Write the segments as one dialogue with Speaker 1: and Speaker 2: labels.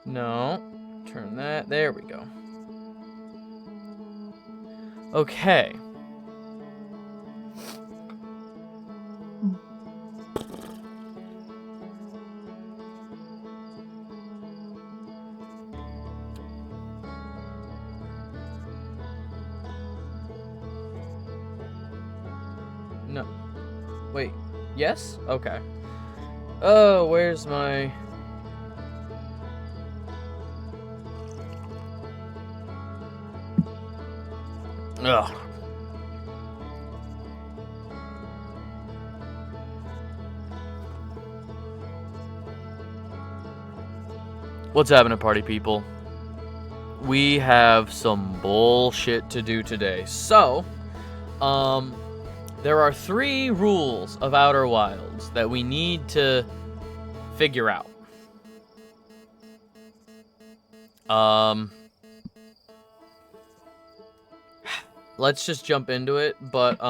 Speaker 1: No. Turn that. There we go. Okay. No. Wait. Yes? Okay. Oh, where's my... Ugh. What's happening, party people? We have some bullshit to do today. So, there are 3 rules of Outer Wilds that we need to figure out. Let's just jump into it, but,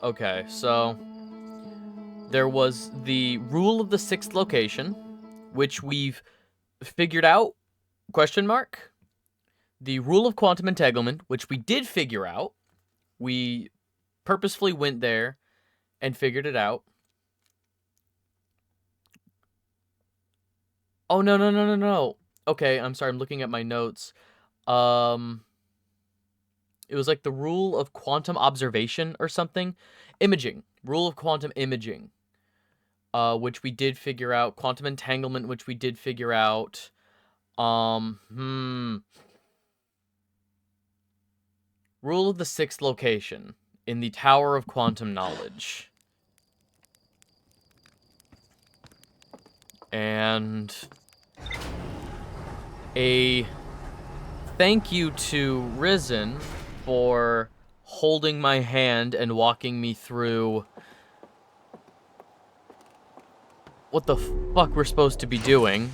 Speaker 1: okay, so there was the rule of the 6th location, which we've figured out, question mark. The rule of quantum entanglement, which we did figure out. We purposefully went there and figured it out. Oh, no. Okay, I'm sorry, I'm looking at my notes. It was like the rule of quantum observation or something. Imaging. Rule of quantum imaging. Which we did figure out. Quantum entanglement, which we did figure out. Rule of the 6th location. In the Tower of Quantum Knowledge. And a thank you to Risen for holding my hand and walking me through what the fuck we're supposed to be doing.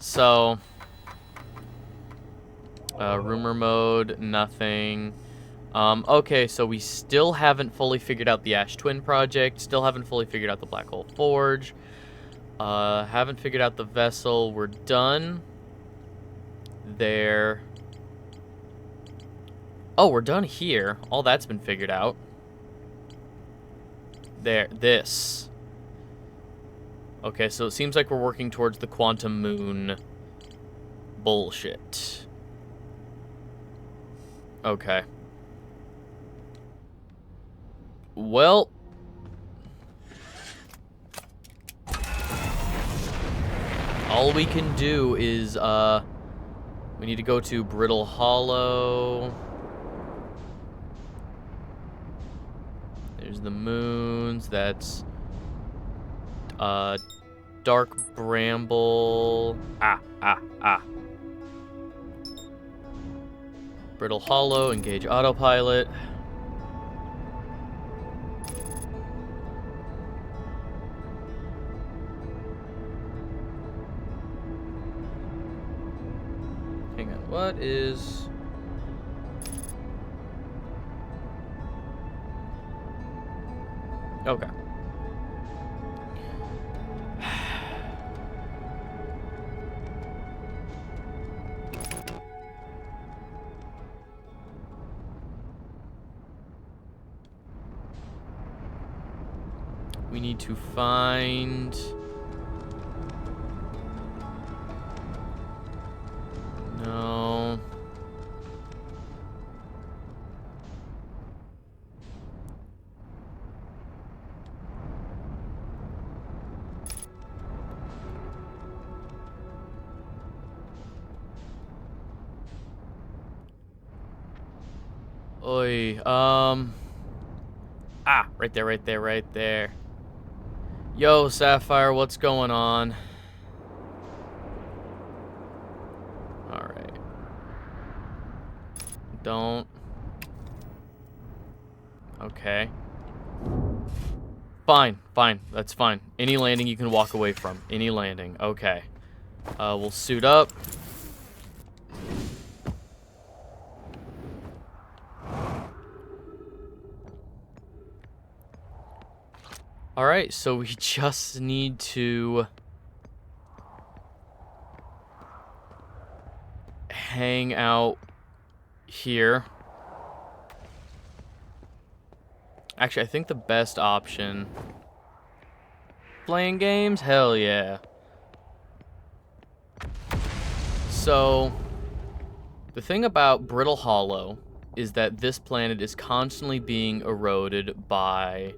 Speaker 1: So, rumor mode, nothing. Okay, so we still haven't fully figured out the Ash Twin project, still haven't fully figured out the Black Hole Forge, haven't figured out the vessel, we're done there. Oh, we're done here. All that's been figured out. There, this. Okay, so it seems like we're working towards the quantum moon bullshit. Okay. Well, all we can do is, we need to go to Brittle Hollow. There's the moons. That's, Dark Bramble. Brittle Hollow, engage autopilot. Hang on, what is... Okay. We need to find... No. Oi, right there. Yo, Sapphire, what's going on? Alright. Don't. Okay. Fine, that's fine. Any landing you can walk away from. Any landing, okay. We'll suit up. Alright, so we just need to hang out here. Actually, I think the best option... Playing games? Hell yeah. So, the thing about Brittle Hollow is that this planet is constantly being eroded by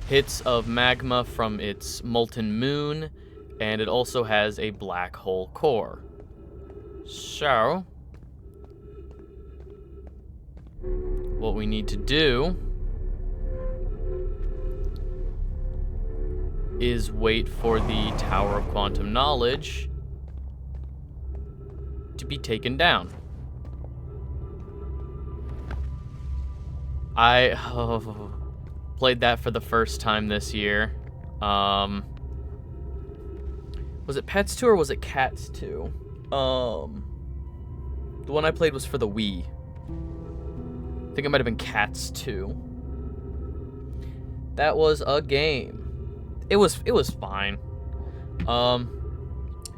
Speaker 1: hits of magma from its molten moon, and it also has a black hole core. So, what we need to do is wait for the Tower of Quantum Knowledge to be taken down. I played that for the first time this year. Was it Pets 2 or was it Cats 2? The one I played was for the Wii. I think it might have been Cats 2. That was a game. It was fine.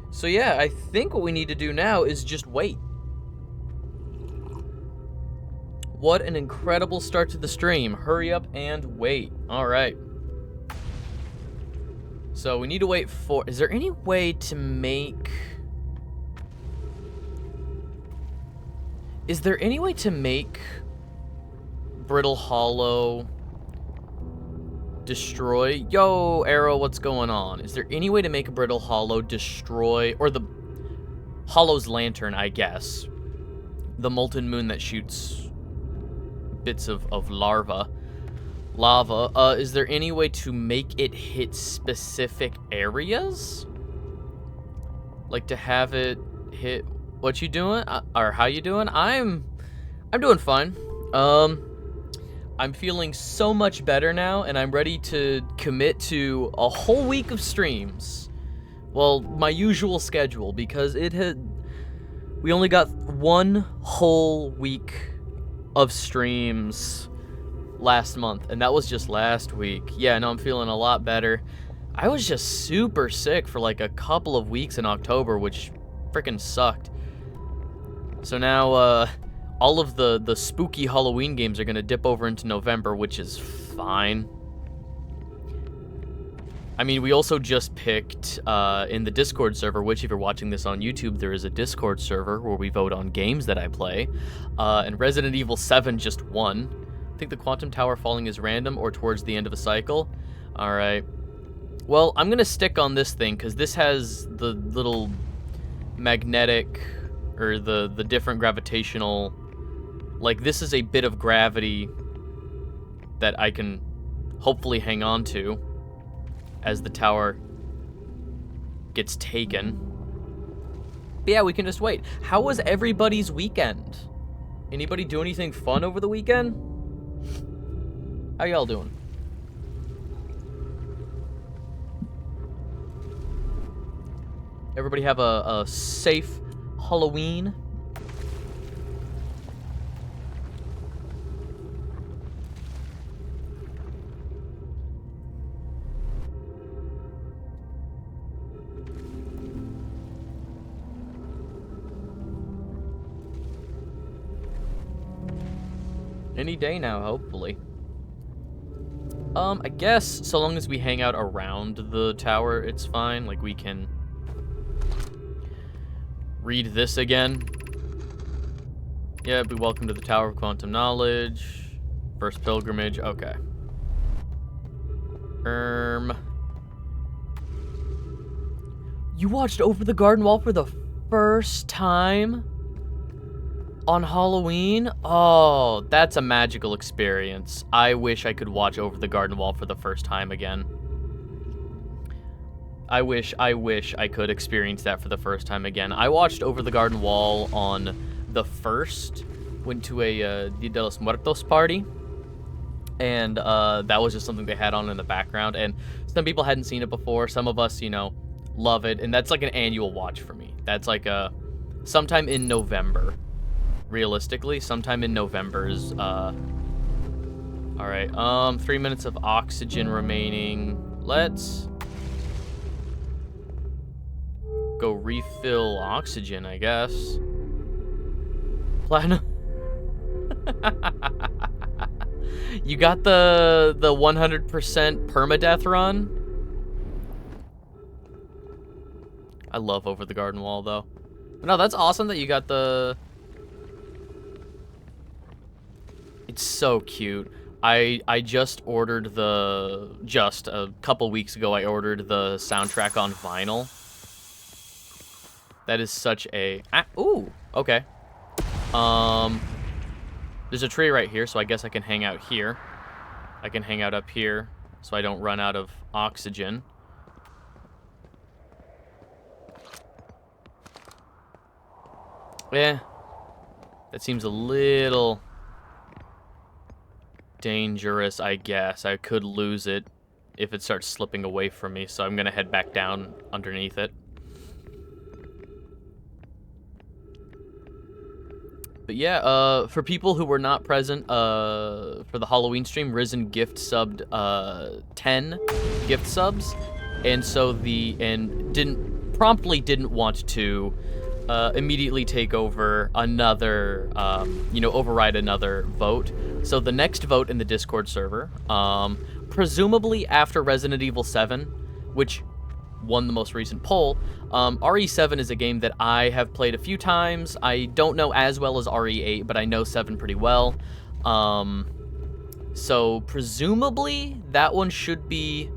Speaker 1: So yeah, I think what we need to do now is just wait. What an incredible start to the stream. Hurry up and wait. Alright. So we need to wait for... Is there any way to make... Is there any way to make Brittle Hollow destroy? Yo, Arrow, what's going on? Is there any way to make Brittle Hollow destroy... Or the... Hollow's lantern, I guess. The molten moon that shoots bits of lava. Is there any way to make it hit specific areas? Like to have it hit... What you doing? Or how you doing? I'm doing fine. I'm feeling so much better now, and I'm ready to commit to a whole week of streams. Well, my usual schedule, because we only got one whole week of streams last month, and that was just last week. Yeah, no, I'm feeling a lot better. I was just super sick for like a couple of weeks in October, which freaking sucked. So now, all of the spooky Halloween games are gonna dip over into November, which is fine. I mean, we also just picked, in the Discord server, which if you're watching this on YouTube, there is a Discord server where we vote on games that I play, and Resident Evil 7 just won. I think the Quantum Tower falling is random or towards the end of a cycle. Alright. Well, I'm gonna stick on this thing, because this has the little magnetic, or the different gravitational... Like, this is a bit of gravity that I can hopefully hang on to as the tower gets taken. But yeah, we can just wait. How was everybody's weekend? Anybody do anything fun over the weekend? How y'all doing? Everybody have a safe Halloween? Any day now, hopefully. I guess so long as we hang out around the tower, it's fine. Like, we can read this again. Yeah, be welcome to the Tower of Quantum Knowledge. First pilgrimage, okay. You watched Over the Garden Wall for the first time? On Halloween? Oh, that's a magical experience. I wish I could watch Over the Garden Wall for the first time again. I wish I could experience that for the first time again. I watched Over the Garden Wall on the 1st, went to a Dia de los Muertos party, and that was just something they had on in the background, and some people hadn't seen it before. Some of us, you know, love it, and that's like an annual watch for me. That's like sometime in November. Realistically, sometime in November is, alright, 3 minutes of oxygen remaining. Let's go refill oxygen, I guess. Platinum. You got the 100% permadeath run? I love Over the Garden Wall, though. But no, that's awesome that you got the... It's so cute. I just ordered the... Just a couple weeks ago, I ordered the soundtrack on vinyl. That is such a... ooh, okay. There's a tree right here, so I guess I can hang out here. I can hang out up here, so I don't run out of oxygen. Yeah. That seems a little dangerous, I guess. I could lose it if it starts slipping away from me, so I'm gonna head back down underneath it. But yeah, for people who were not present for the Halloween stream, Risen gift subbed 10 gift subs, and so didn't want to immediately take over another, override another vote. So the next vote in the Discord server, presumably after Resident Evil 7, which won the most recent poll, RE7 is a game that I have played a few times. I don't know as well as RE8, but I know 7 pretty well. So presumably that one should be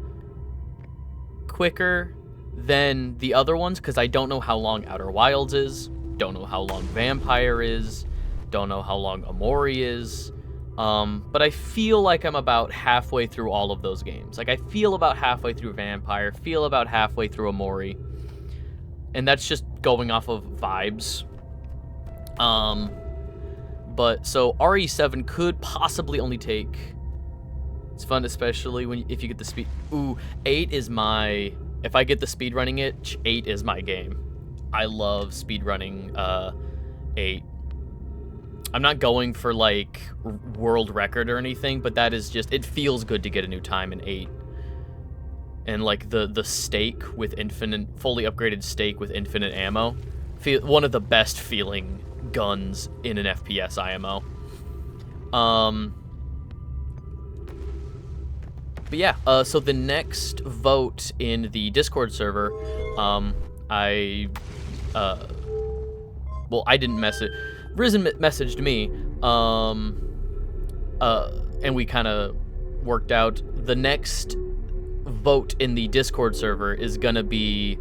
Speaker 1: quicker than the other ones, because I don't know how long Outer Wilds is, don't know how long Vampire is, don't know how long Amori is. But I feel like I'm about halfway through all of those games. Like, I feel about halfway through Vampire, feel about halfway through Amori. And that's just going off of vibes. But, so, RE7 could possibly only take... It's fun, especially if you get the speed... Ooh, 8 is my... If I get the speed running it, 8 is my game. I love speed running 8. I'm not going for, like, world record or anything, but that is just... It feels good to get a new time in 8. And, like, the stake with fully upgraded stake with infinite ammo. One of the best feeling guns in an FPS IMO. But yeah, so the next vote in the Discord server, I didn't message... Risen messaged me, and we kind of worked out the next vote in the Discord server is gonna be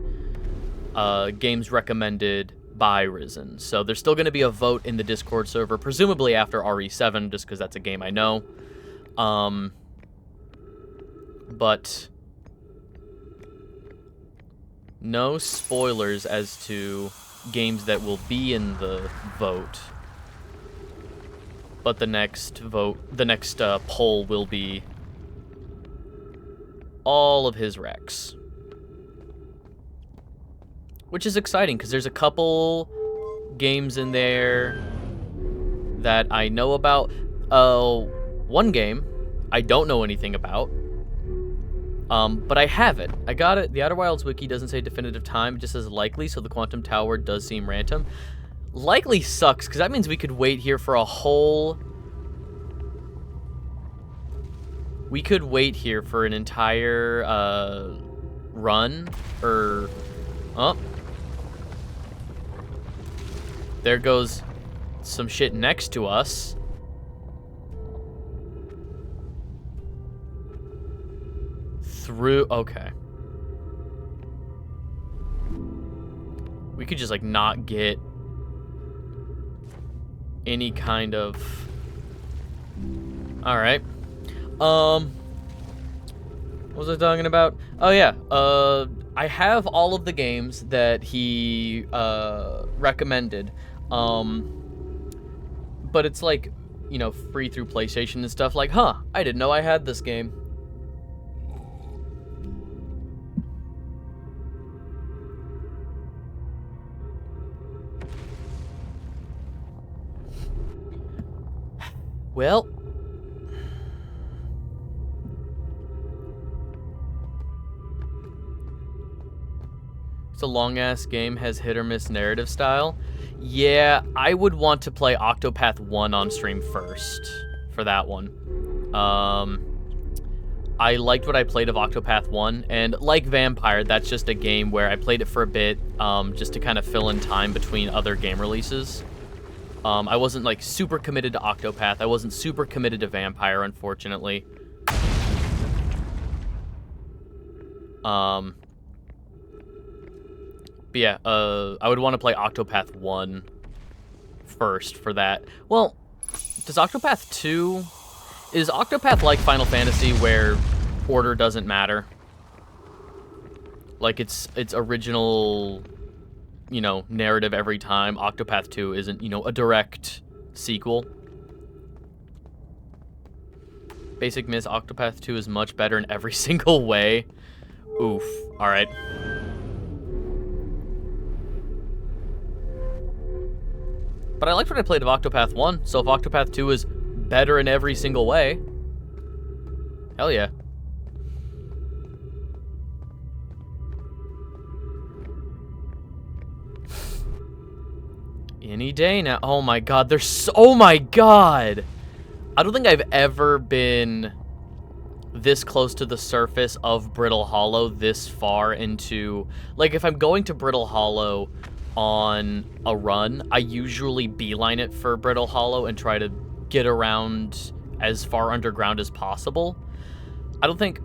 Speaker 1: games recommended by Risen. So there's still gonna be a vote in the Discord server, presumably after RE7, just because that's a game I know. But no spoilers as to games that will be in the vote, but the next poll will be all of his recs, which is exciting because there's a couple games in there that I know about. One game I don't know anything about, but I have it. I got it. The Outer Wilds wiki doesn't say definitive time, it just says likely, so the Quantum Tower does seem random. Likely sucks, because that means we could wait here for a whole... We could wait here for an entire, run, or... Oh. There goes some shit next to us. Okay. We could just, like, not get any kind of... Alright. What was I talking about? Oh, yeah. I have all of the games that he, recommended. But it's, like, free through PlayStation and stuff. Like, huh, I didn't know I had this game. Well, it's a long-ass game has hit or miss narrative style. Yeah, I would want to play Octopath 1 on stream first for that one. I liked what I played of Octopath 1, and like Vampire, that's just a game where I played it for a bit, just to kind of fill in time between other game releases. I wasn't, like, super committed to Octopath. I wasn't super committed to Vampire, unfortunately. But yeah, I would want to play Octopath 1 first for that. Well, does Octopath 2... Is Octopath like Final Fantasy where order doesn't matter? Like, its original, you know, narrative every time. Octopath 2 isn't, you know, a direct sequel. Basic Miss Octopath 2 is much better in every single way. Oof. Alright. But I liked what I played of Octopath 1, so if Octopath 2 is better in every single way, hell yeah. Any day now. Oh my god, there's so... Oh my god! I don't think I've ever been this close to the surface of Brittle Hollow this far into... Like, if I'm going to Brittle Hollow on a run, I usually beeline it for Brittle Hollow and try to get around as far underground as possible. I don't think...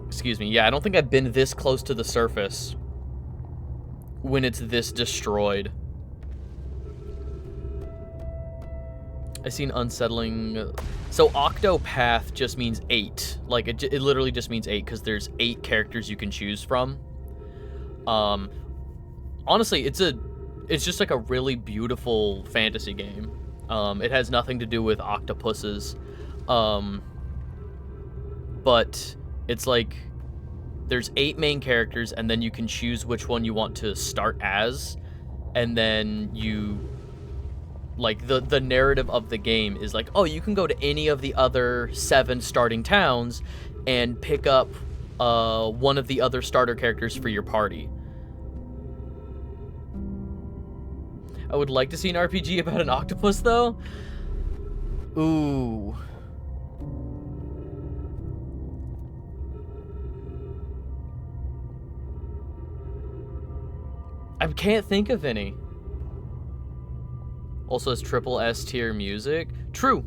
Speaker 1: Excuse me. Yeah, I don't think I've been this close to the surface when it's this destroyed. I seen unsettling... So Octopath just means 8. Like, it literally just means 8, because there's 8 characters you can choose from. Honestly, it's just like a really beautiful fantasy game. It has nothing to do with octopuses. But it's like there's 8 main characters, and then you can choose which one you want to start as, and then you... Like, the narrative of the game is like, oh, you can go to any of the other 7 starting towns and pick up one of the other starter characters for your party. I would like to see an RPG about an octopus, though. Ooh. I can't think of any. Also has triple S tier music. True.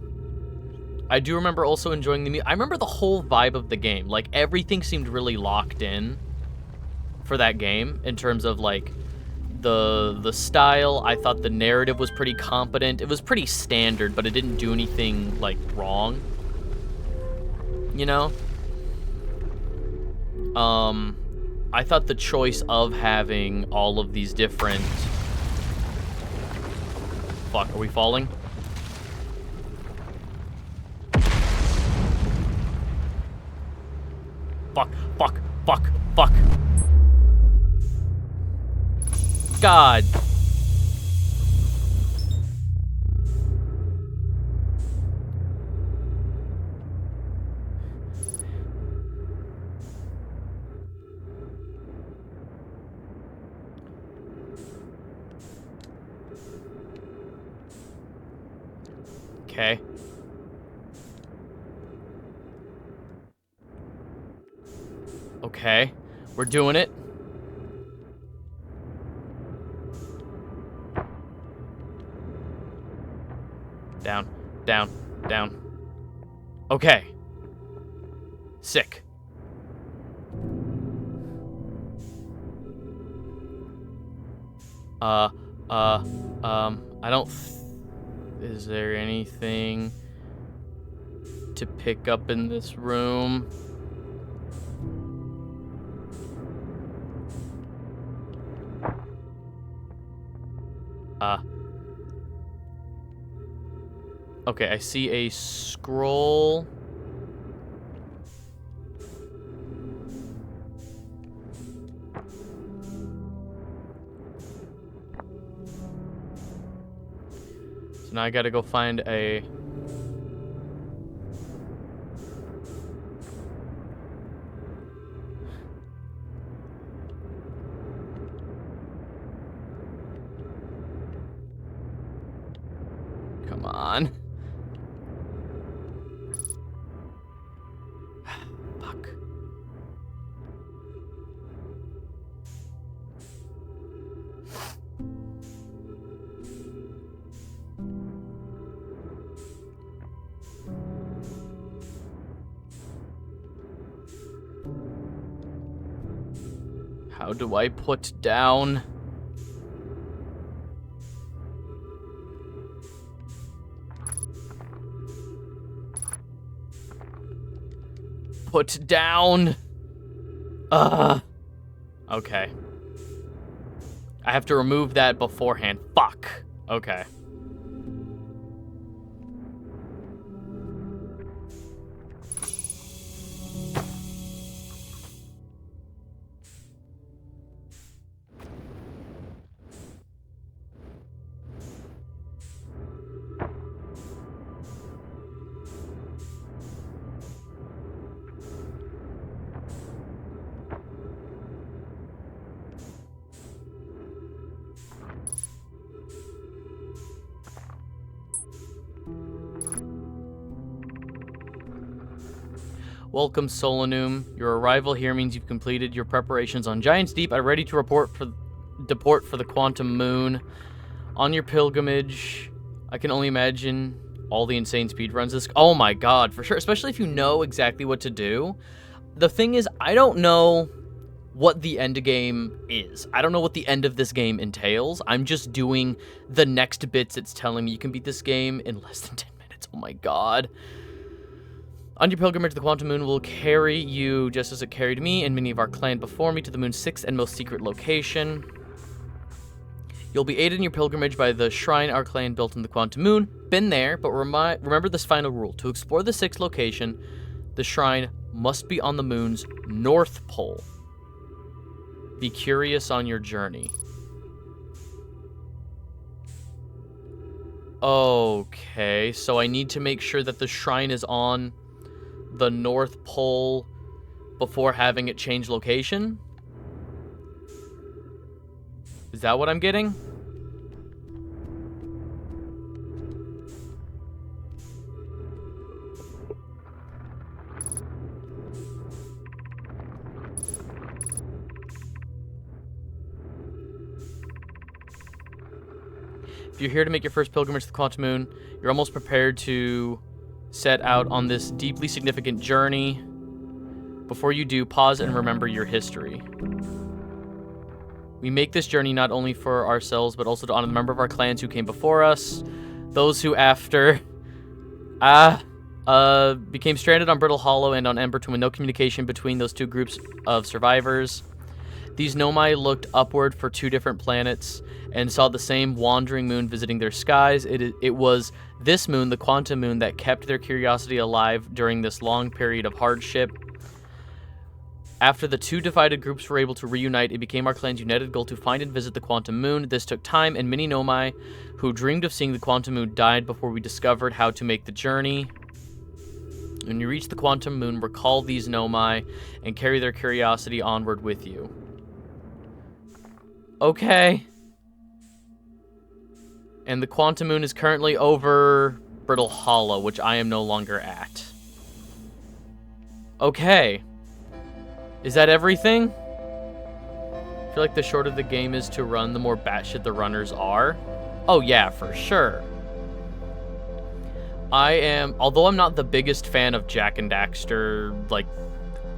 Speaker 1: I do remember also enjoying the music. I remember the whole vibe of the game. Like, everything seemed really locked in for that game in terms of, like, the style. I thought the narrative was pretty competent. It was pretty standard, but it didn't do anything, like, wrong. You know? I thought the choice of having all of these different... Fuck, are we falling? Fuck, fuck, fuck, fuck. God. Okay. Okay. We're doing it. Down, down, down. Okay. Sick. I don't... Is there anything to pick up in this room? Okay, I see a scroll. So now I gotta go find a... Come on. Fuck. How do I put down? Put down. Okay. I have to remove that beforehand. Fuck. Okay. Welcome, Solanum. Your arrival here means you've completed your preparations on Giant's Deep. I'm ready to deport for the Quantum Moon. On your pilgrimage, I can only imagine all the insane speedruns this... Oh my god, for sure. Especially if you know exactly what to do. The thing is, I don't know what the end game is. I don't know what the end of this game entails. I'm just doing the next bits it's telling me. You can beat this game in less than 10 minutes. Oh my god. On your pilgrimage, the Quantum Moon will carry you, just as it carried me and many of our clan before me, to the moon's sixth and most secret location. You'll be aided in your pilgrimage by the shrine our clan built in the Quantum Moon. Been there, but remember this final rule. To explore the sixth location, the shrine must be on the moon's north pole. Be curious on your journey. Okay, so I need to make sure that the shrine is on the North Pole before having it change location? Is that what I'm getting? If you're here to make your first pilgrimage to the Quantum Moon, you're almost prepared to set out on this deeply significant journey. Before you do, pause and remember your history. We make this journey not only for ourselves, but also to honor the member of our clans who came before us, those who after became stranded on Brittle Hollow and on Emberton with no communication between those two groups of survivors. These Nomai looked upward for two different planets and saw the same wandering moon visiting their skies. It was this moon, the Quantum Moon, that kept their curiosity alive during this long period of hardship. After the two divided groups were able to reunite, it became our clan's united goal to find and visit the Quantum Moon. This took time, and many Nomai who dreamed of seeing the Quantum Moon died before we discovered how to make the journey. When you reach the Quantum Moon, recall these Nomai and carry their curiosity onward with you. Okay. And the Quantum Moon is currently over Brittle Hollow, which I am no longer at. Okay. Is that everything? I feel like the shorter the game is to run, the more batshit the runners are. Oh yeah, for sure. Although I'm not the biggest fan of Jak and Daxter, like,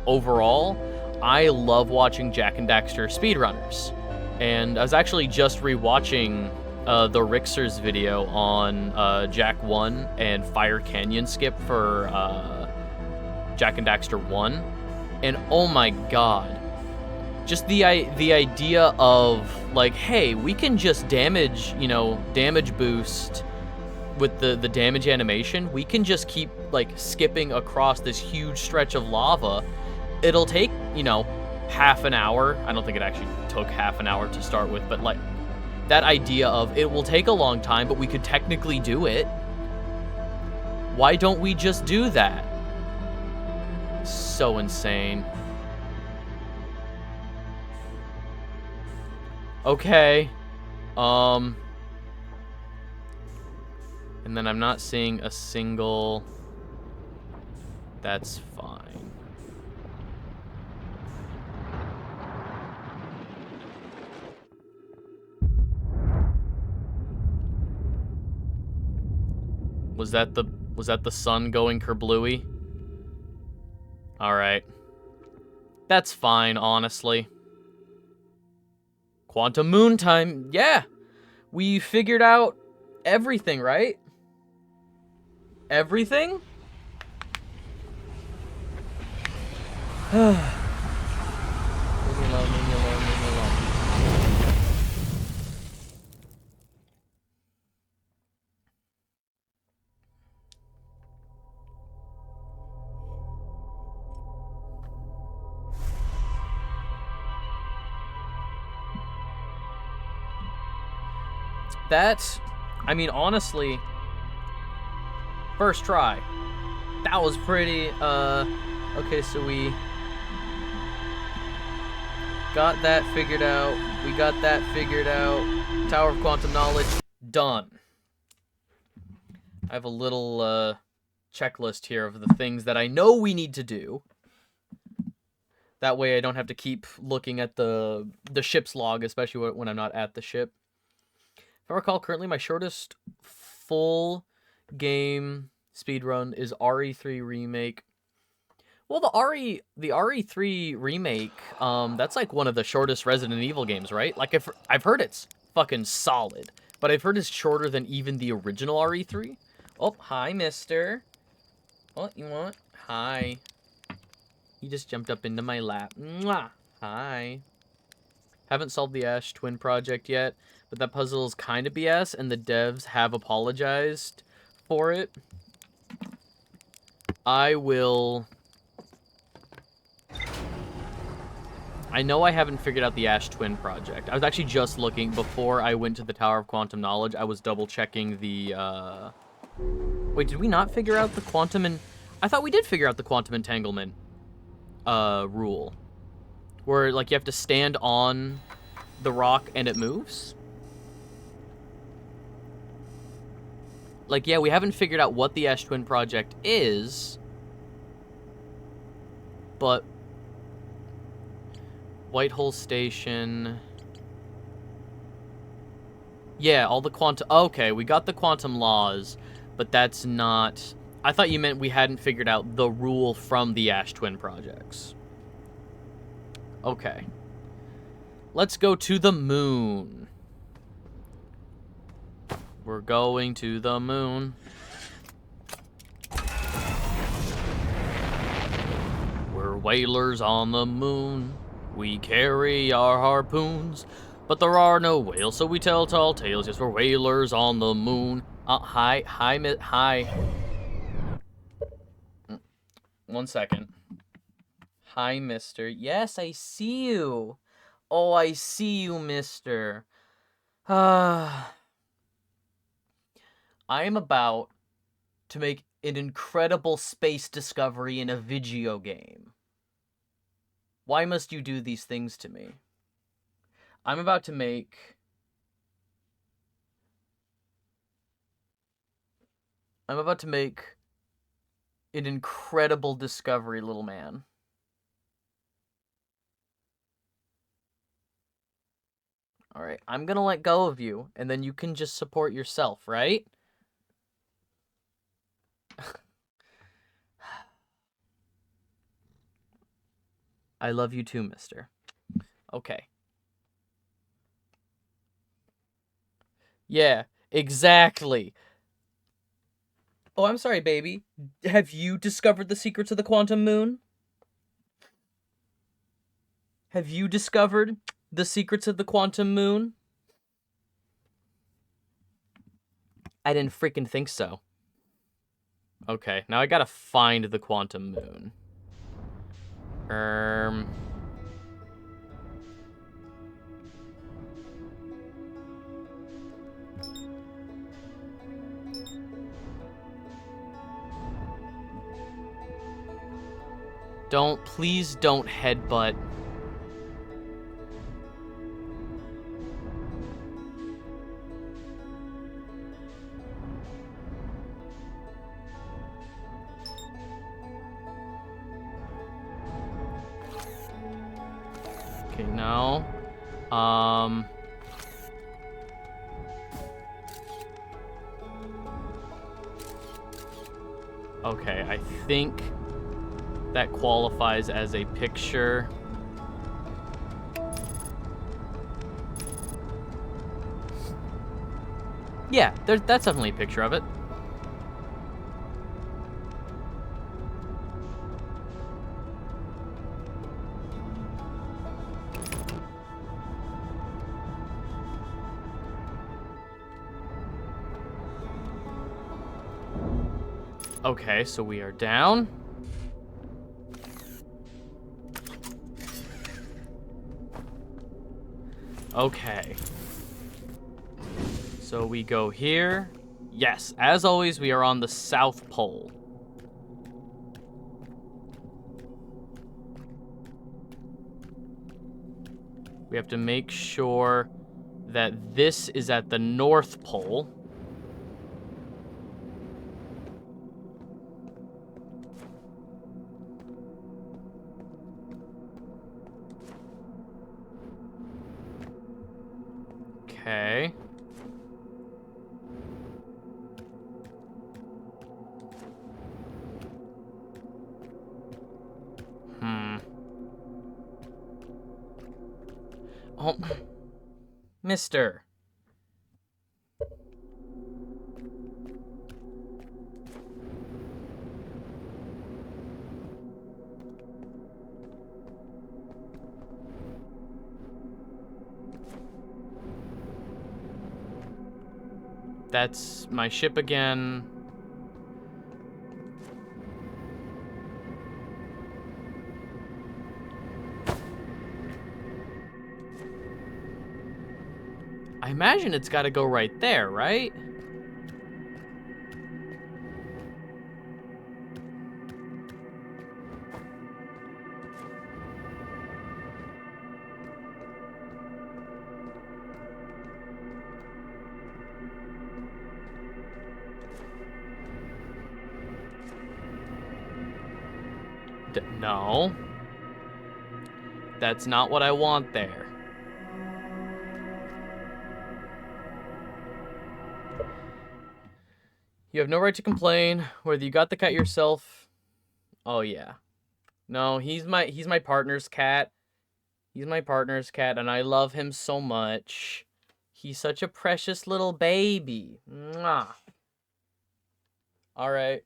Speaker 1: overall, I love watching Jak and Daxter speedrunners. And I was actually just rewatching the Rixer's video on Jak 1 and Fire Canyon skip for Jak and Daxter 1. And oh my god. Just the idea of, like, hey, we can just damage boost with the damage animation. We can just keep, like, skipping across this huge stretch of lava. It'll take, half an hour. I don't think it actually took half an hour to start with, but, like, that idea of it will take a long time, but we could technically do it. Why don't we just do that? So insane. Okay. And then I'm not seeing a single... That's fine. Was that the sun going kerblooey? Alright. That's fine, honestly. Quantum moon time. Yeah! We figured out everything, right? Everything? Leave me alone, leave me alone, leave me alone. That, I mean, honestly, first try. That was pretty, okay, so we got that figured out. We got that figured out. Tower of Quantum Knowledge, done. I have a little, checklist here of the things that I know we need to do. That way I don't have to keep looking at the ship's log, especially when I'm not at the ship. If I recall, currently my shortest full game speedrun is RE3 Remake. Well, the RE3 Remake, that's like one of the shortest Resident Evil games, right? Like, I've heard it's fucking solid, but I've heard it's shorter than even the original RE3. Oh, hi, mister. What you want? Hi. He just jumped up into my lap. Mwah! Hi. Haven't solved the Ash Twin project yet, but that puzzle is kind of BS, and the devs have apologized for it. I know I haven't figured out the Ash Twin project. I was actually just looking, before I went to the Tower of Quantum Knowledge, I was double-checking the, Wait, did we not figure out the quantum I thought we did figure out the quantum entanglement, rule. Where, like, you have to stand on the rock and it moves? Like, yeah, we haven't figured out what the Ash Twin project is, but Whitehole Station... Yeah, all the quantum... Okay, we got the quantum laws, but that's not... I thought you meant we hadn't figured out the rule from the Ash Twin projects. Okay. Let's go to the moon. We're going to the moon. We're whalers on the moon. We carry our harpoons. But there are no whales, so we tell tall tales. Yes, we're whalers on the moon. Hi. 1 second. Hi, mister. Yes, I see you. Oh, I see you, mister. I am about to make an incredible space discovery in a video game. Why must you do these things to me? I'm about to make... an incredible discovery, little man. Alright, I'm gonna let go of you, and then you can just support yourself, right? I love you too, mister. Okay. Yeah, exactly. Oh, I'm sorry, baby. Have you discovered the secrets of the quantum moon? Have you discovered the secrets of the quantum moon? I didn't freaking think so. Okay, now I gotta find the quantum moon. Please don't headbutt. Okay, no. Okay, I think that qualifies as a picture. Yeah, that's definitely a picture of it. Okay, so we are down. Okay. So we go here. Yes, as always, we are on the South Pole. We have to make sure that this is at the North Pole. Okay. Oh, mister. That's my ship again. I imagine it's got to go right there, right? No. That's not what I want there. You have no right to complain whether you got the cat yourself. Oh yeah. No, he's my partner's cat. He's my partner's cat and I love him so much. He's such a precious little baby. Mwah. All right.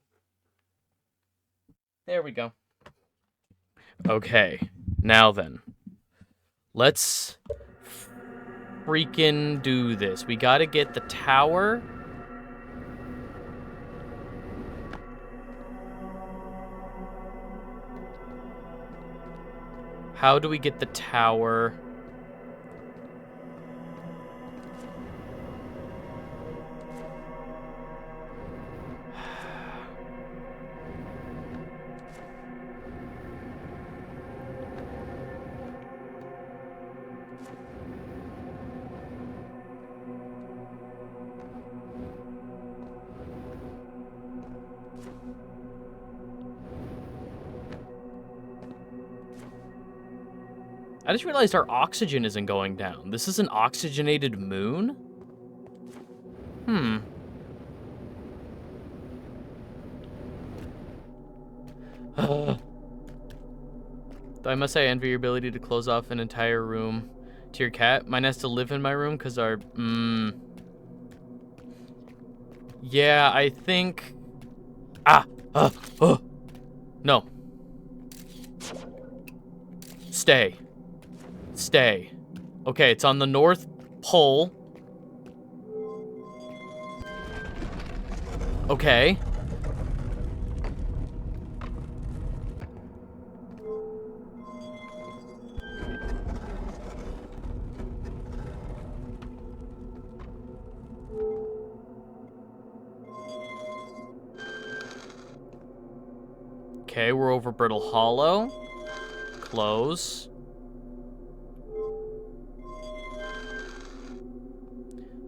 Speaker 1: There we go. Okay. Now then. Let's freaking do this. We got to get the tower. How do we get the tower? I just realized our oxygen isn't going down. This is an oxygenated moon? Though I must say I envy your ability to close off an entire room to your cat. Mine has to live in my room because our... Yeah, I think... No. Stay. Stay. Okay, it's on the North Pole. Okay. Okay, we're over Brittle Hollow. Close.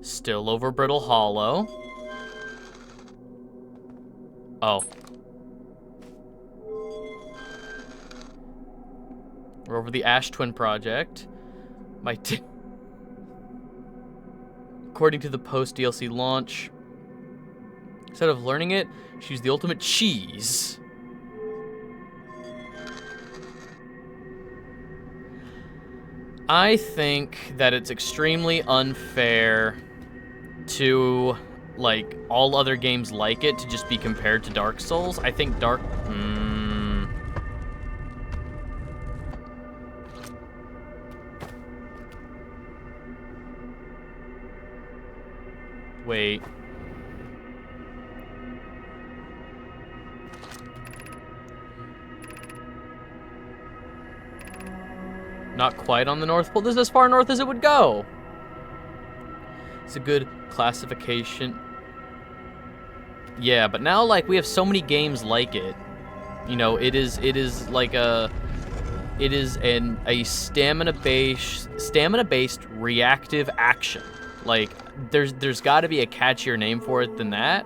Speaker 1: Still over Brittle Hollow. Oh. We're over the Ash Twin Project. According to the post-DLC launch, instead of learning it, she used the ultimate cheese. I think that it's extremely unfair to, like, all other games like it to just be compared to Dark Souls. I think Wait. Not quite on the North Pole. This is as far north as it would go. It's a good classification. Yeah, but now, like, we have so many games like it. You know, it is like a stamina-based reactive action. Like, there's got to be a catchier name for it than that.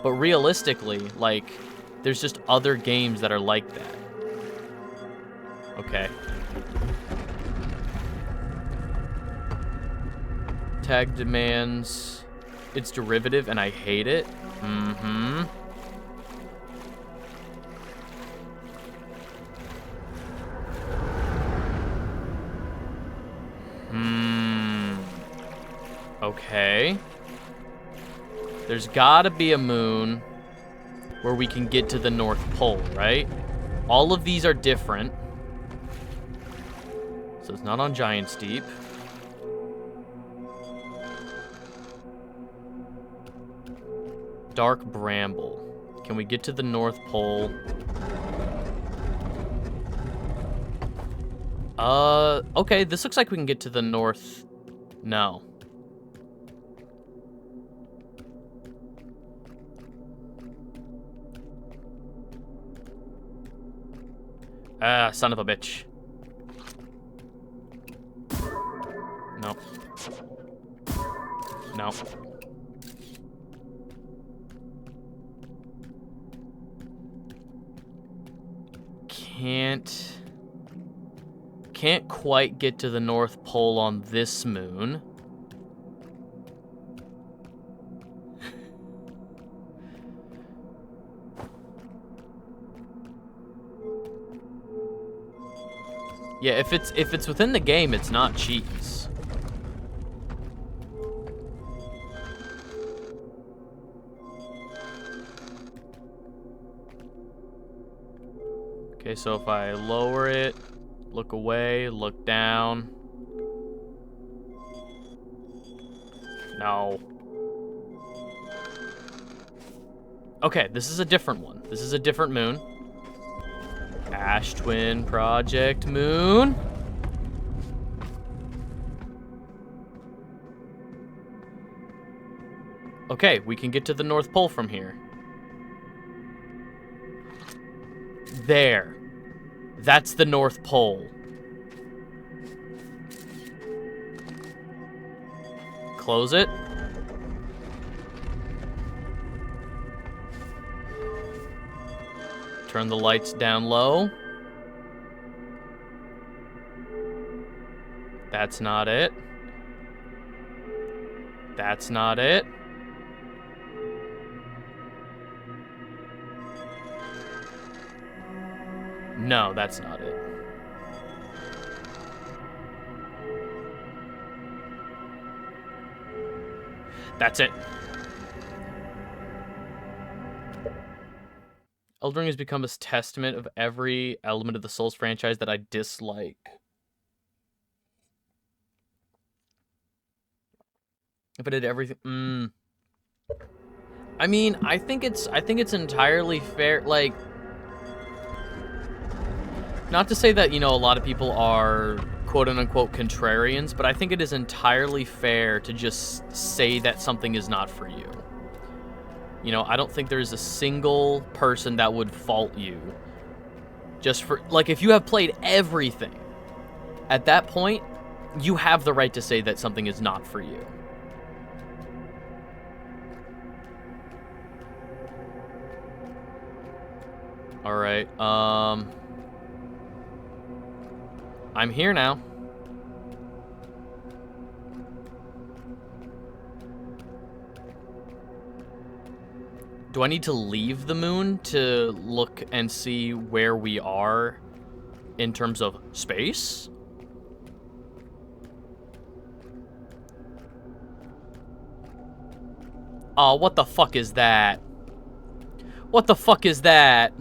Speaker 1: But realistically, like, there's just other games that are like that. Okay. Tag demands its derivative, and I hate it. Okay. There's gotta be a moon where we can get to the North Pole, right? All of these are different. So it's not on Giant's Deep. Dark Bramble. Can we get to the North Pole? Okay, this looks like we can get to the North. No. Son of a bitch. No. No. Can't quite get to the North Pole on this moon. Yeah, if it's within the game, it's not cheese. Okay, so if I lower it, look away, look down. No. Okay, this is a different one. This is a different moon. Ash Twin Project Moon. Okay, we can get to the North Pole from here. There. That's the North Pole. Close it. Turn the lights down low. That's not it. That's not it. No, that's not it. That's it. Elden Ring has become a testament of every element of the Souls franchise that I dislike. If I did everything, I mean, I think it's entirely fair. Like, not to say that, you know, a lot of people are quote-unquote contrarians, but I think it is entirely fair to just say that something is not for you. You know, I don't think there's a single person that would fault you just for, like, if you have played everything, at that point, you have the right to say that something is not for you. All right, I'm here now. Do I need to leave the moon to look and see where we are in terms of space? Oh, what the fuck is that? What the fuck is that?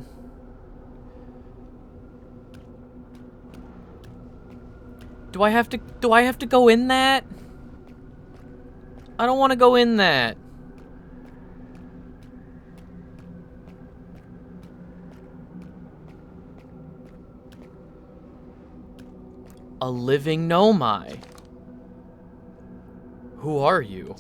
Speaker 1: Do I have to go in that? I don't want to go in that. A living nomai. Who are you?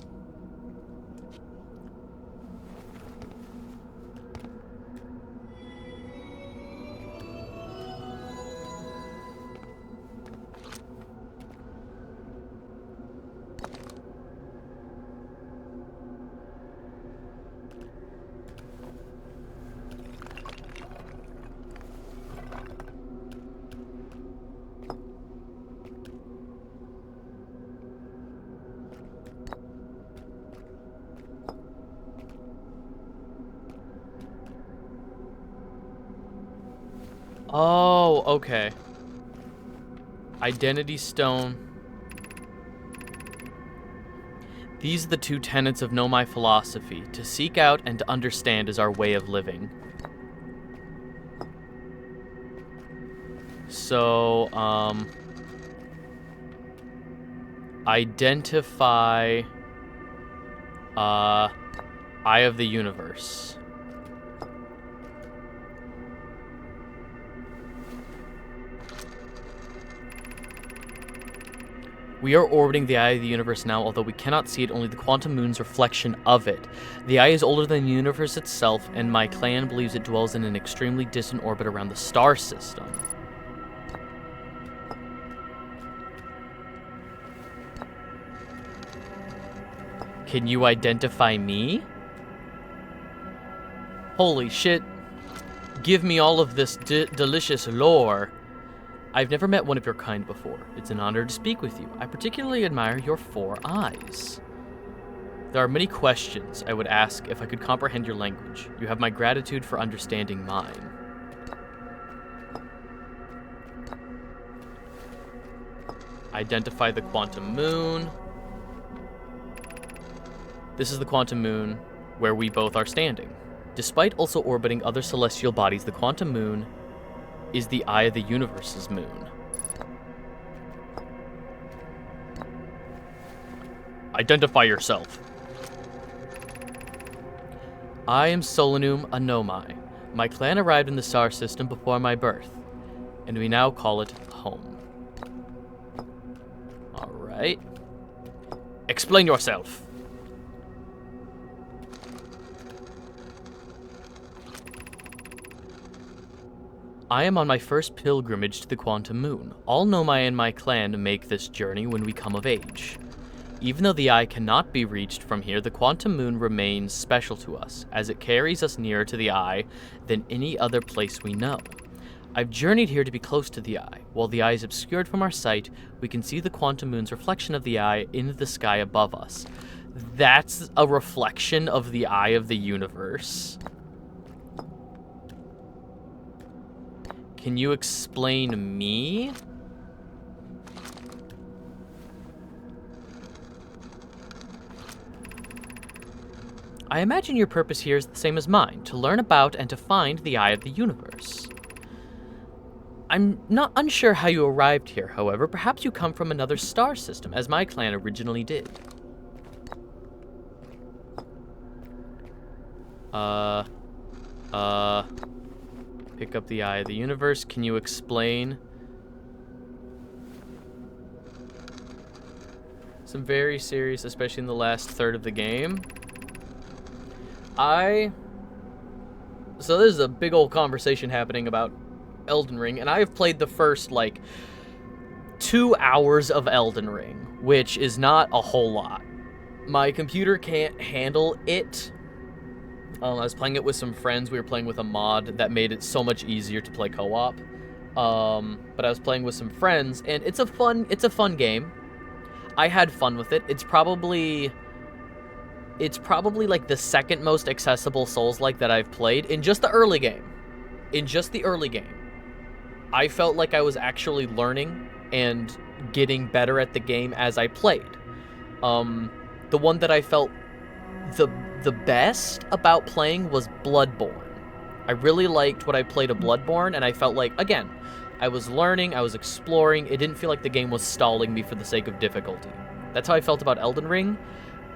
Speaker 1: Oh, okay. Identity stone. These are the two tenets of Nomai philosophy. To seek out and to understand is our way of living. So, identify, Eye of the Universe. We are orbiting the Eye of the Universe now, although we cannot see it, only the quantum moon's reflection of it. The Eye is older than the universe itself, and my clan believes it dwells in an extremely distant orbit around the star system. Can you identify me? Holy shit. Give me all of this delicious lore. I've never met one of your kind before. It's an honor to speak with you. I particularly admire your 4 eyes. There are many questions I would ask if I could comprehend your language. You have my gratitude for understanding mine. Identify the quantum moon. This is the quantum moon where we both are standing. Despite also orbiting other celestial bodies, the quantum moon is the Eye of the Universe's moon. Identify yourself. I am Solanum, a Nomai. My clan arrived in the star system before my birth, and we now call it home. Alright. Explain yourself. I am on my first pilgrimage to the quantum moon. All Nomai in my clan make this journey when we come of age. Even though the eye cannot be reached from here, the quantum moon remains special to us, as it carries us nearer to the eye than any other place we know. I've journeyed here to be close to the eye. While the eye is obscured from our sight, we can see the quantum moon's reflection of the eye in the sky above us. That's a reflection of the Eye of the Universe. Can you explain me? I imagine your purpose here is the same as mine, to learn about and to find the Eye of the Universe. I'm not unsure how you arrived here, however. Perhaps you come from another star system, as my clan originally did. Pick up the Eye of the Universe. Can you explain? Some very serious, especially in the last third of the game. So there's a big old conversation happening about Elden Ring, and I have played the first, 2 hours of Elden Ring, which is not a whole lot. My computer can't handle it. I was playing it with some friends. We were playing with a mod that made it so much easier to play co-op. But I was playing with some friends, and it's a fun game. I had fun with it. It's it's probably like the second most accessible Souls-like that I've played in just the early game. In just the early game, I felt like I was actually learning and getting better at the game as I played. The one that I felt the best about playing was Bloodborne. I really liked what I played of Bloodborne, and I felt like, again, I was learning, I was exploring. It didn't feel like the game was stalling me for the sake of difficulty. That's how I felt about Elden Ring.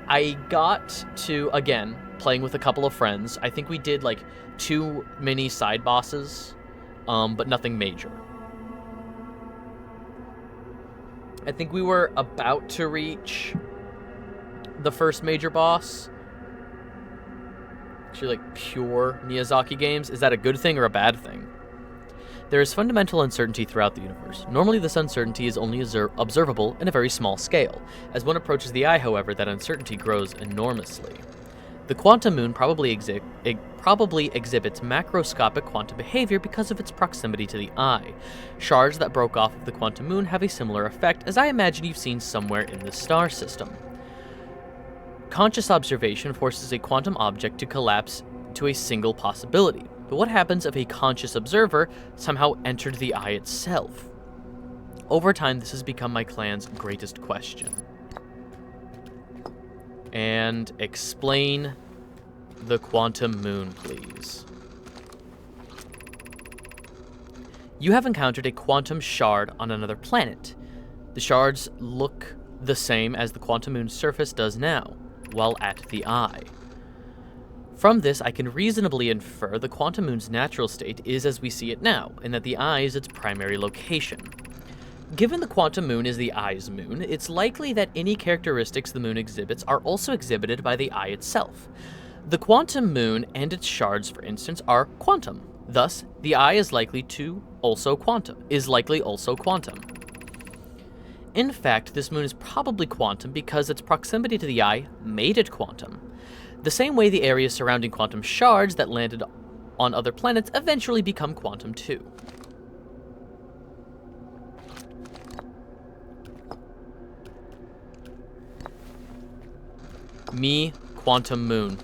Speaker 1: I got to, again, playing with a couple of friends. I think we did like 2 mini side bosses, but nothing major. I think we were about to reach the first major boss. Actually, like pure Miyazaki games. Is that a good thing or a bad thing? There is fundamental uncertainty throughout the universe. Normally, this uncertainty is only observable in a very small scale. As one approaches the eye, however, that uncertainty grows enormously. The quantum moon probably exhibits macroscopic quantum behavior because of its proximity to the eye. Shards that broke off of the quantum moon have a similar effect, as I imagine you've seen somewhere in the star system. Conscious observation forces a quantum object to collapse to a single possibility. But what happens if a conscious observer somehow entered the eye itself? Over time, this has become my clan's greatest question. And explain the quantum moon, please. You have encountered a quantum shard on another planet. The shards look the same as the quantum moon's surface does now, while at the eye. From this, I can reasonably infer the quantum moon's natural state is as we see it now, and that the eye is its primary location. Given the quantum moon is the eye's moon, it's likely that any characteristics the moon exhibits are also exhibited by the eye itself. The quantum moon and its shards, for instance, are quantum. Thus, the eye is likely also quantum. In fact, this moon is probably quantum because its proximity to the eye made it quantum. The same way the areas surrounding quantum shards that landed on other planets eventually become quantum too. Me, quantum moon.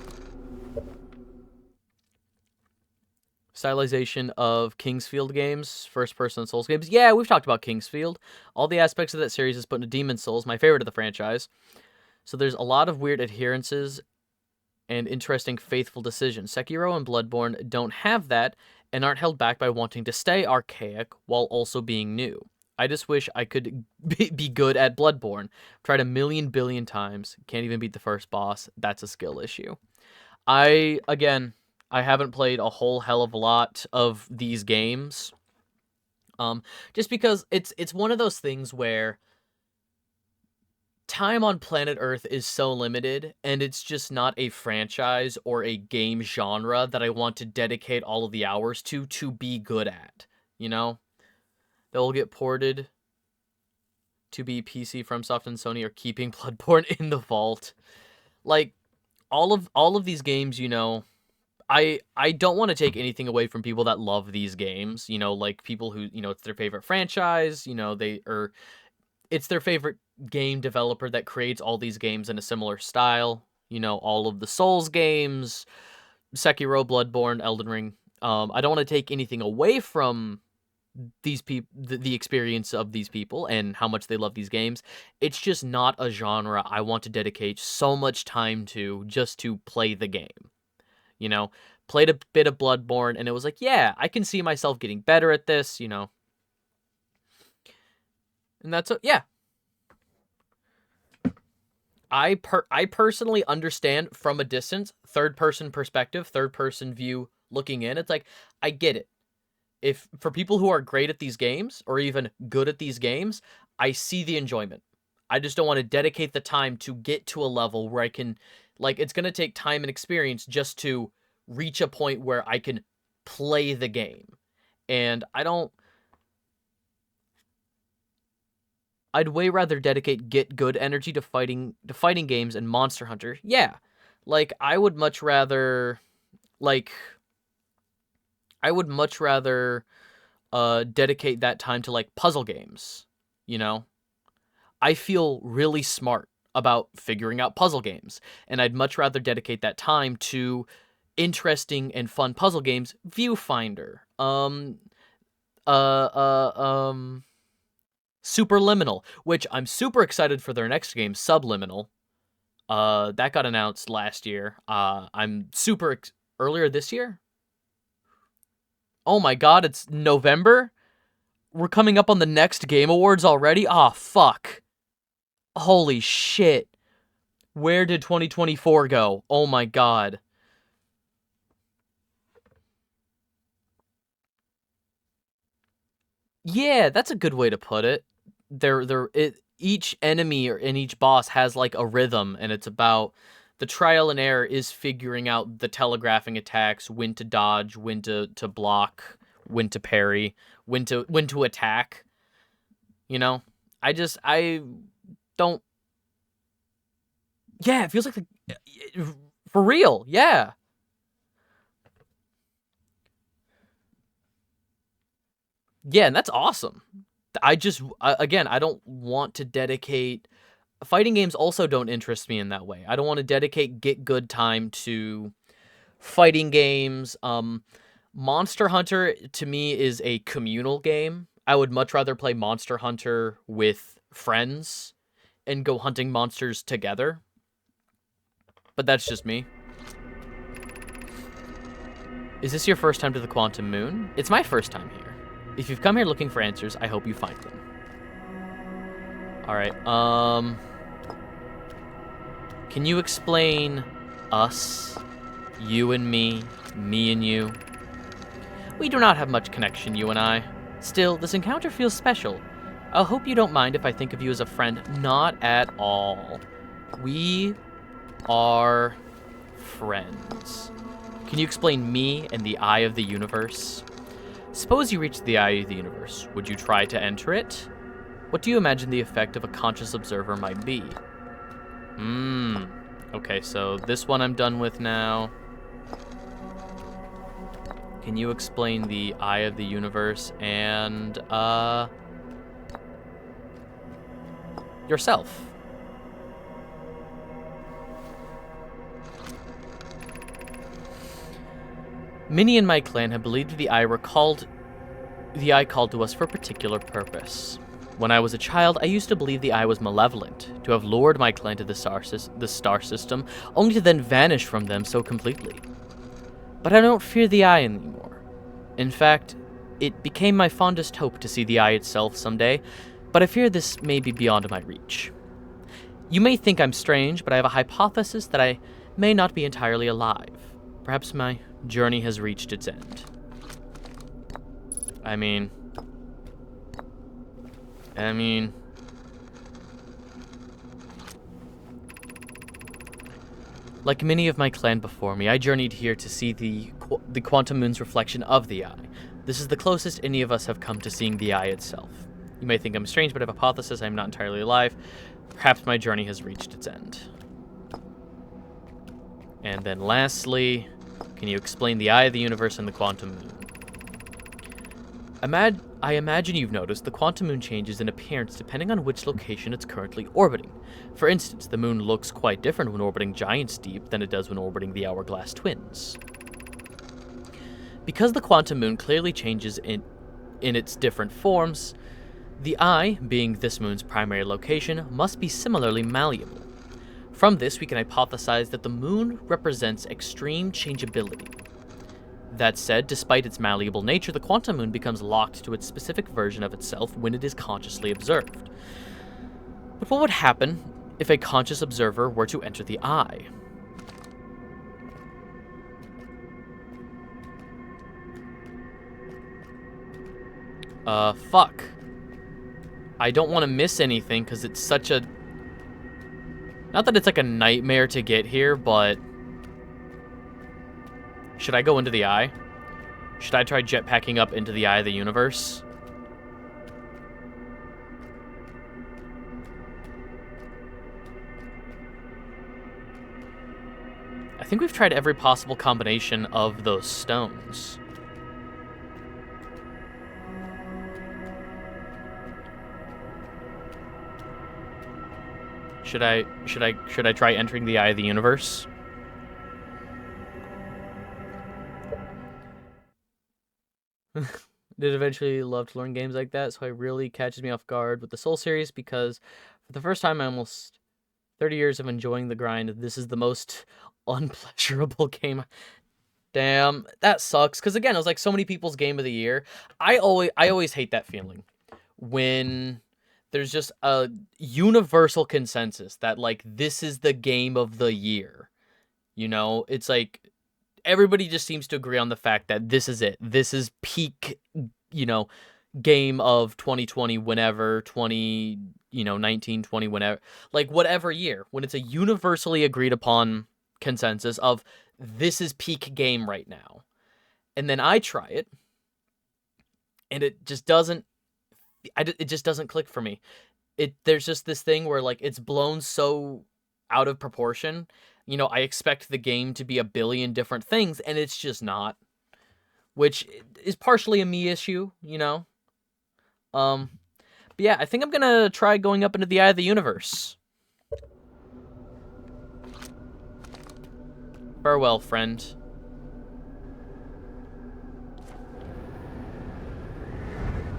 Speaker 1: Stylization of Kingsfield games, first-person Souls games. Yeah, we've talked about Kingsfield. All the aspects of that series is put into Demon's Souls, my favorite of the franchise. So there's a lot of weird adherences and interesting faithful decisions. Sekiro and Bloodborne don't have that and aren't held back by wanting to stay archaic while also being new. I just wish I could be good at Bloodborne. Tried a million billion times, can't even beat the first boss. That's a skill issue. I haven't played a whole hell of a lot of these games. Just because it's one of those things where time on planet Earth is so limited, and it's just not a franchise or a game genre that I want to dedicate all of the hours to be good at, you know? They'll get ported to be PC. FromSoft and Sony are keeping Bloodborne in the vault. Like, all of these games, you know, I don't want to take anything away from people that love these games, you know, like people who, you know, it's their favorite franchise, you know, it's their favorite game developer that creates all these games in a similar style. You know, all of the Souls games, Sekiro, Bloodborne, Elden Ring. I don't want to take anything away from these people, the experience of these people and how much they love these games. It's just not a genre I want to dedicate so much time to just to play the game. You know, played a bit of Bloodborne and it was like, yeah, I can see myself getting better at this, you know. And that's yeah. I personally understand from a distance, third-person perspective, third-person view looking in. It's like, I get it. If for people who are great at these games or even good at these games, I see the enjoyment. I just don't want to dedicate the time to get to a level where I can, like, it's going to take time and experience just to reach a point where I can play the game. And I'd way rather dedicate get good energy to fighting games and Monster Hunter. Yeah. Like, I would much rather dedicate that time to, like, puzzle games, you know? I feel really smart about figuring out puzzle games, and I'd much rather dedicate that time to interesting and fun puzzle games. Viewfinder, uh, uh, um, Superliminal, which I'm super excited for their next game, Subliminal. That got announced last year. I'm super earlier this year. Oh my god, it's November. We're coming up on the next Game Awards already. Ah, fuck. Holy shit. Where did 2024 go? Oh my god. Yeah, that's a good way to put it. Each enemy and each boss has like a rhythm, and it's about the trial and error is figuring out the telegraphing attacks, when to dodge, when to block, when to parry, when to attack. You know, I don't. Yeah, it feels like for real. Yeah. Yeah, and that's awesome. Again, I don't want to dedicate fighting games also don't interest me in that way. I don't want to get good time to fighting games. Monster Hunter to me is a communal game. I would much rather play Monster Hunter with friends and go hunting monsters together. But that's just me. Is this your first time to the Quantum Moon? It's my first time here. If you've come here looking for answers, I hope you find them. Alright, can you explain us? You and me and you? We do not have much connection, you and I. Still, this encounter feels special. I hope you don't mind if I think of you as a friend. Not at all. We are friends. Can you explain me and the eye of the universe? Suppose you reached the eye of the universe. Would you try to enter it? What do you imagine the effect of a conscious observer might be? Okay, so this one I'm done with now. Can you explain the eye of the universe and, yourself? Many in my clan have believed the eye called to us for a particular purpose. When I was a child, I used to believe the eye was malevolent, to have lured my clan to the star system, only to then vanish from them so completely. But I don't fear the eye anymore. In fact, it became my fondest hope to see the eye itself someday, but I fear this may be beyond my reach. You may think I'm strange, but I have a hypothesis that I may not be entirely alive. Perhaps my journey has reached its end. I mean... Like many of my clan before me, I journeyed here to see the Quantum Moon's reflection of the eye. This is the closest any of us have come to seeing the eye itself. You may think I'm strange, but I have a hypothesis I'm not entirely alive. Perhaps my journey has reached its end. And then lastly, can you explain the eye of the universe and the Quantum Moon? I imagine you've noticed the Quantum Moon changes in appearance depending on which location it's currently orbiting. For instance, the moon looks quite different when orbiting Giant's Deep than it does when orbiting the Hourglass Twins. Because the Quantum Moon clearly changes in its different forms, the eye, being this moon's primary location, must be similarly malleable. From this, we can hypothesize that the moon represents extreme changeability. That said, despite its malleable nature, the Quantum Moon becomes locked to its specific version of itself when it is consciously observed. But what would happen if a conscious observer were to enter the eye? Fuck. I don't want to miss anything because it's such a... Not that it's like a nightmare to get here, but... Should I go into the eye? Should I try jetpacking up into the eye of the universe? I think we've tried every possible combination of those stones. Should I try entering the Eye of the Universe? Did eventually love to learn games like that, so it really catches me off guard with the Soul series because for the first time in almost 30 years of enjoying the grind, this is the most unpleasurable game. Damn, that sucks. Because again, it was like so many people's game of the year. I always hate that feeling when there's just a universal consensus that like this is the game of the year. You know, it's like everybody just seems to agree on the fact that this is it. This is peak, you know, game of 2020 whenever 20, 19, 20 whenever. Like whatever year when it's a universally agreed upon consensus of this is peak game right now. And then I try it and it just doesn't it just doesn't click for me. There's just this thing where like it's blown so out of proportion. You know, I expect the game to be a billion different things, and it's just not. Which is partially a me issue, you know. But yeah, I think I'm gonna try going up into the Eye of the Universe. Farewell, friend.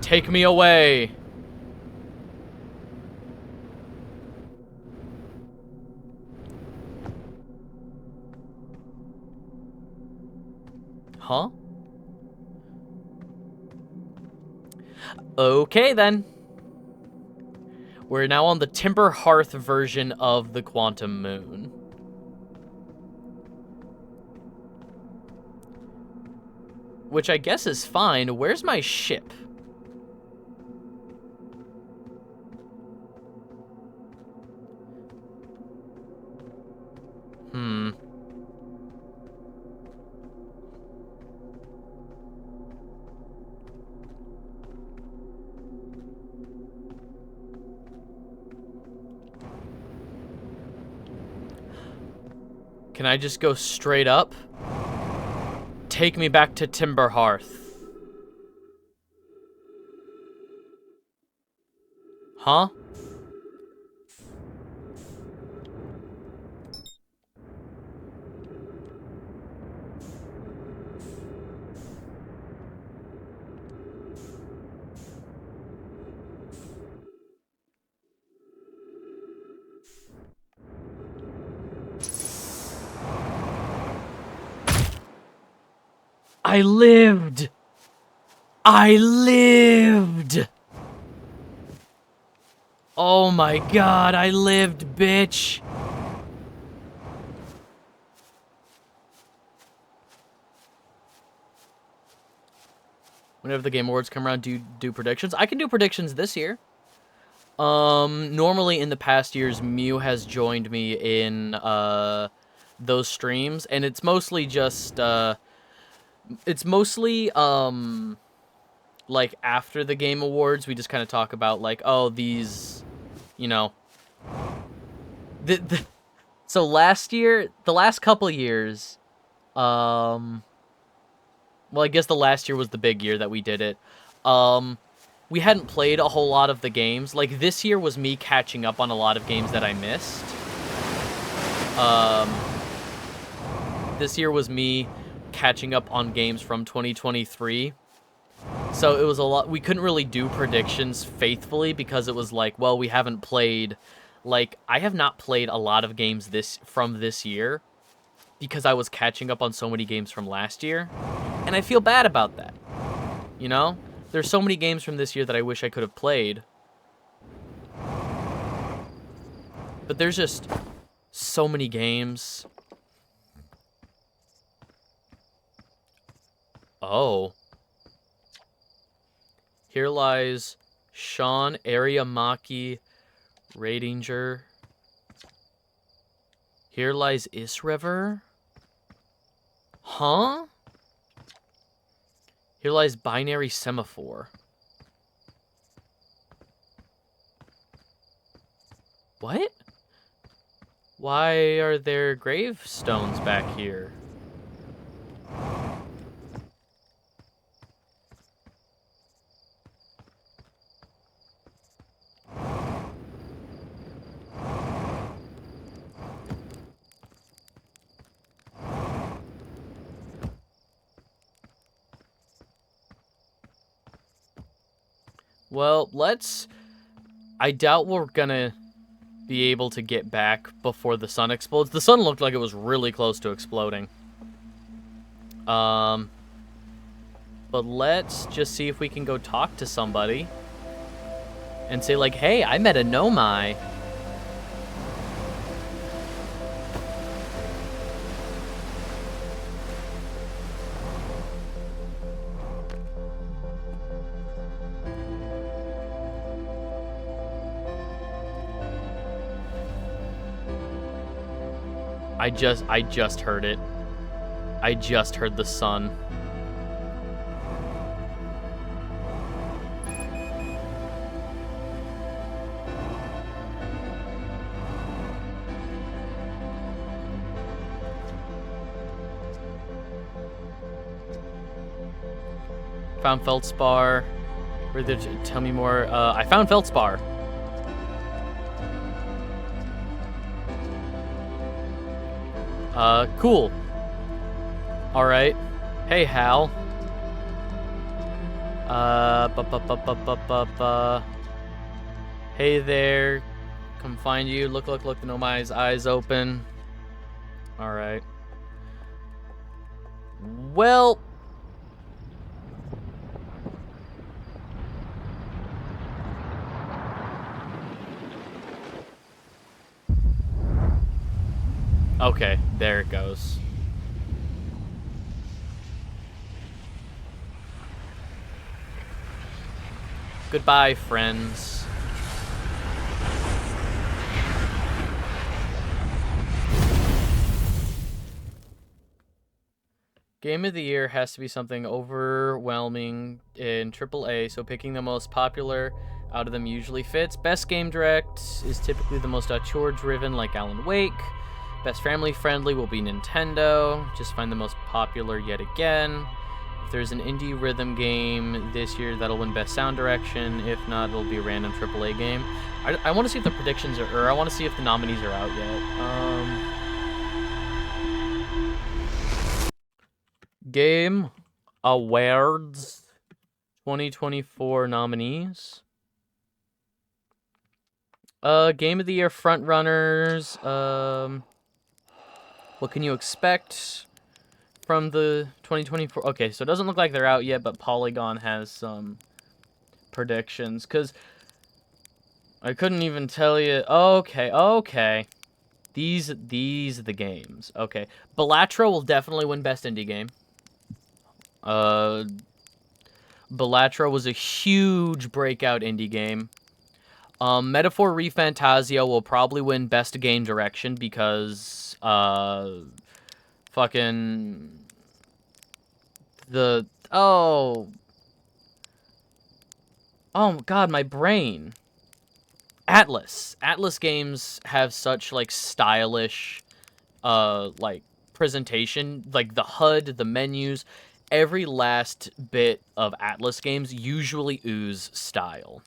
Speaker 1: Take me away. Huh? Okay, then. We're now on the Timber Hearth version of the Quantum Moon. Which I guess is fine. Where's my ship? Can I just go straight up? Take me back to Timber Hearth. Huh? I lived! I lived! Oh my god, I lived, bitch! Whenever the Game Awards come around, do predictions? I can do predictions this year. Normally in the past years, Mew has joined me in, those streams, and it's mostly just, like, after the Game Awards, we just kind of talk about, like, oh, these, you know... So last year, the last couple years, well, I guess the last year was the big year that we did it. We hadn't played a whole lot of the games. Like, this year was me catching up on a lot of games that I missed. This year was me catching up on games from 2023. So it was a lot. We couldn't really do predictions faithfully because it was like, well, we haven't played... Like, I have not played a lot of games from this year because I was catching up on so many games from last year. And I feel bad about that. You know? There's so many games from this year that I wish I could have played. But there's just so many games. Oh. Here lies Sean Ariamaki Radinger. Here lies Is River. Huh? Here lies Binary Semaphore. What? Why are there gravestones back here? Well, let's... I doubt we're gonna be able to get back before the sun explodes. The sun looked like it was really close to exploding. But let's just see if we can go talk to somebody. And say, like, hey, I met a Nomai. I just heard it. I just heard the sun. Found Feldspar. Tell me more. I found Feldspar. Cool. Alright. Hey, Hal. Hey there. Come find you. Look, the Nomai's eyes open. Alright. Well... Okay, there it goes. Goodbye, friends. Game of the year has to be something overwhelming in AAA, so picking the most popular out of them usually fits. Best game direct is typically the most auteur-driven, like Alan Wake. Best family-friendly will be Nintendo. Just find the most popular yet again. If there's an indie rhythm game this year, that'll win Best Sound Direction. If not, it'll be a random AAA game. I want to see if the predictions are... Or I want to see if the nominees are out yet. Game Awards 2024 nominees. Game of the Year frontrunners. What can you expect from the 2024? Okay, so it doesn't look like they're out yet, but Polygon has some predictions. Because I couldn't even tell you. Okay. These are the games. Okay. Balatro will definitely win Best Indie Game. Balatro was a huge breakout indie game. Metaphor ReFantazio will probably win Best Game Direction because... fucking... The... Oh, God, my brain. Atlas games have such, like, stylish, like, presentation. Like, the HUD, the menus, every last bit of Atlas games usually ooze style.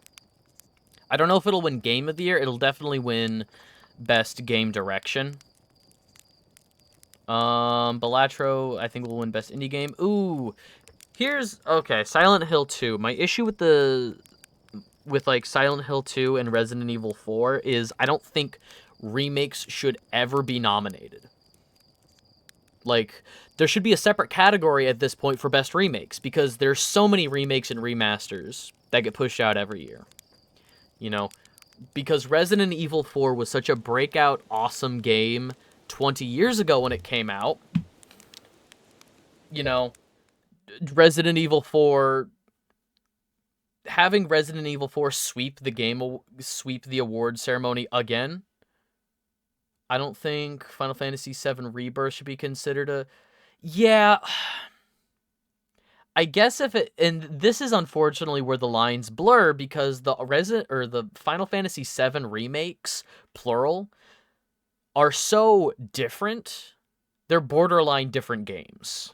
Speaker 1: I don't know if it'll win Game of the Year. It'll definitely win Best Game Direction. Balatro, I think, will win Best Indie Game. Ooh, here's... Okay, Silent Hill 2. My issue with like, Silent Hill 2 and Resident Evil 4 is I don't think remakes should ever be nominated. Like, there should be a separate category at this point for Best Remakes, because there's so many remakes and remasters that get pushed out every year. You know, because Resident Evil 4 was such a breakout, awesome game 20 years ago when it came out. You know, Resident Evil 4... Having Resident Evil 4 sweep the award ceremony again, I don't think Final Fantasy VII Rebirth should be considered a... Yeah... I guess if it... And this is unfortunately where the lines blur, because the Final Fantasy VII remakes, plural, are so different. They're borderline different games.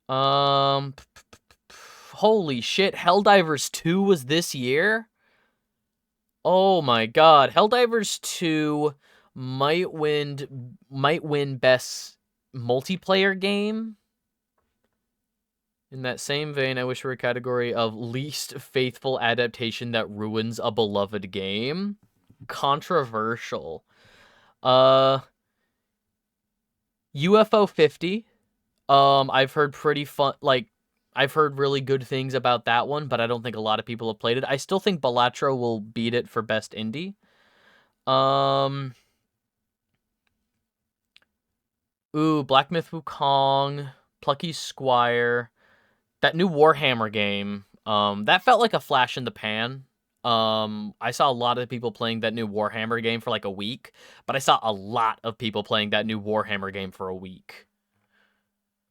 Speaker 1: Holy shit, Helldivers 2 was this year? Oh my god, Helldivers 2 might win Best Multiplayer Game. In that same vein, I wish we were a category of least faithful adaptation that ruins a beloved game. Controversial. UFO 50. I've heard pretty fun, like, I've heard really good things about that one, but I don't think a lot of people have played it. I still think Balatro will beat it for best indie. Black Myth Wukong, Plucky Squire, that new Warhammer game. That felt like a flash in the pan. I saw a lot of people playing that new Warhammer game for like a week, but I saw a lot of people playing that new Warhammer game for a week.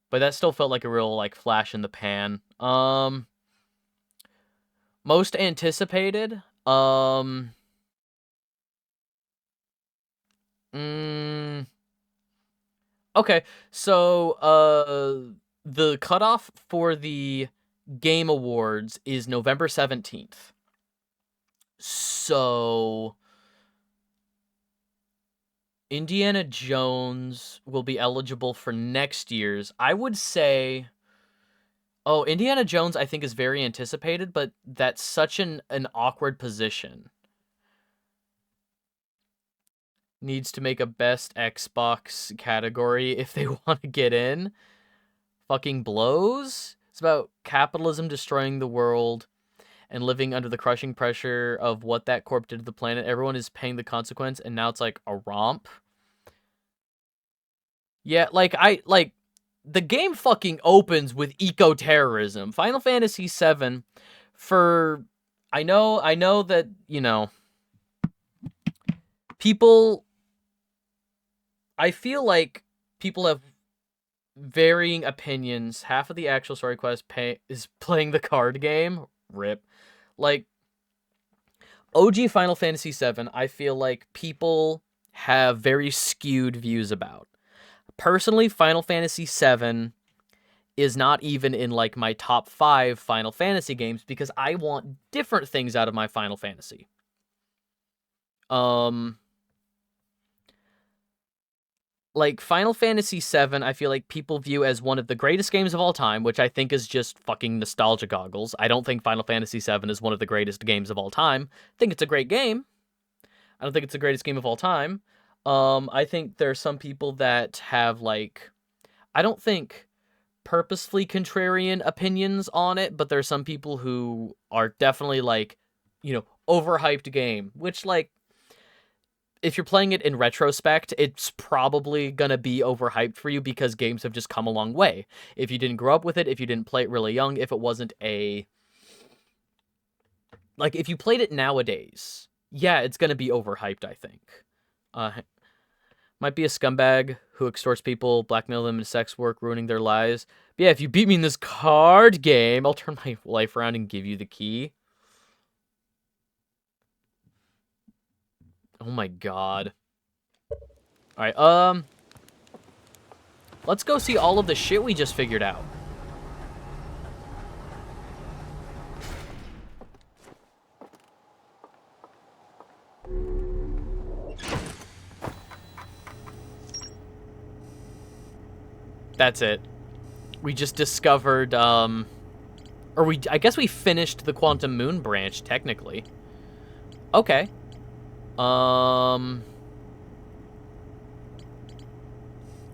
Speaker 1: But that still felt like a real like flash in the pan. Most anticipated. Okay, so the cutoff for the Game Awards is November 17th. So Indiana Jones will be eligible for next year's. I would say Indiana Jones I think is very anticipated, but that's such an awkward position. Needs to make a best Xbox category if they want to get in. Fucking blows. It's about capitalism destroying the world and living under the crushing pressure of what that corp did to the planet. Everyone is paying the consequence, and now it's like a romp. Yeah, the game fucking opens with eco-terrorism. Final Fantasy VII, I know that, people, I feel like people have varying opinions. Half of the actual story quest is playing the card game. Rip. Like, OG Final Fantasy VII, I feel like people have very skewed views about. Personally, Final Fantasy VII is not even in, like, my top 5 Final Fantasy games because I want different things out of my Final Fantasy. Like, Final Fantasy VII, I feel like people view as one of the greatest games of all time, which I think is just fucking nostalgia goggles. I don't think Final Fantasy VII is one of the greatest games of all time. I think it's a great game. I don't think it's the greatest game of all time. I think there are some people that have, like, I don't think purposefully contrarian opinions on it, but there are some people who are definitely, like, overhyped game, which, like, if you're playing it in retrospect, it's probably gonna be overhyped for you because games have just come a long way. If you didn't grow up with it, if you didn't play it really young, if it wasn't if you played it nowadays, yeah, it's gonna be overhyped, I think. Might be a scumbag who extorts people, blackmail them in sex work, ruining their lives. But yeah, if you beat me in this card game, I'll turn my life around and give you the key. Oh my god. Alright, let's go see all of the shit we just figured out. That's it. We just discovered, I guess we finished the Quantum Moon branch, technically. Okay.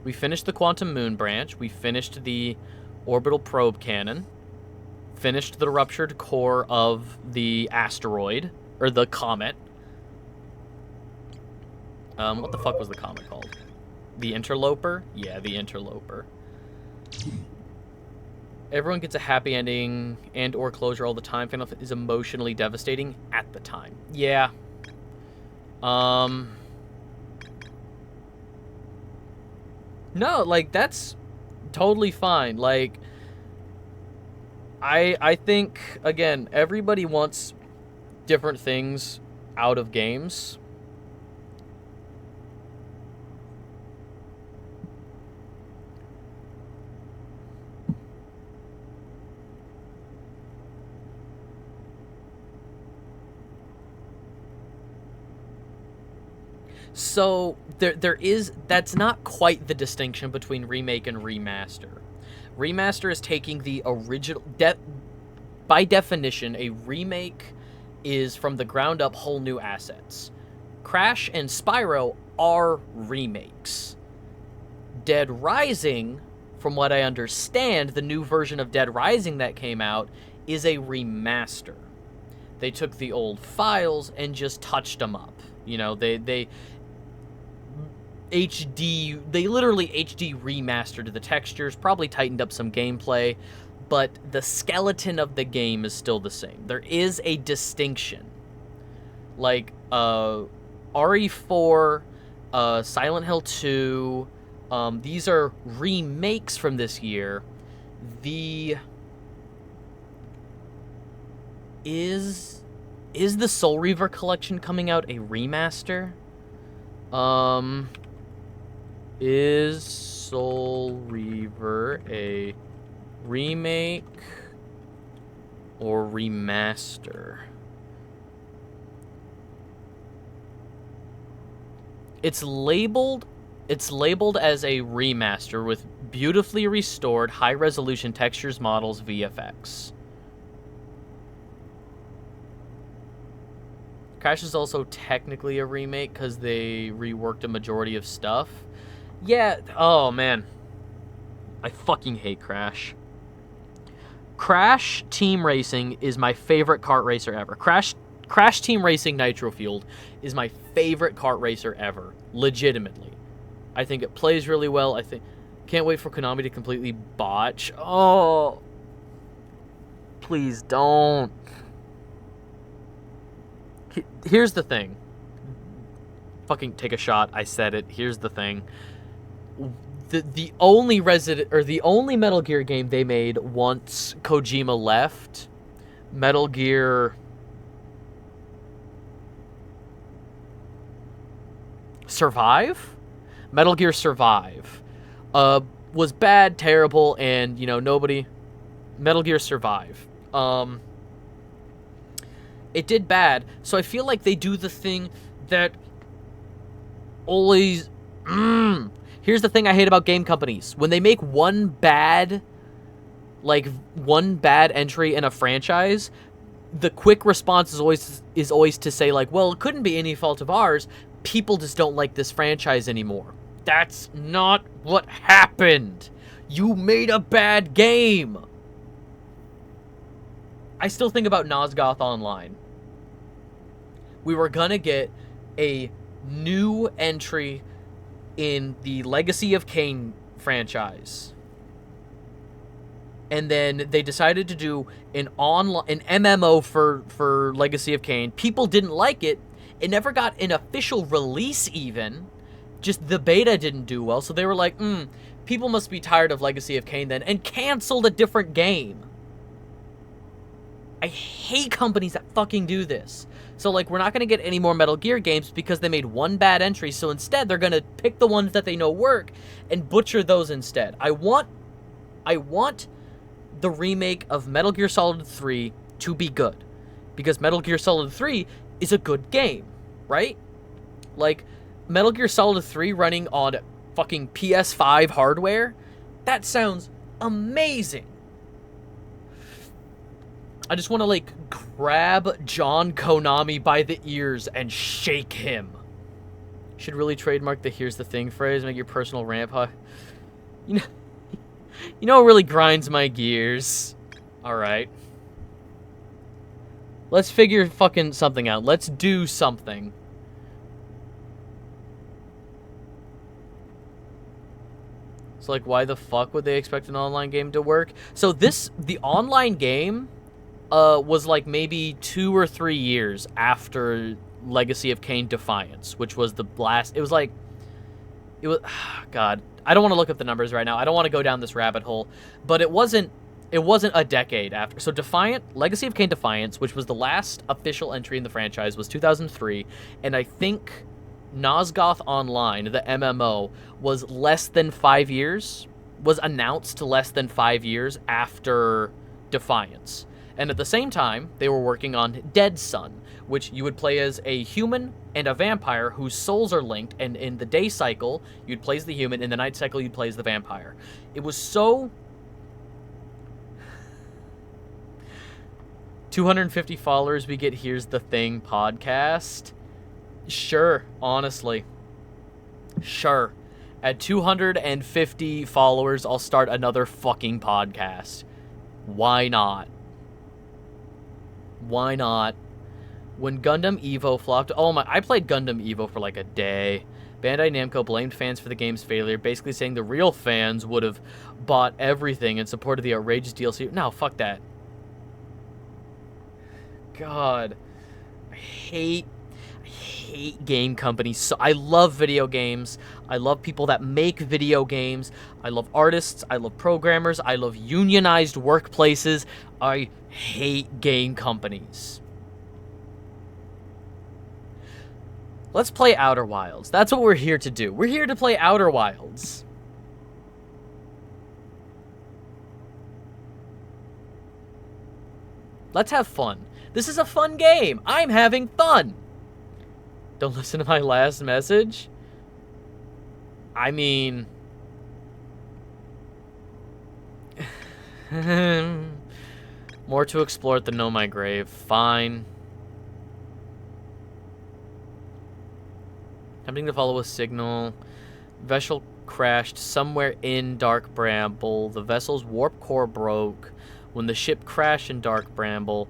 Speaker 1: We finished the Quantum Moon branch. We finished the Orbital Probe Cannon. Finished the ruptured core of the asteroid, or the comet. What the fuck was the comet called? The Interloper? Yeah, the Interloper. Everyone gets a happy ending and or closure all the time. Final is emotionally devastating at the time. Yeah. No, like, that's totally fine. Like, I think, again, everybody wants different things out of games. So that's not quite the distinction between remake and remaster. Remaster is taking the original... by definition, a remake is from the ground up whole new assets. Crash and Spyro are remakes. Dead Rising, from what I understand, the new version of Dead Rising that came out is a remaster. They took the old files and just touched them up. You know, they literally HD remastered the textures, probably tightened up some gameplay, but the skeleton of the game is still the same. There is a distinction. Like, RE4, Silent Hill 2, these are remakes from this year. Is the Soul Reaver collection coming out a remaster? Is Soul Reaver a remake or remaster? It's labeled as a remaster with beautifully restored high-resolution textures, models, VFX. Crash is also technically a remake because they reworked a majority of stuff. Yeah, oh man. I fucking hate Crash. Crash Team Racing is my favorite kart racer ever. Crash Team Racing Nitro Fueled is my favorite kart racer ever. Legitimately. I think it plays really well. Can't wait for Konami to completely botch. Oh. Please don't. Here's the thing. Fucking take a shot. I said it. Here's the thing. The only Metal Gear game they made once Kojima left, Metal Gear Survive? Metal Gear Survive was bad, terrible, and, you know, nobody... Metal Gear Survive. It did bad, so I feel like they do the thing that always... Here's the thing I hate about game companies. When they make one bad entry in a franchise, the quick response is always to say, like, well, it couldn't be any fault of ours. People just don't like this franchise anymore. That's not what happened. You made a bad game. I still think about Nosgoth Online. We were gonna get a new entry in the Legacy of Kain franchise. And then they decided to do an MMO for Legacy of Kain. People didn't like it. It never got an official release even. Just the beta didn't do well. So they were like, people must be tired of Legacy of Kain then, and canceled a different game. I hate companies that fucking do this. So, like, we're not going to get any more Metal Gear games because they made one bad entry. So instead, they're going to pick the ones that they know work and butcher those instead. I want the remake of Metal Gear Solid 3 to be good. Because Metal Gear Solid 3 is a good game, right? Like, Metal Gear Solid 3 running on fucking PS5 hardware? That sounds amazing. I just want to, like, grab John Konami by the ears and shake him. Should really trademark the "here's the thing" phrase, make your personal rant. You know what really grinds my gears? Alright. Let's figure fucking something out. Let's do something. So, like, why the fuck would they expect an online game to work? So the online game... was like maybe 2 or 3 years after Legacy of Kain Defiance, which was the last. It was God, I don't want to look up the numbers right now. I don't want to go down this rabbit hole, but it wasn't a decade after. So Legacy of Kain Defiance, which was the last official entry in the franchise, was 2003, and I think Nosgoth Online, the MMO, was less than 5 years. Was announced less than 5 years after Defiance. And at the same time, they were working on Dead Sun, which you would play as a human and a vampire whose souls are linked, and in the day cycle, you'd play as the human, in the night cycle, you'd play as the vampire. It was so 250 followers, we get Here's the Thing podcast. Sure, honestly. Sure. At 250 followers, I'll start another fucking podcast. Why not? Why not? When Gundam Evo flopped... Oh my... I played Gundam Evo for like a day. Bandai Namco blamed fans for the game's failure, basically saying the real fans would have bought everything and supported the outrageous DLC. No, fuck that. God. I hate game companies. So I love video games. I love people that make video games. I love artists. I love programmers. I love unionized workplaces. I hate game companies. Let's play Outer Wilds. That's what we're here to do. We're here to play Outer Wilds. Let's have fun. This is a fun game. I'm having fun. Don't listen to my last message? I mean... More to explore at the Know My Grave. Fine. Attempting to follow a signal. Vessel crashed somewhere in Dark Bramble. The vessel's warp core broke. When the ship crashed in Dark Bramble,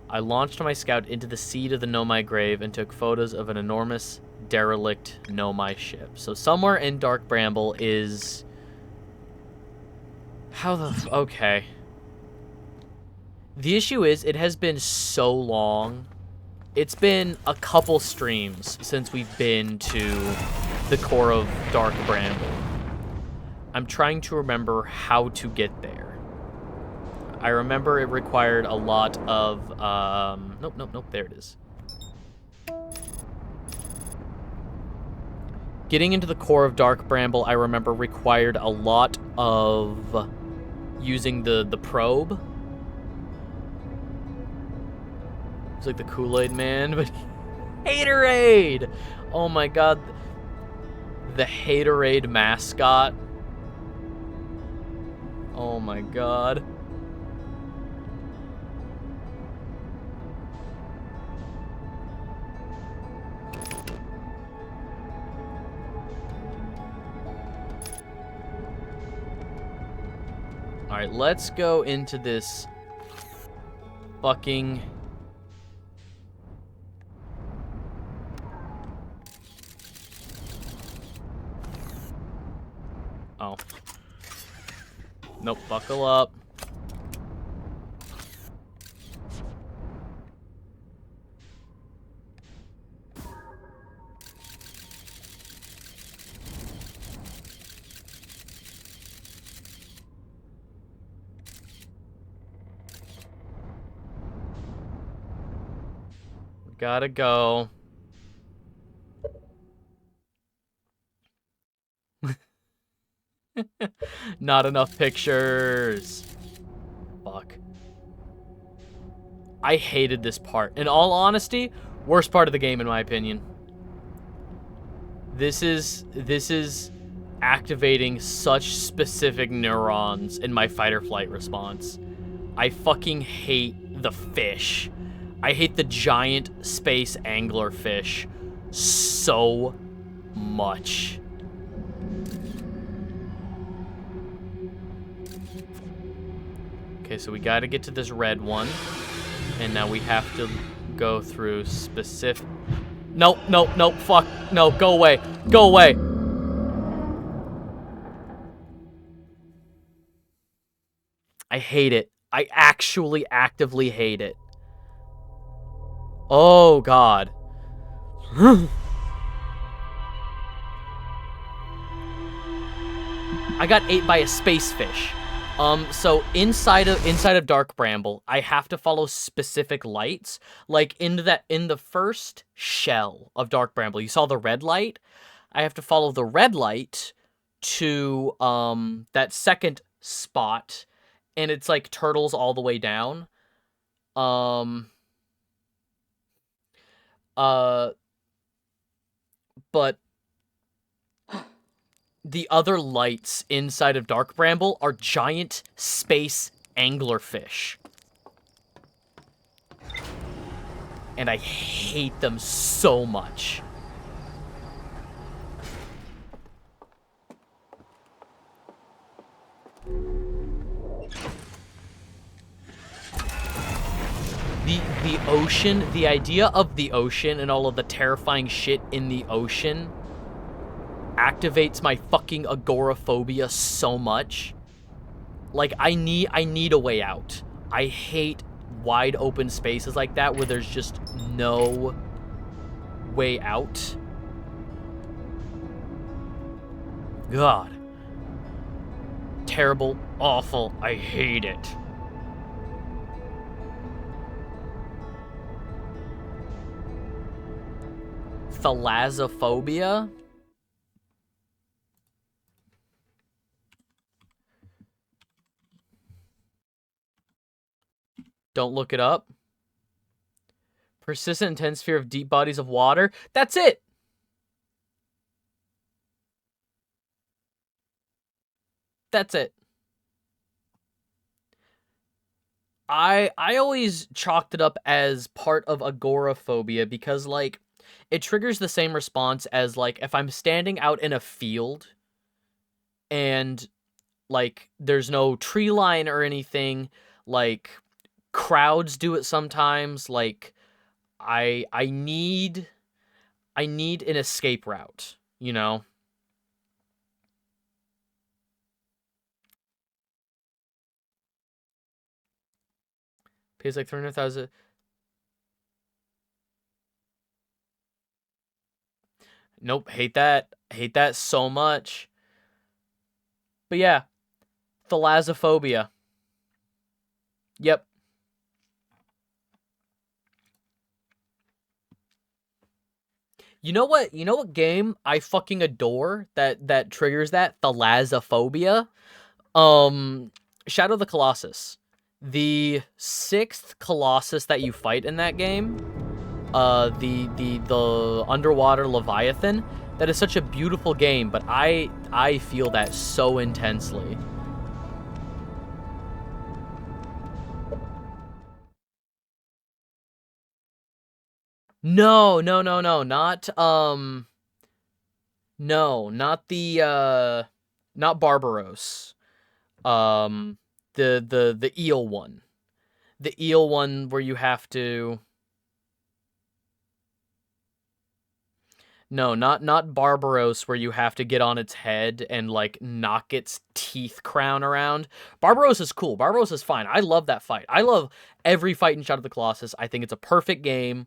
Speaker 1: I launched my scout into the seat of the Know My Grave and took photos of an enormous, derelict Know My ship. So somewhere in Dark Bramble is... How the... Okay. The issue is, it has been so long. It's been a couple streams since we've been to the core of Dark Bramble. I'm trying to remember how to get there. I remember it required a lot of, nope, there it is. Getting into the core of Dark Bramble, I remember required a lot of using the probe. It's like the Kool-Aid Man, but Haterade! Oh my god. The Haterade mascot. Oh my god. Alright, let's go into this fucking... Oh. Nope, buckle up. Gotta go. Not enough pictures. Fuck. I hated this part. In all honesty, worst part of the game in my opinion. This is activating such specific neurons in my fight or flight response. I fucking hate the fish. I hate the giant space angler fish so much. Okay, so we gotta get to this red one. And now we have to go through specific... Nope, fuck. No, go away. Go away. I hate it. I actually actively hate it. Oh, God. I got ate by a space fish. So inside of Dark Bramble, I have to follow specific lights. Like in the first shell of Dark Bramble, you saw the red light. I have to follow the red light to that second spot, and it's like turtles all the way down. But the other lights inside of Dark Bramble are giant space anglerfish. and I hate them so much. The ocean, the idea of the ocean and all of the terrifying shit in the ocean activates my fucking agoraphobia so much. Like, I need a way out. I hate wide open spaces like that where there's just no way out. God. Terrible, awful, I hate it. Thalassophobia? Don't look it up. Persistent intense fear of deep bodies of water. That's it! That's it. I always chalked it up as part of agoraphobia because, like, it triggers the same response as, like, if I'm standing out in a field and, like, there's no tree line or anything, like, crowds do it sometimes, like, I need an escape route, you know? Pays like 300,000. Nope, hate that. Hate that so much. But yeah, thalassophobia. Yep. You know what? You know what game I fucking adore that triggers that? Thalassophobia. Shadow of the Colossus. The 6th Colossus that you fight in that game, the underwater Leviathan, that is such a beautiful game, but I feel that so intensely. No, not no, not the not Barbaros. The eel one. The eel one where you have to... No, not Barbaros where you have to get on its head and, like, knock its teeth crown around. Barbaros is cool. Barbaros is fine. I love that fight. I love every fight in Shadow of the Colossus. I think it's a perfect game.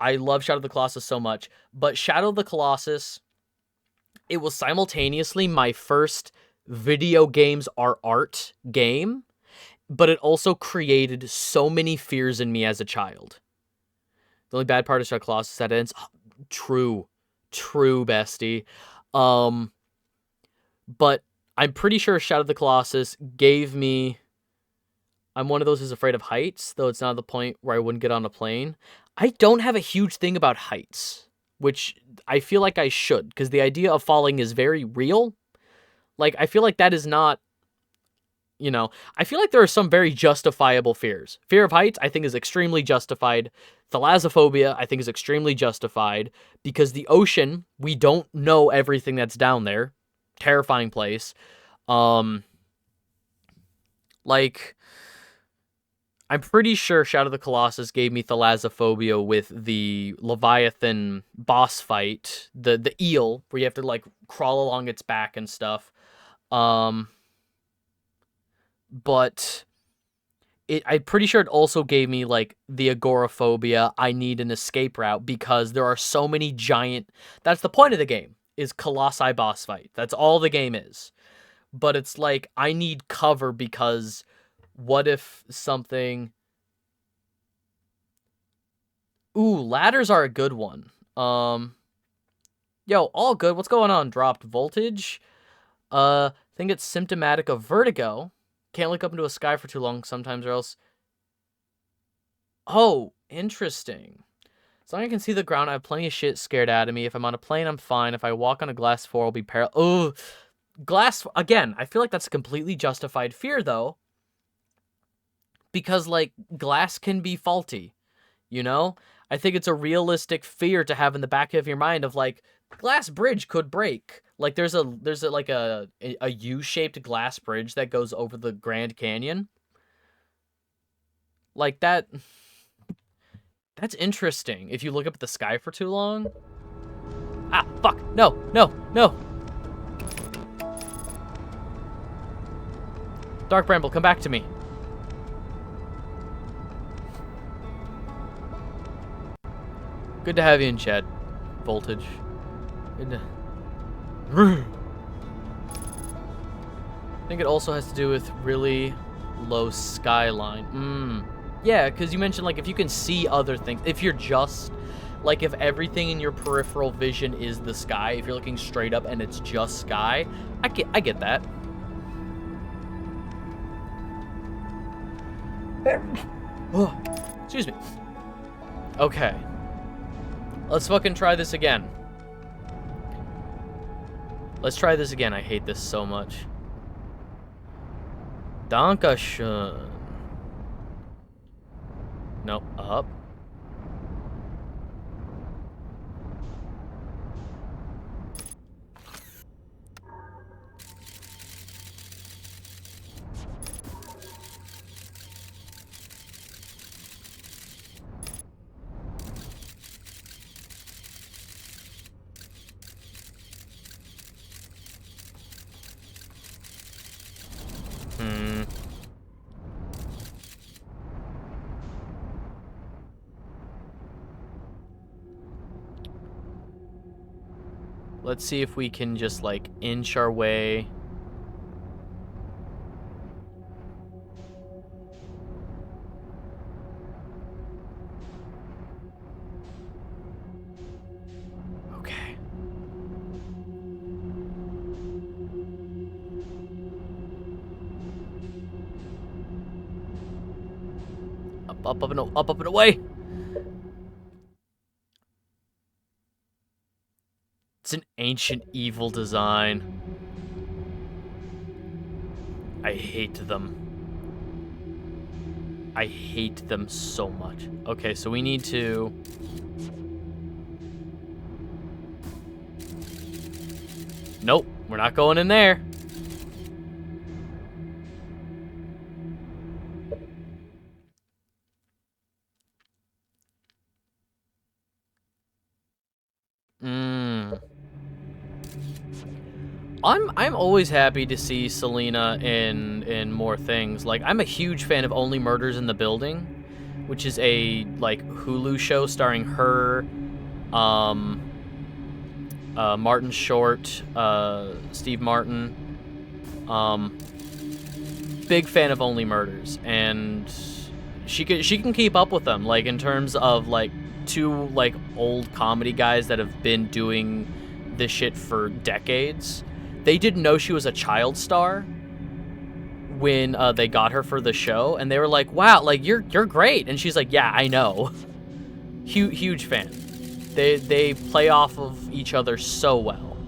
Speaker 1: I love Shadow of the Colossus so much. But Shadow of the Colossus, it was simultaneously my first video games are art game, but it also created so many fears in me as a child. The only bad part of Shadow of the Colossus that ends... True, bestie. But I'm pretty sure Shadow of the Colossus gave me... I'm one of those who's afraid of heights, though it's not the point where I wouldn't get on a plane. I don't have a huge thing about heights, which I feel like I should, because the idea of falling is very real. Like, I feel like that is not... You know, I feel like there are some very justifiable fears. Fear of heights, I think, is extremely justified. Thalassophobia, I think, is extremely justified. Because the ocean, we don't know everything that's down there. Terrifying place. Like, I'm pretty sure Shadow of the Colossus gave me thalassophobia with the Leviathan boss fight. The eel, where you have to, like, crawl along its back and stuff. But I'm pretty sure it also gave me, like, the agoraphobia. I need an escape route because there are so many giant... That's the point of the game, is Colossi boss fight. That's all the game is. But it's like, I need cover because what if something... Ooh, ladders are a good one. Yo, all good. What's going on? Dropped voltage? I think it's symptomatic of vertigo. Can't look up into a sky for too long sometimes or else... Oh, interesting. As long as I can see the ground, I have plenty of shit scared out of me. If I'm on a plane, I'm fine. If I walk on a glass floor, I'll be paralyzed. Oh, glass... Again, I feel like that's a completely justified fear, though. Because, like, glass can be faulty. you know? I think it's a realistic fear to have in the back of your mind of, like, glass bridge could break. Like, there's like a U-shaped glass bridge that goes over the Grand Canyon. Like, that's interesting if you look up at the sky for too long. Ah, fuck. No, no, no. Dark Bramble, come back to me. Good to have you in chat. Voltage. Good to... I think it also has to do with really low skyline. Yeah, because you mentioned, like, if you can see other things, if you're just, like, if everything in your peripheral vision is the sky, if you're looking straight up and it's just sky, I get that. Oh, excuse me. Okay. Let's fucking try this again. Let's try this again. I hate this so much. Dankeschön. Nope, up. Let's see if we can just, like, inch our way. Okay. Up and away. It's an ancient evil design. I hate them. I hate them so much. Okay, so we need to... Nope, we're not going in there. I'm always happy to see Selena in more things. Like, I'm a huge fan of Only Murders in the Building, which is a, like, Hulu show starring her, Martin Short, Steve Martin. Big fan of Only Murders, and she can keep up with them, like, in terms of, like, two, like, old comedy guys that have been doing this shit for decades. They didn't know she was a child star when they got her for the show, and they were like, "Wow, like, you're great," and she's like, "Yeah, I know." Huge fan. They play off of each other so well.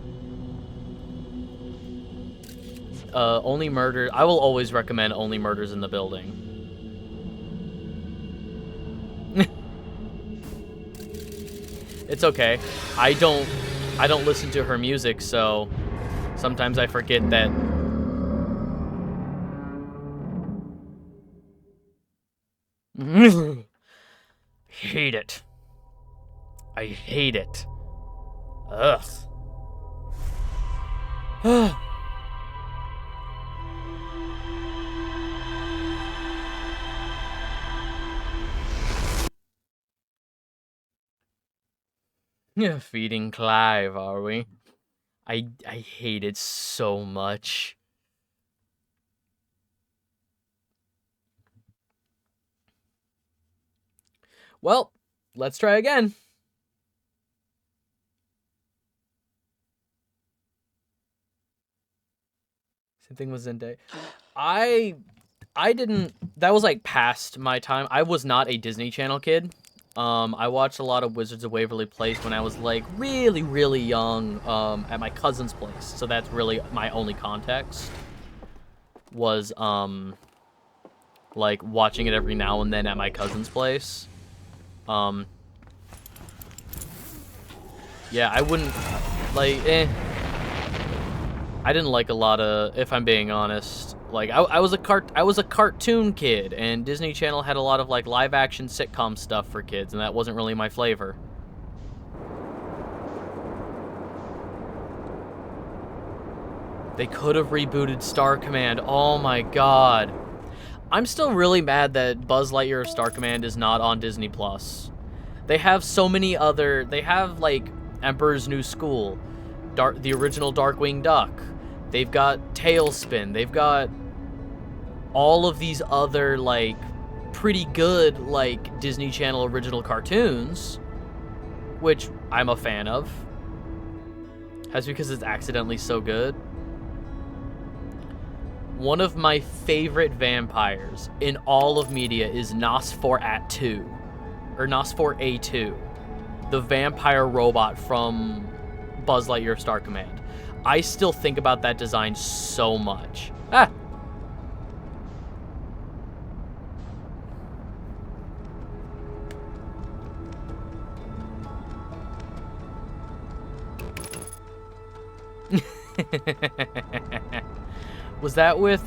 Speaker 1: Only Murder. I will always recommend Only Murders in the Building. It's okay. I don't listen to her music, so sometimes I forget that. Hate it. I hate it. Ugh. Yeah, feeding Clive, are we? I hate it so much. Well, let's try again. Same thing with Zendaya. I didn't... That was, like, past my time. I was not a Disney Channel kid. I watched a lot of Wizards of Waverly Place when I was, like, really, really young, at my cousin's place. So that's really my only context. Was, like, watching it every now and then at my cousin's place. Yeah, I wouldn't, like, I didn't like a lot of, if I'm being honest. Like, I was a cartoon kid, and Disney Channel had a lot of, like, live-action sitcom stuff for kids, and that wasn't really my flavor. They could have rebooted Star Command. Oh my god. I'm still really mad that Buzz Lightyear of Star Command is not on Disney+. They have so many other... They have, like, Emperor's New School, the original Darkwing Duck. They've got Tailspin. They've got all of these other, like, pretty good, like, Disney Channel original cartoons, which I'm a fan of. That's because it's accidentally so good. One of my favorite vampires in all of media is Nosferatu, or Nosferatu, the vampire robot from Buzz Lightyear of Star Command. I still think about that design so much. Ah! Was that with,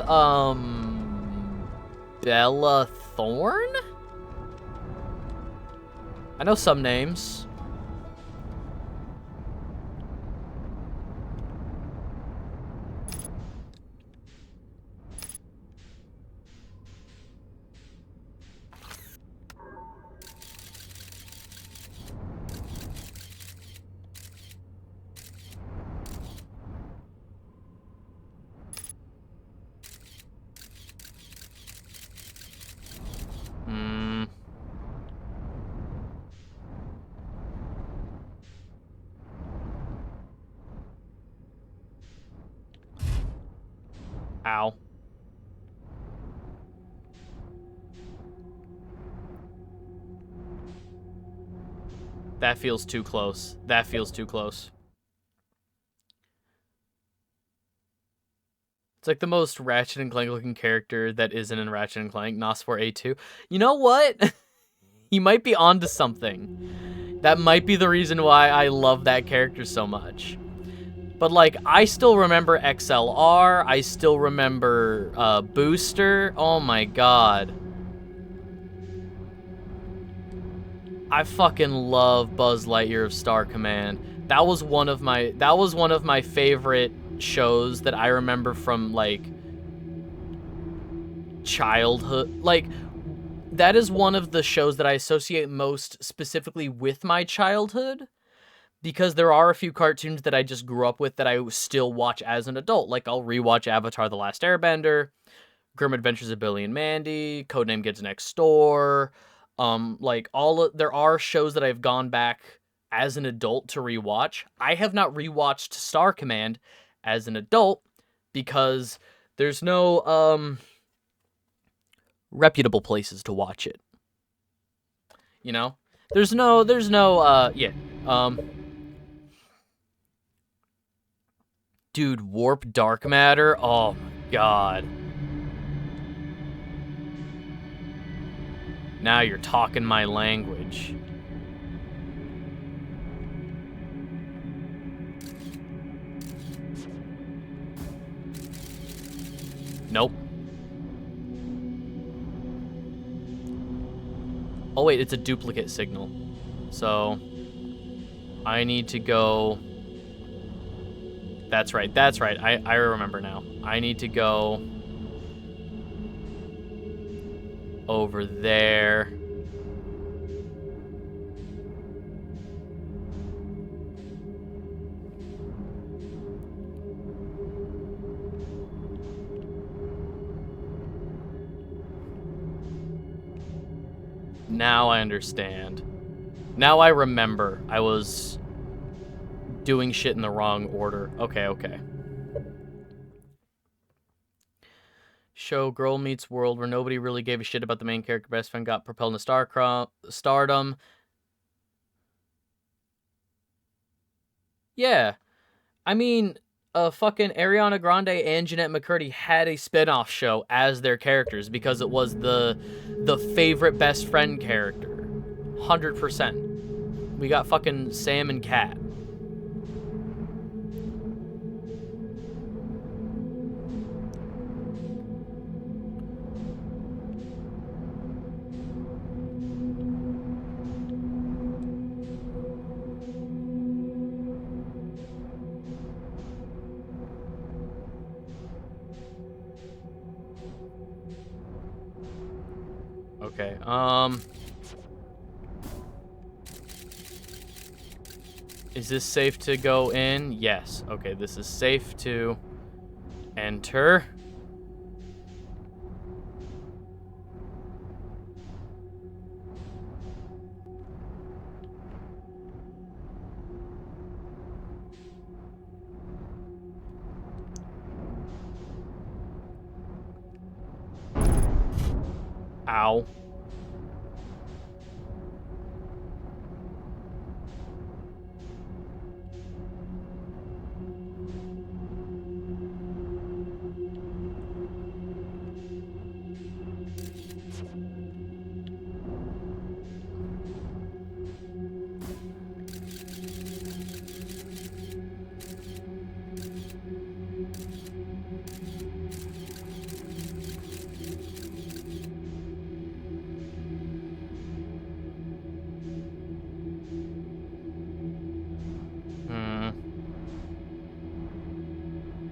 Speaker 1: Bella Thorne? I know some names. Ow. That feels too close. That feels too close. It's like the most Ratchet and Clank looking character that isn't in Ratchet and Clank, Nosferatu. You know what? He might be onto something. That might be the reason why I love that character so much. But, like, I still remember XLR. I still remember Booster. Oh my god. I fucking love Buzz Lightyear of Star Command. That was one of my favorite shows that I remember from, like, childhood. Like, that is one of the shows that I associate most specifically with my childhood, because there are a few cartoons that I just grew up with that I still watch as an adult. Like, I'll rewatch Avatar: The Last Airbender, Grim Adventures of Billy and Mandy, Codename Kids Next Door. There are shows that I've gone back as an adult to rewatch. I have not rewatched Star Command as an adult because there's no reputable places to watch it. You know? Dude, Warp Dark Matter? Oh my god. Now you're talking my language. Nope. Oh wait, it's a duplicate signal. So, I need to go... That's right, I remember now. I need to go... over there. Now I understand. Now I remember. I was doing shit in the wrong order. Okay. Show Girl Meets World, where nobody really gave a shit about the main character. Best friend got propelled into stardom. Yeah. I mean, fucking Ariana Grande and Jeanette McCurdy had a spin-off show as their characters because it was the favorite best friend character. 100%. We got fucking Sam and Cat. Okay, is this safe to go in? Yes. Okay, this is safe to enter. Ow.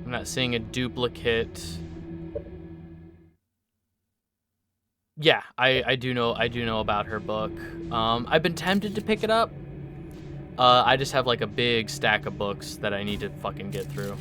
Speaker 1: I'm not seeing a duplicate. Yeah, I do know about her book. I've been tempted to pick it up. I just have like a big stack of books that I need to fucking get through.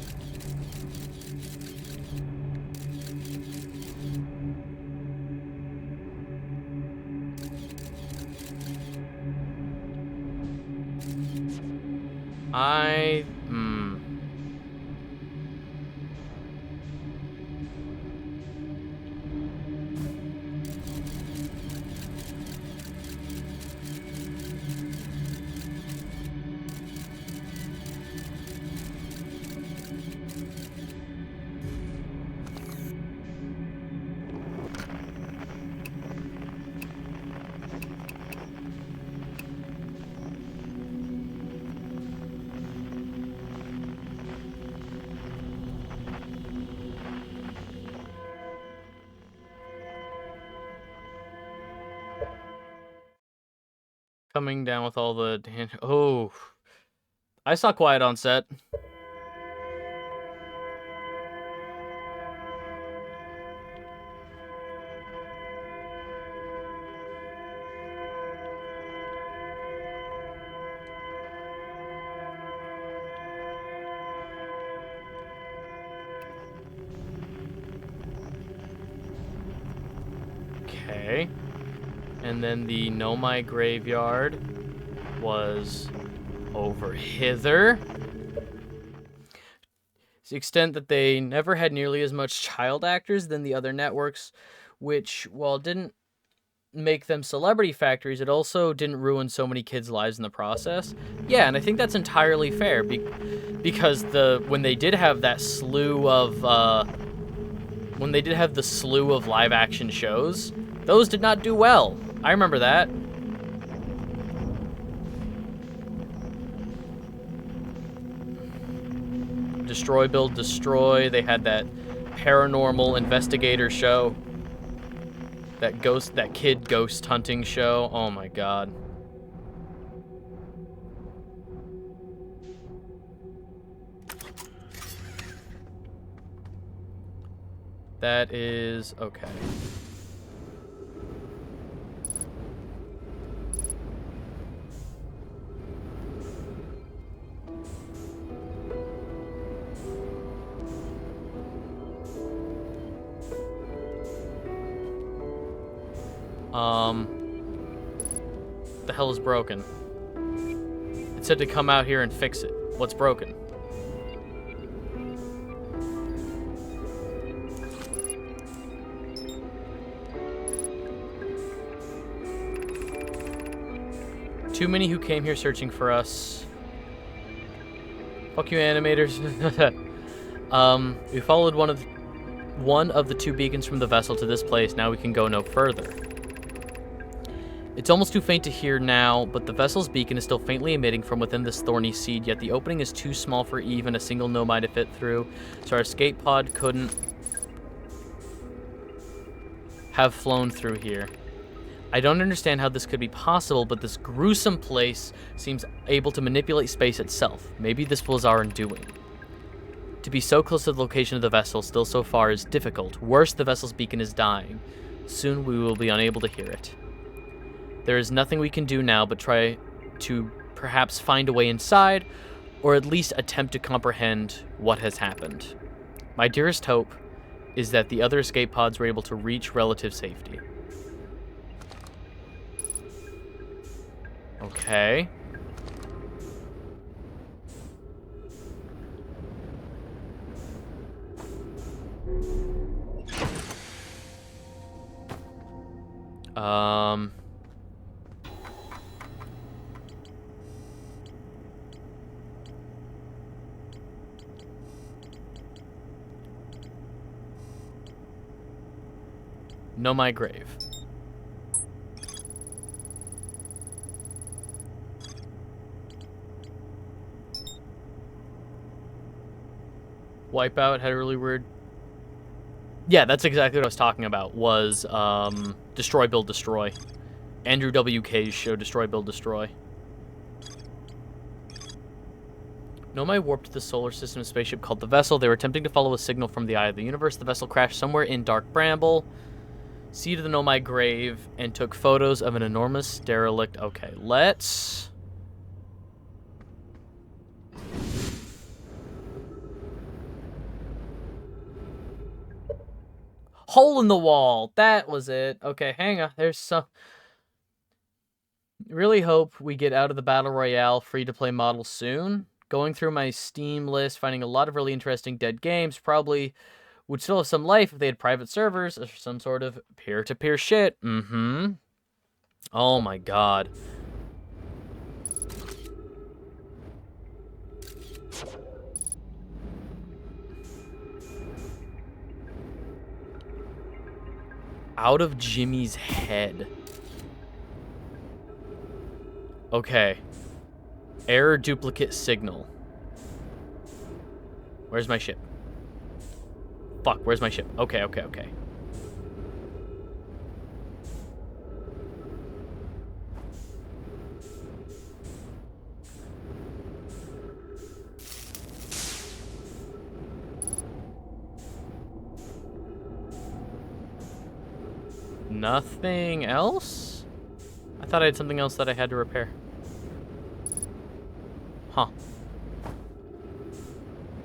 Speaker 1: Coming down with all the... Oh. I saw Quiet on set. Okay. And then the Know My Graveyard was over hither. To the extent that they never had nearly as much child actors than the other networks, which, while didn't make them celebrity factories, it also didn't ruin so many kids' lives in the process. Yeah, and I think that's entirely fair, because when they did have that slew of live action shows, those did not do well. I remember that. Destroy, Build, Destroy. They had that paranormal investigator show. That kid ghost hunting show. Oh my god. That is okay. The hell is broken? It said to come out here and fix it. What's broken? Too many who came here searching for us. Fuck you, animators. We followed one of the two beacons from the vessel to this place. Now we can go no further. It's almost too faint to hear now, but the vessel's beacon is still faintly emitting from within this thorny seed, yet the opening is too small for even a single nomai to fit through, so our escape pod couldn't have flown through here. I don't understand how this could be possible, but this gruesome place seems able to manipulate space itself. Maybe this was our undoing. To be so close to the location of the vessel, still so far, is difficult. Worse, the vessel's beacon is dying. Soon we will be unable to hear it. There is nothing we can do now but try to perhaps find a way inside, or at least attempt to comprehend what has happened. My dearest hope is that the other escape pods were able to reach relative safety. Okay. Know my grave. Wipeout had a really weird... Yeah, that's exactly what I was talking about, was Destroy, Build, Destroy. Andrew WK's show, Destroy, Build, Destroy. Nomai warped the solar system spaceship called the Vessel. They were attempting to follow a signal from the eye of the universe. The vessel crashed somewhere in Dark Bramble, seeded the Nomai grave, and took photos of an enormous derelict. Okay, let's... Hole in the wall. That was it. Okay, hang on. There's some... Really hope we get out of the Battle Royale free-to-play model soon. Going through my Steam list, finding a lot of really interesting dead games. Probably would still have some life if they had private servers or some sort of peer-to-peer shit. Mm-hmm. Oh my god. Out of Jimmy's head. Okay. Error duplicate signal. Where's my ship? Fuck, where's my ship? Okay, okay, okay. Nothing else? I thought I had something else that I had to repair. Huh. Oh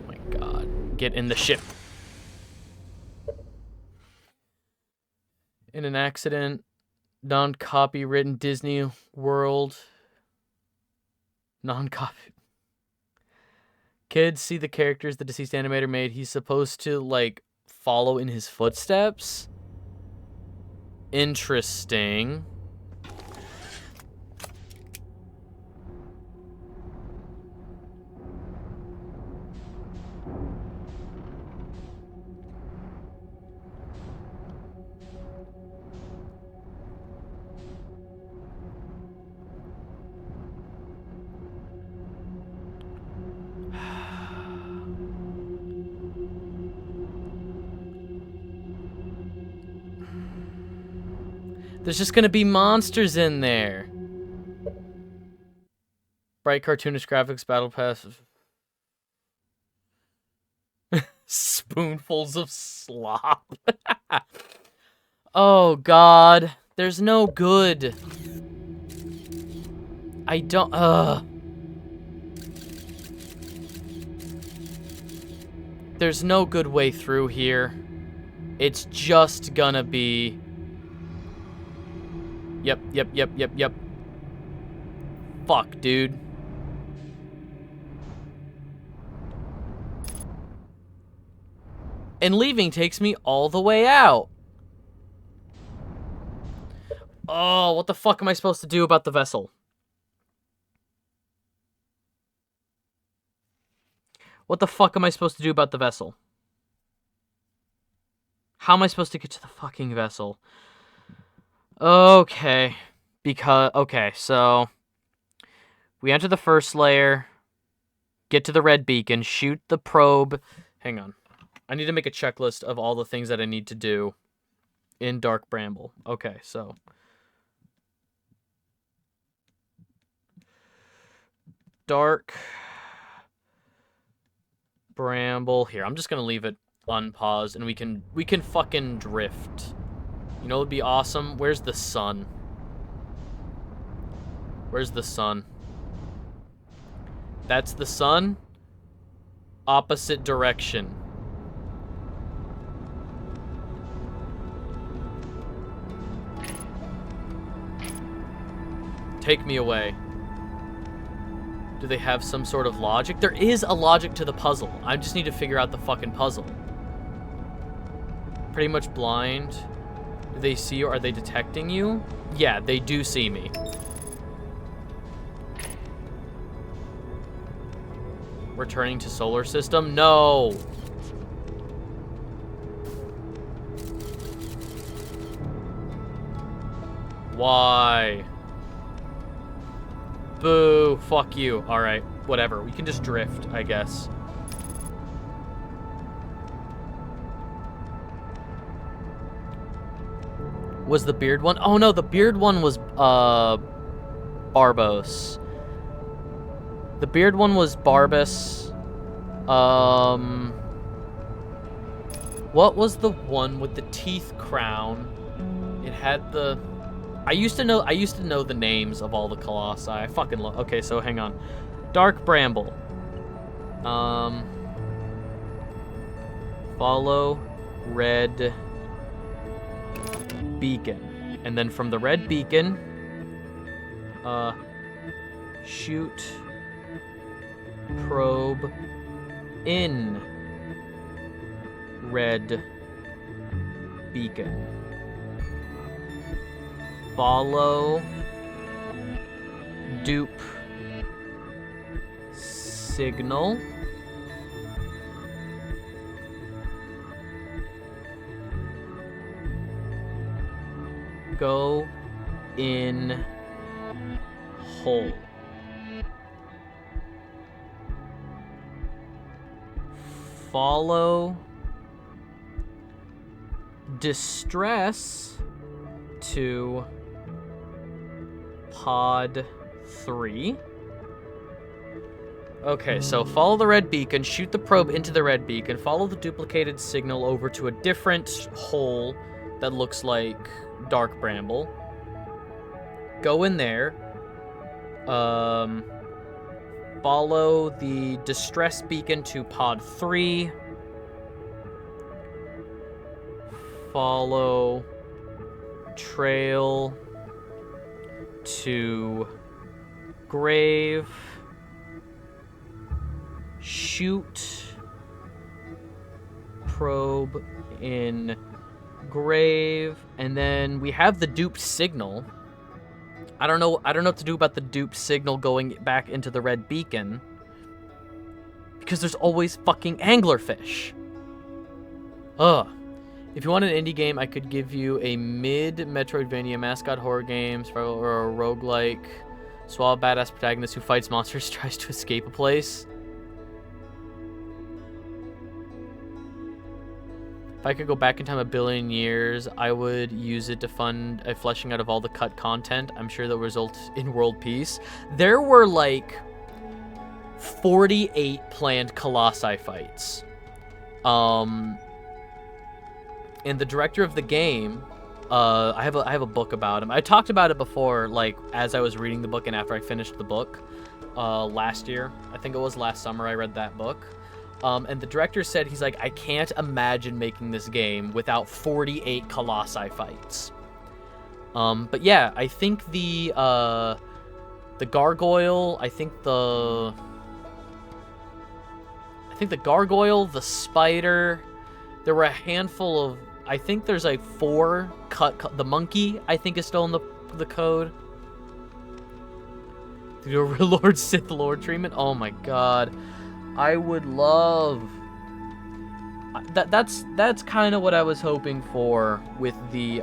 Speaker 1: my god. Get in the ship. In an accident, non-copywritten Disney World. Non-copy. Kids see the characters the deceased animator made. He's supposed to, like, follow in his footsteps. Interesting. There's just gonna be monsters in there. Bright cartoonish graphics, battle pass. Spoonfuls of slop. Oh god. There's no good. I don't... There's no good way through here. It's just gonna be... Yep. Fuck, dude. And leaving takes me all the way out. Oh, what the fuck am I supposed to do about the vessel? What the fuck am I supposed to do about the vessel? How am I supposed to get to the fucking vessel? Okay. Because, okay, so we enter the first layer, get to the red beacon, shoot the probe. Hang on. I need to make a checklist of all the things that I need to do in Dark Bramble. Okay, so Dark Bramble. Here, I'm just gonna leave it unpaused, and we can fucking drift. You know, it'd be awesome. Where's the sun? Where's the sun? That's the sun. Opposite direction. Take me away. Do they have some sort of logic? There is a logic to the puzzle. I just need to figure out the fucking puzzle. Pretty much blind. Do they see you? Are they detecting you? Yeah, they do see me. Returning to solar system? No. Why? Boo. Fuck you. Alright, whatever. We can just drift, I guess. Was the beard one? Oh no, the beard one was Barbos. The beard one was Barbas. What was the one with the teeth crown? It had the... I used to know the names of all the colossi. I fucking love... Okay, so hang on. Dark Bramble. Follow red beacon. And then from the red beacon, shoot probe in red beacon. Follow dupe signal. Go in hole. Follow distress to pod 3. Okay, so follow the red beacon, shoot the probe into the red beacon, follow the duplicated signal over to a different hole that looks like Dark Bramble. Go in there. Follow the distress beacon to pod 3. Follow trail to grave. Shoot probe in grave, and then we have the duped signal. I don't know what to do about the duped signal going back into the red beacon, because there's always fucking anglerfish. Ugh. If you want an indie game, I could give you a mid-Metroidvania mascot horror game, or a roguelike, suave badass protagonist who fights monsters, tries to escape a place. If I could go back in time 1 billion years, I would use it to fund a fleshing out of all the cut content. I'm sure that will result in world peace. There were like 48 planned Colossi fights. And the director of the game, I have a book about him. I talked about it before, like as I was reading the book and after I finished the book last year. I think it was last summer I read that book. And the director said, he's like, I can't imagine making this game without 48 Colossi fights. But yeah, I think the gargoyle, I think the gargoyle, the spider, there were a handful of, I think there's like 4 cut, the monkey, I think is still in the code. The Lord Sith Lord treatment, oh my god. I would love that's kind of what I was hoping for with the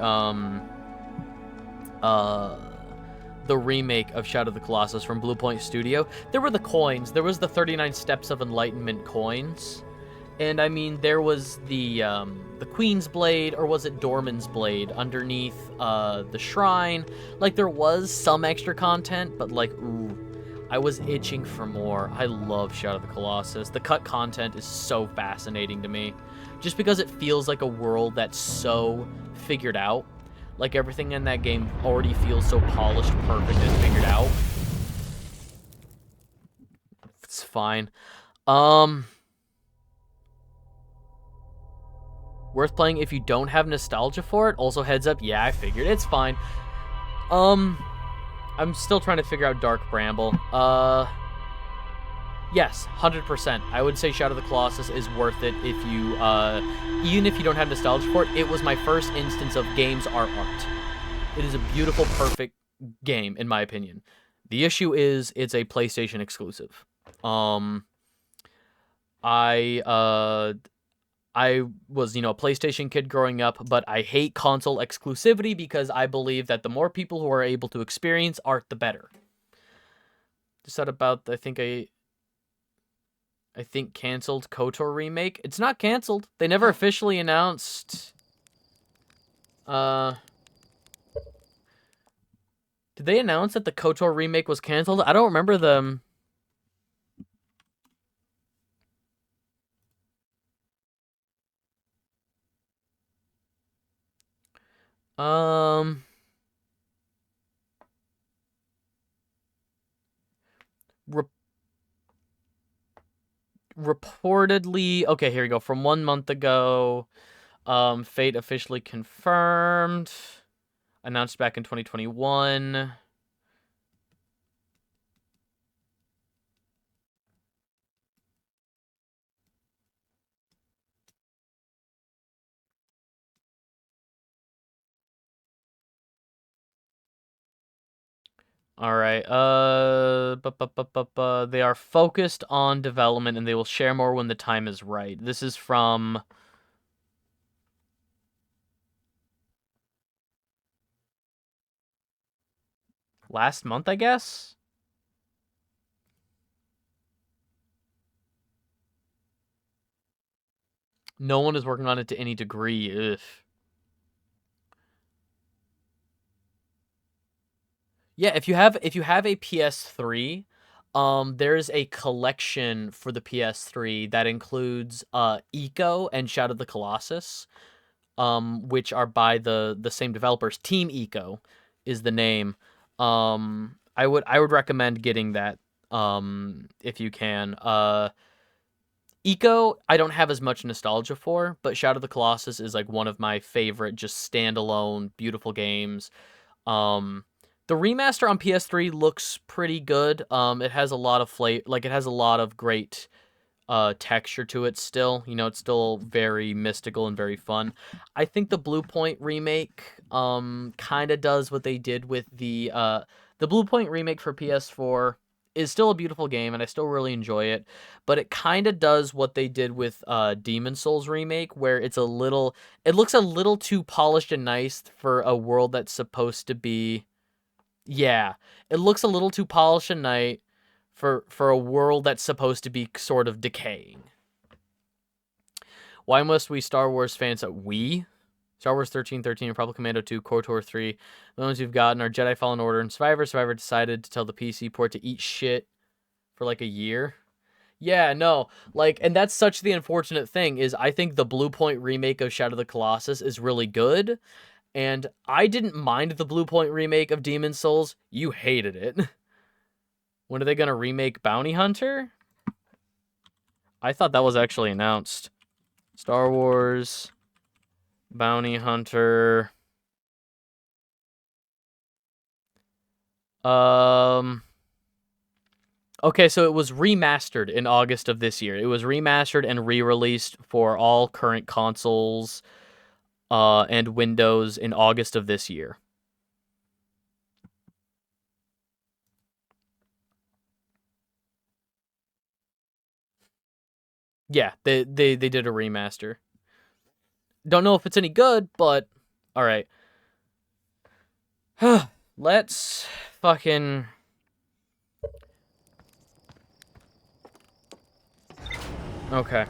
Speaker 1: the remake of Shadow of the Colossus from Blue Point Studio, there were the coins. There was the 39 Steps of Enlightenment coins. And I mean, there was the Queen's Blade, or was it Dorman's Blade, underneath the shrine. Like, there was some extra content, but like, ooh, I was itching for more. I love Shadow of the Colossus. The cut content is so fascinating to me, just because it feels like a world that's so figured out. Like, everything in that game already feels so polished, perfect, and figured out. It's fine. Worth playing if you don't have nostalgia for it. Also, heads up, yeah, I figured. It's fine. I'm still trying to figure out Dark Bramble. Yes, 100%. I would say Shadow of the Colossus is worth it if you, even if you don't have nostalgia for it. It was my first instance of games are art. It is a beautiful, perfect game, in my opinion. The issue is it's a PlayStation exclusive. I was, a PlayStation kid growing up, but I hate console exclusivity because I believe that the more people who are able to experience art, the better. Just thought about, I think canceled KOTOR remake. It's not canceled. They never officially announced. Did they announce that the KOTOR remake was canceled? I don't remember them. Reportedly, okay, here we go. From 1 month ago, Fate officially confirmed. Announced back in 2021. All right. They are focused on development, and they will share more when the time is right. This is from last month, I guess. No one is working on it to any degree. Ugh. Yeah, if you have a PS3, there's a collection for the PS3 that includes Eco and Shadow of the Colossus, which are by the same developers. Team Eco is the name. I would recommend getting that if you can. Eco, I don't have as much nostalgia for, but Shadow of the Colossus is like one of my favorite just standalone beautiful games. The remaster on PS3 looks pretty good. It has a lot of it has a lot of great texture to it still. It's still very mystical and very fun. I think the Blue Point remake kind of does what they did with the Blue Point remake for PS4 is still a beautiful game, and I still really enjoy it, but it kind of does what they did with Demon Souls remake, where it looks a little too polished and nice for a world that's supposed to be. Yeah, it looks a little too polished and nice for a world that's supposed to be sort of decaying. Why must we Star Wars fans Star Wars 1313, Republic Commando 2, KOTOR 3, the ones we've gotten are Jedi Fallen Order and Survivor. Survivor decided to tell the PC port to eat shit for like a year. Yeah, no, and that's such the unfortunate thing is I think the Blue Point remake of Shadow of the Colossus is really good, and I didn't mind the Blue Point remake of Demon Souls. You hated it. When are they gonna remake Bounty Hunter? I thought that was actually announced. Star Wars Bounty Hunter. Okay, so it was remastered in August of this year. It was remastered and re-released for all current consoles and Windows in August of this year. Yeah, they did a remaster. Don't know if it's any good, but all right. Let's fucking... Okay.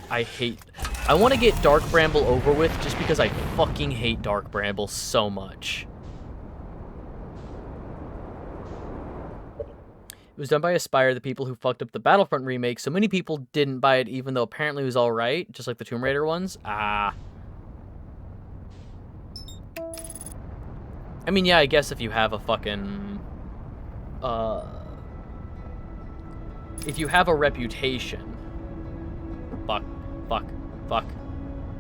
Speaker 1: I want to get Dark Bramble over with just because I fucking hate Dark Bramble so much. It was done by Aspyr, the people who fucked up the Battlefront remake, so many people didn't buy it even though apparently it was alright, just like the Tomb Raider ones. Ah. I mean, yeah, I guess if you have a fucking... if you have a reputation... Fuck. Fuck. Fuck.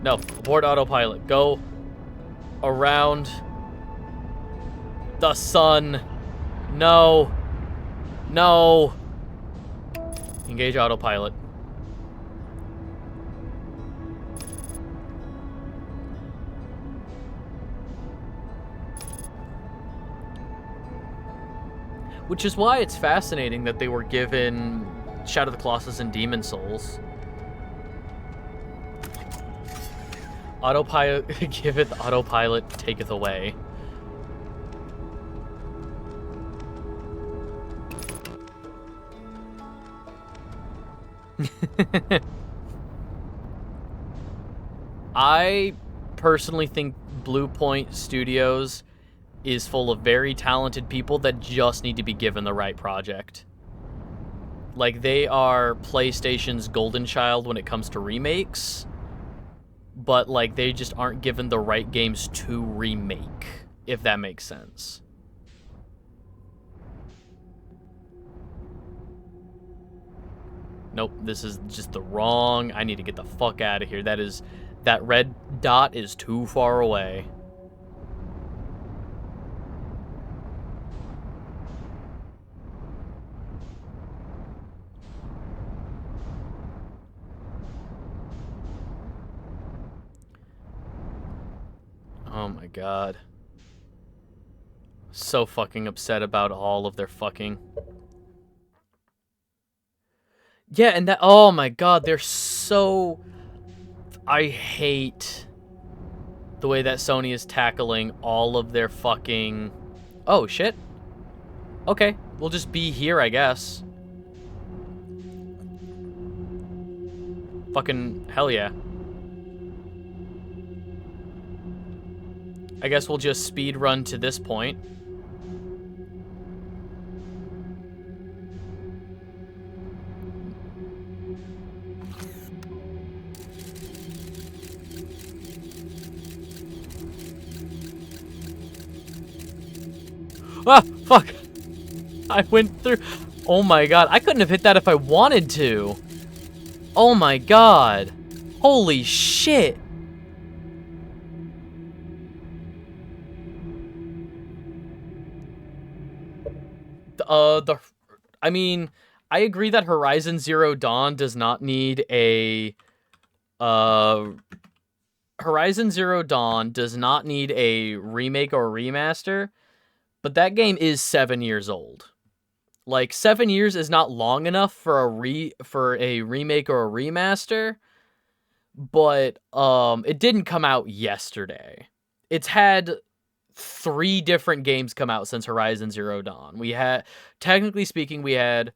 Speaker 1: No. Abort autopilot. Go around the sun. No. No. Engage autopilot. Which is why it's fascinating that they were given Shadow of the Colossus and Demon Souls. Autopilot giveth, autopilot taketh away. I personally think Blue Point Studios is full of very talented people that just need to be given the right project. Like, they are PlayStation's golden child when it comes to remakes, but, like, they just aren't given the right games to remake, if that makes sense. Nope, this is just the wrong... I need to get the fuck out of here. That red dot is too far away. Oh my god. So fucking upset about all of their fucking... Yeah, and that... Oh my god, they're so... I hate the way that Sony is tackling all of their fucking... Oh, shit. Okay, we'll just be here, I guess. Fucking hell yeah. I guess we'll just speed run to this point. Ah, fuck. I went through... Oh my god, I couldn't have hit that if I wanted to. Oh my god. Holy shit. I mean, I agree that Horizon Zero Dawn does not need a... Horizon Zero Dawn does not need a remake or remaster, but that game is 7 years old. Like, 7 years is not long enough for a remake or a remaster, but it didn't come out yesterday. It's had 3 different games come out since Horizon Zero Dawn. Technically speaking, we had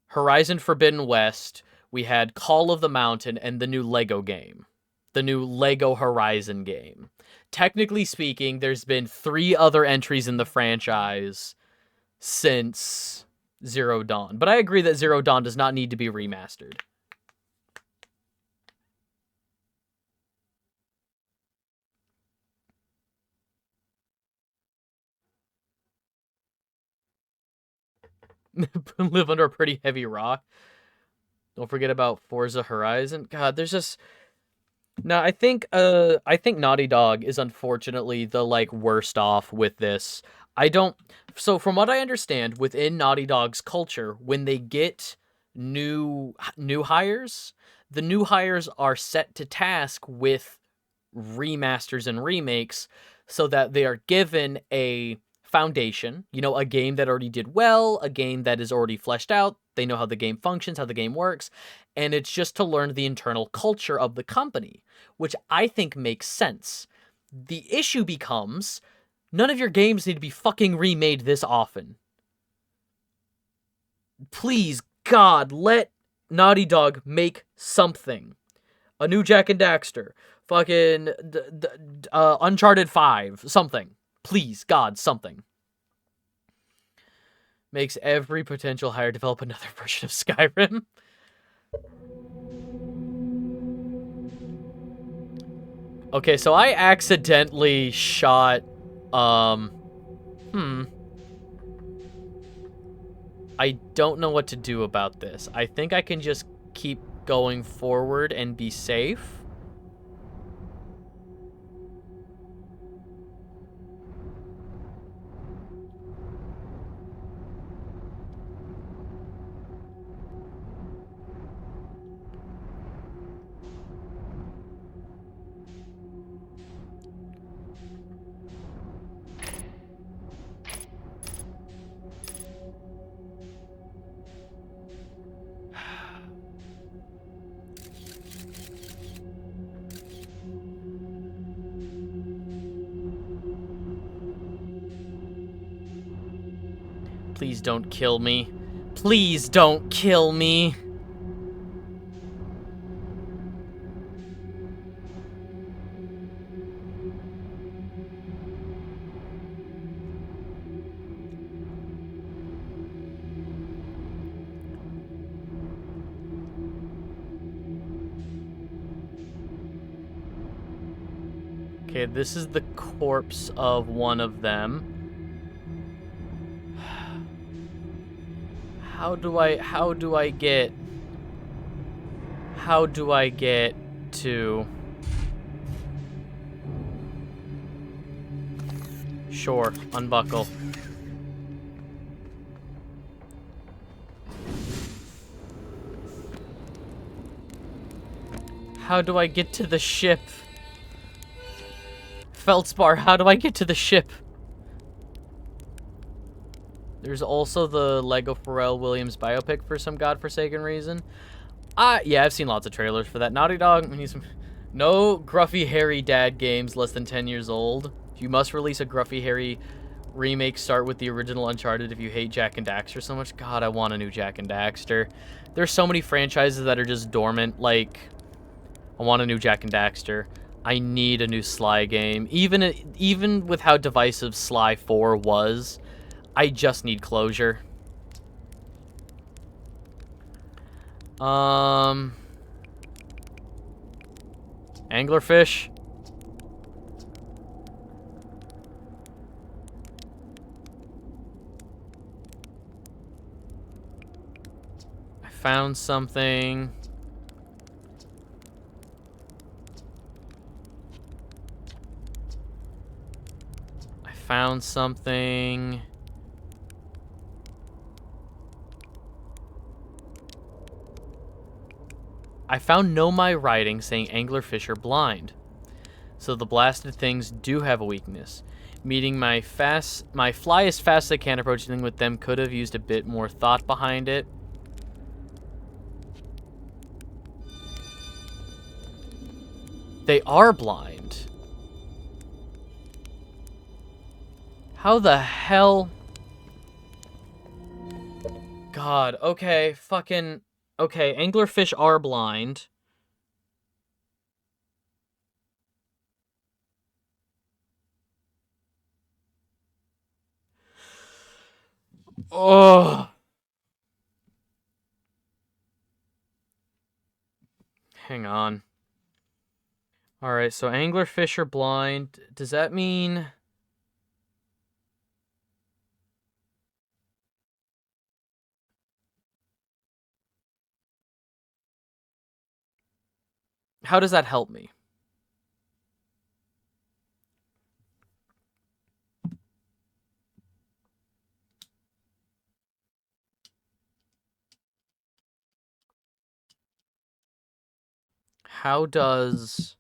Speaker 1: Horizon Forbidden West, we had Call of the Mountain, and the new Lego game. The new Lego Horizon game. Technically speaking, there's been 3 other entries in the franchise since Zero Dawn. But I agree that Zero Dawn does not need to be remastered. Live under a pretty heavy rock. Don't forget about Forza Horizon. God, there's just... No, I think Naughty Dog is unfortunately the, like, worst off with this. So from what I understand, within Naughty Dog's culture, when they get new hires, the new hires are set to task with remasters and remakes so that they are given a foundation, a game that already did well, a game that is already fleshed out. They know how the game functions, how the game works, and it's just to learn the internal culture of the company, which I think makes sense. The issue becomes none of your games need to be fucking remade this often. Please, God, let Naughty Dog make something. A new Jack and Daxter. Fucking Uncharted 5. Something. Please, God, something. Makes every potential hire develop another version of Skyrim. Okay, so I accidentally shot, I don't know what to do about this. I think I can just keep going forward and be safe. Please don't kill me. Please don't kill me. Okay, this is the corpse of one of them. How do I get to... Sure, unbuckle. How do I get to the ship? Feldspar, how do I get to the ship? There's also the Lego Pharrell Williams biopic for some godforsaken reason. Yeah, I've seen lots of trailers for that. Naughty Dog, no gruffy, hairy dad games less than 10 years old. You must release a gruffy, hairy remake. Start with the original Uncharted if you hate Jak and Daxter so much. God, I want a new Jak and Daxter. There's so many franchises that are just dormant. Like, I want a new Jak and Daxter. I need a new Sly game. Even with how divisive Sly 4 was, I just need closure. Anglerfish. I found something. I found something. I found Nomai writing saying anglerfish are blind. So the blasted things do have a weakness. Meeting my fly as fast as I can, approaching with them could have used a bit more thought behind it. They are blind. How the hell? God, okay, fucking... Okay, anglerfish are blind. Oh. Hang on. Alright, so anglerfish are blind. Does that mean... How does that help me? How does...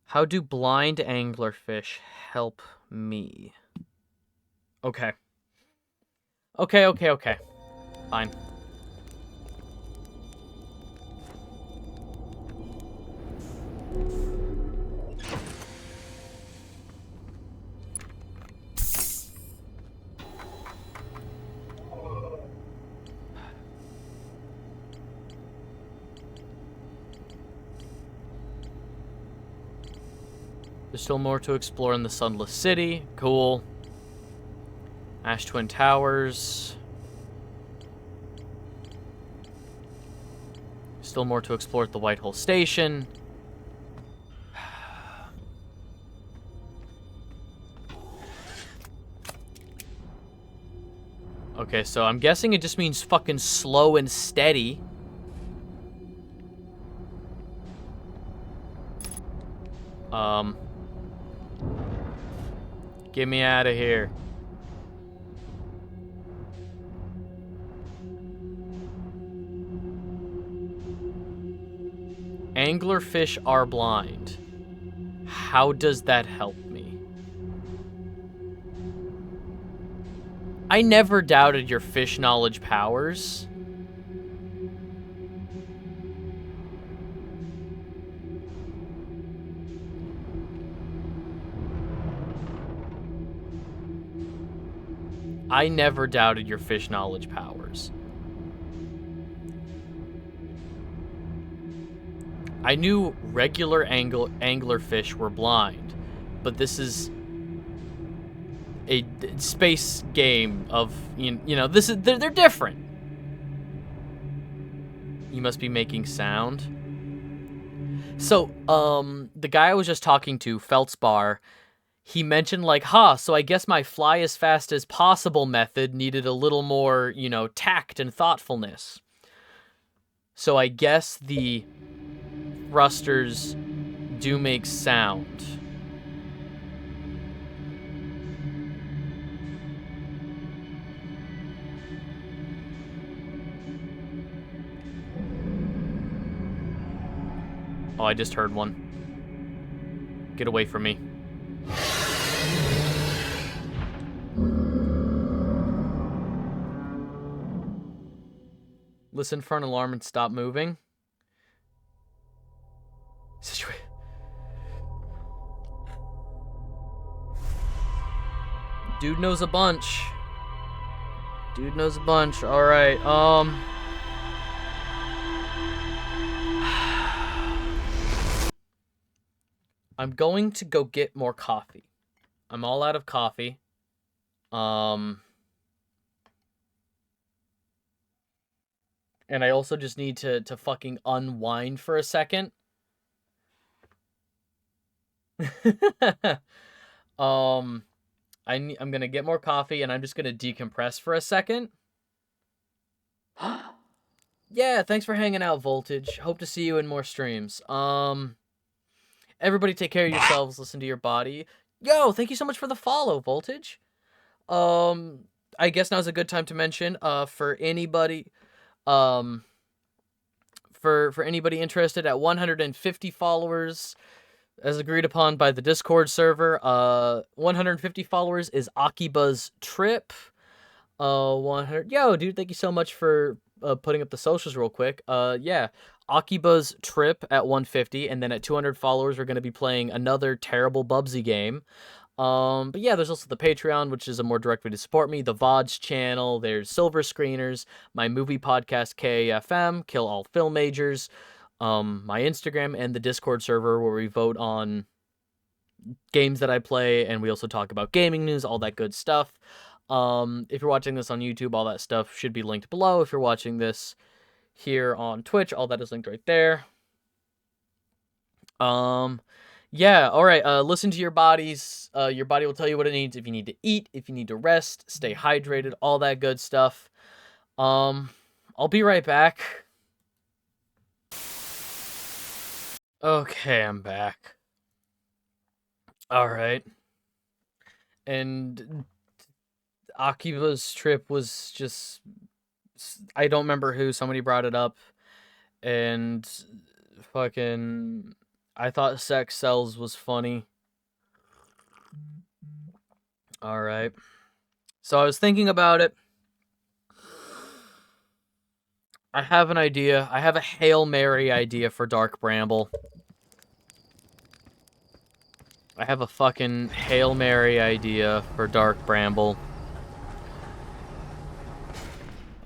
Speaker 1: How do blind anglerfish help me? Okay. Okay. Fine. There's still more to explore in the Sunless City. Cool. Ash Twin Towers. Still more to explore at the Whitehall Station. Okay, so I'm guessing it just means fucking slow and steady. Get me out of here. Anglerfish are blind. How does that help me? I never doubted your fish knowledge powers. I never doubted your fish knowledge powers. I knew regular anglerfish were blind, but this is a space game of, you know, they're different. You must be making sound. So, the guy I was just talking to, Feltspar, he mentioned, like, so I guess my fly as fast as possible method needed a little more, you know, tact and thoughtfulness. So I guess the thrusters do make sound. Oh, I just heard one. Get away from me. Listen for an alarm and stop moving. Dude knows a bunch. Dude knows a bunch. Alright, I'm going to go get more coffee. I'm all out of coffee. And I also just need to fucking unwind for a second. I'm gonna get more coffee and I'm just gonna decompress for a second. Yeah, thanks for hanging out, Voltage. Hope to see you in more streams. Everybody take care of yourselves, listen to your body. Yo, thank you so much for the follow, Voltage. I guess now's a good time to mention, for anybody, for anybody interested, at 150 followers, as agreed upon by the Discord server, 150 followers is Akiba's trip. 100. Yo, dude, thank you so much for putting up the socials real quick. Yeah, Akiba's trip at 150, and then at 200 followers, we're gonna be playing another terrible Bubsy game. But yeah, there's also the Patreon, which is a more direct way to support me. The VODs channel. There's Silver Screeners, my movie podcast KAFM, Kill All Film Majors, my Instagram, and the Discord server where we vote on games that I play, and we also talk about gaming news, all that good stuff. If you're watching this on YouTube, all that stuff should be linked below. If you're watching this here on Twitch, all that is linked right there. Yeah, all right, listen to your bodies. Your body will tell you what it needs. If you need to eat, if you need to rest, stay hydrated, all that good stuff. I'll be right back. Okay, I'm back. All right. And Akiba's trip was just, I don't remember who, somebody brought it up, and fucking, I thought sex sells was funny. Alright. So I was thinking about it. I have an idea. I have a Hail Mary idea for Dark Bramble. I have a fucking Hail Mary idea for Dark Bramble.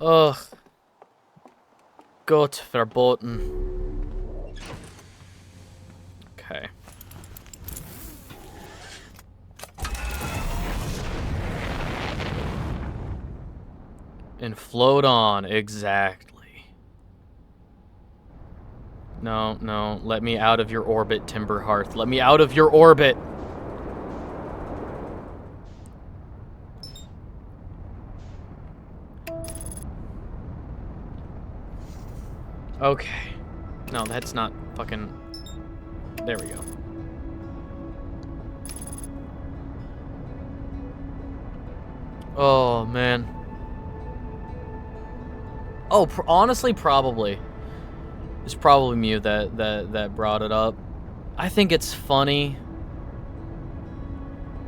Speaker 1: Ugh. Gott verboten. Okay. And float on, exactly. No, no, let me out of your orbit, Timberhearth. Let me out of your orbit! Okay. No, that's not fucking... There we go. Oh, man. Oh, honestly, probably. It's probably Mew that brought it up. I think it's funny.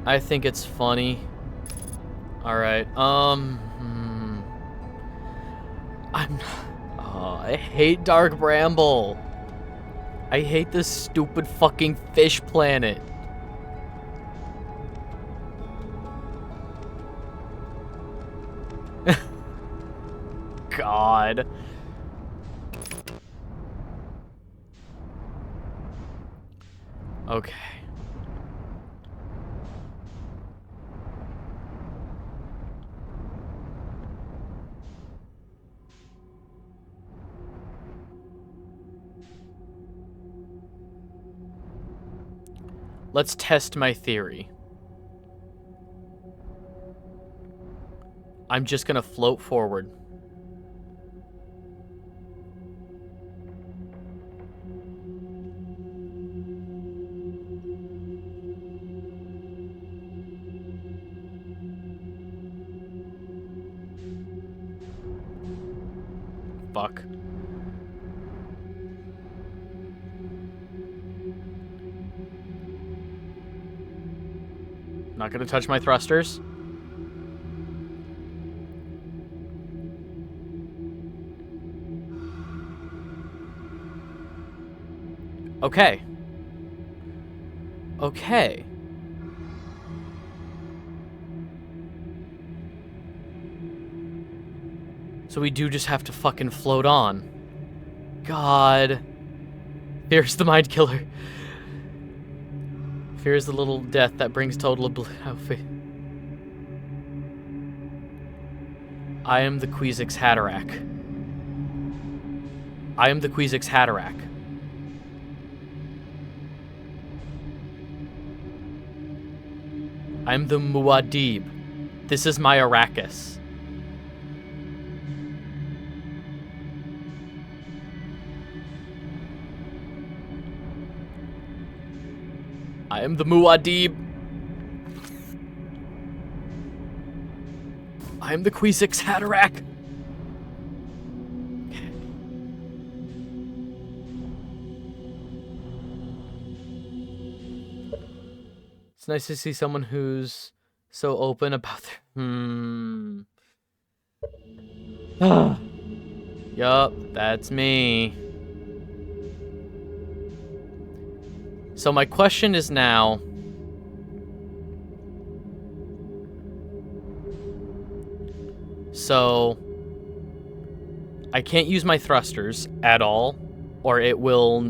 Speaker 1: I think it's funny. Alright, I hate Dark Bramble. I hate this stupid fucking fish planet. God. Okay. Let's test my theory. I'm just gonna float forward. Fuck. Not gonna touch my thrusters. Okay. Okay. So we do just have to fucking float on. God. Fear's the mind killer. Fear is the little death that brings total oblivion. I am the Queezix Hatterack. I am the Queezix Hatterack. I'm the Muad'Dib. This is my Arrakis. I am the Muad'Dib. I am the Queezix Hatterack. It's nice to see someone who's so open about their... Yup, that's me. So my question is now... So... I can't use my thrusters at all, or it will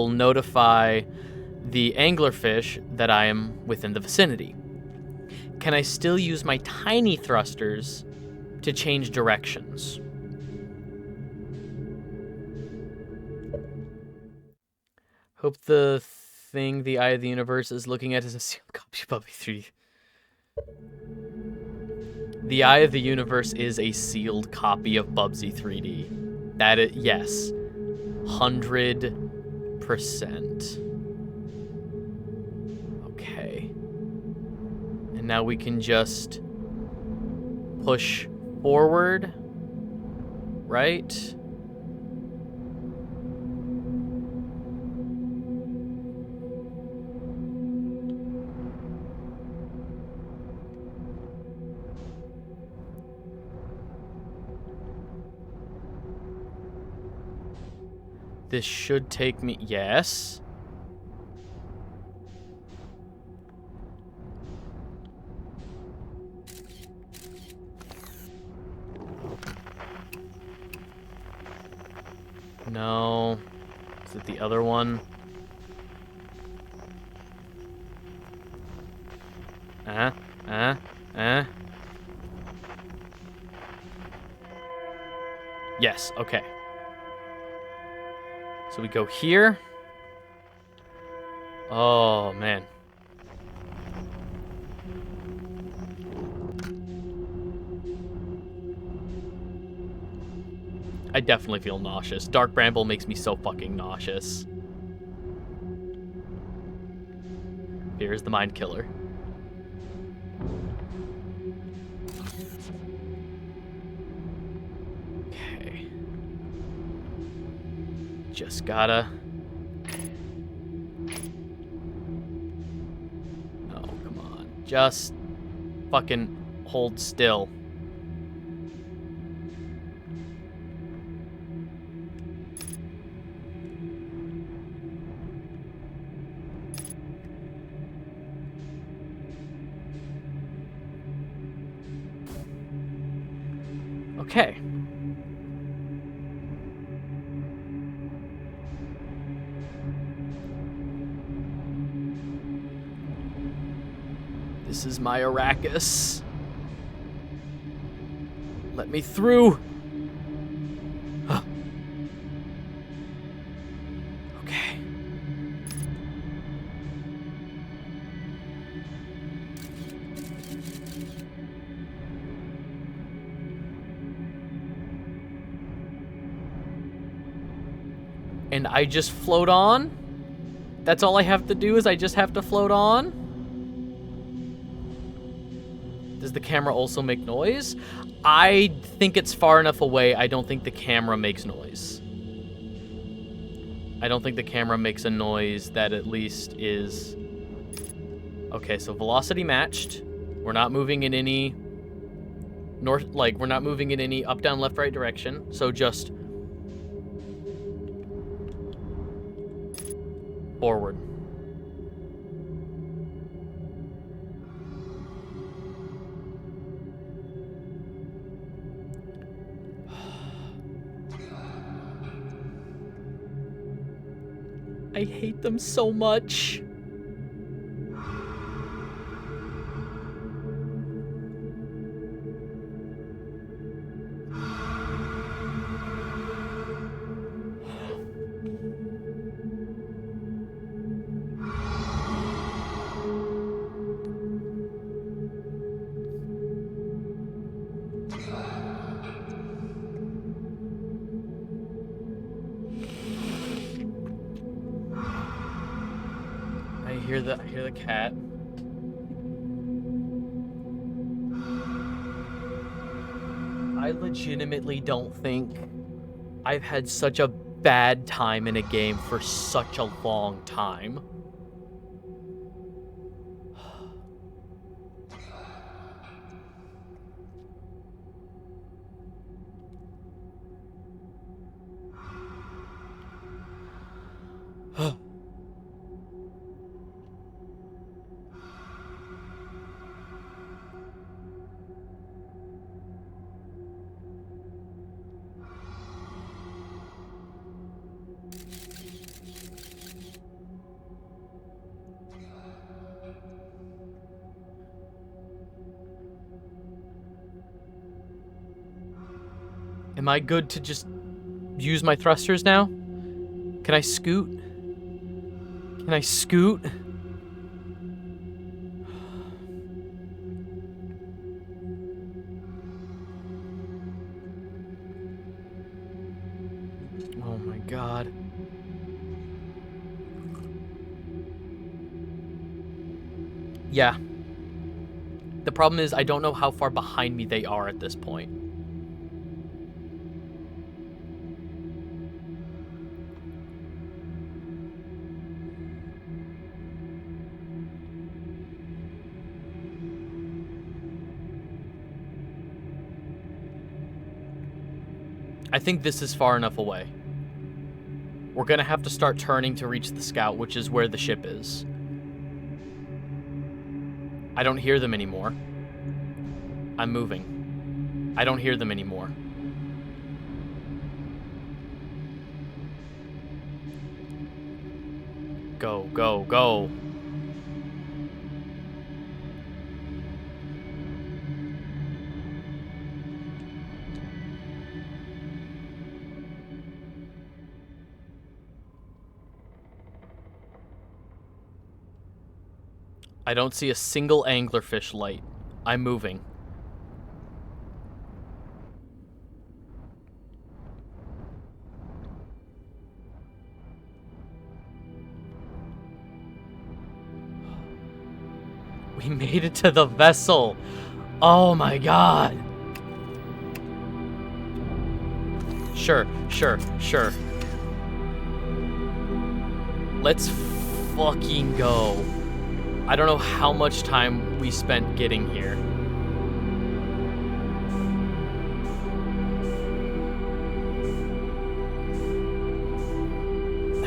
Speaker 1: notify the anglerfish that I am within the vicinity. Can I still use my tiny thrusters to change directions? Hope the thing the Eye of the Universe is looking at is a sealed copy of Bubby 3. The Eye of the Universe is a sealed copy of Bubsy 3D. That is, yes. 100%. Okay. And now we can just push forward, right? This should take me... Yes. No. Is it the other one? Yes, okay. So we go here. Oh, man. I definitely feel nauseous. Dark Bramble makes me so fucking nauseous. Here's the Mind Killer. Okay. Just gotta... Oh, come on. Just fucking hold still. Okay. This is my Arrakis. Let me through. Okay. And I just float on? That's all I have to do is I just have to float on? Does the camera also make noise? I think it's far enough away. I don't think the camera makes noise. I don't think the camera makes a noise that at least is... Okay, so velocity matched. We're not moving in any... we're not moving in any up, down, left, right direction. So just... forward. I hate them so much. I hear the cat. I legitimately don't think I've had such a bad time in a game for such a long time. Am I good to just use my thrusters now? Can I scoot? Can I scoot? Oh my god. Yeah. The problem is I don't know how far behind me they are at this point. I think this is far enough away. We're gonna have to start turning to reach the scout, which is where the ship is. I don't hear them anymore. I'm moving. I don't hear them anymore. Go, go, go. I don't see a single anglerfish light. I'm moving. We made it to the vessel. Oh my god. Sure. Let's fucking go. I don't know how much time we spent getting here.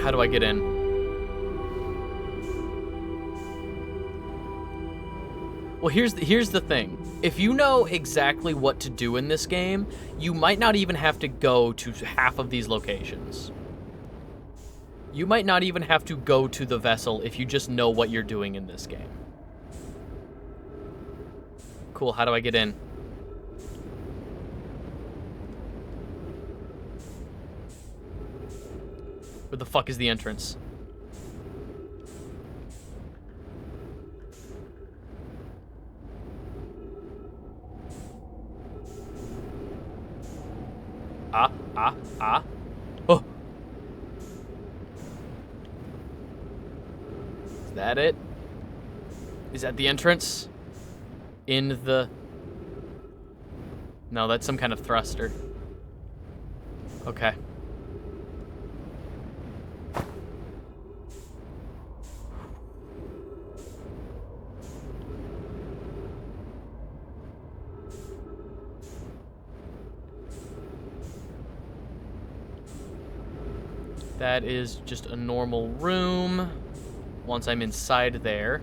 Speaker 1: How do I get in? Well, here's the thing. If you know exactly what to do in this game, you might not even have to go to half of these locations. You might not even have to go to the vessel if you just know what you're doing in this game. Cool, how do I get in? Where the fuck is the entrance? Oh! Is that it? Is that the entrance? In the... No, that's some kind of thruster. Okay. That is just a normal room. Once I'm inside there.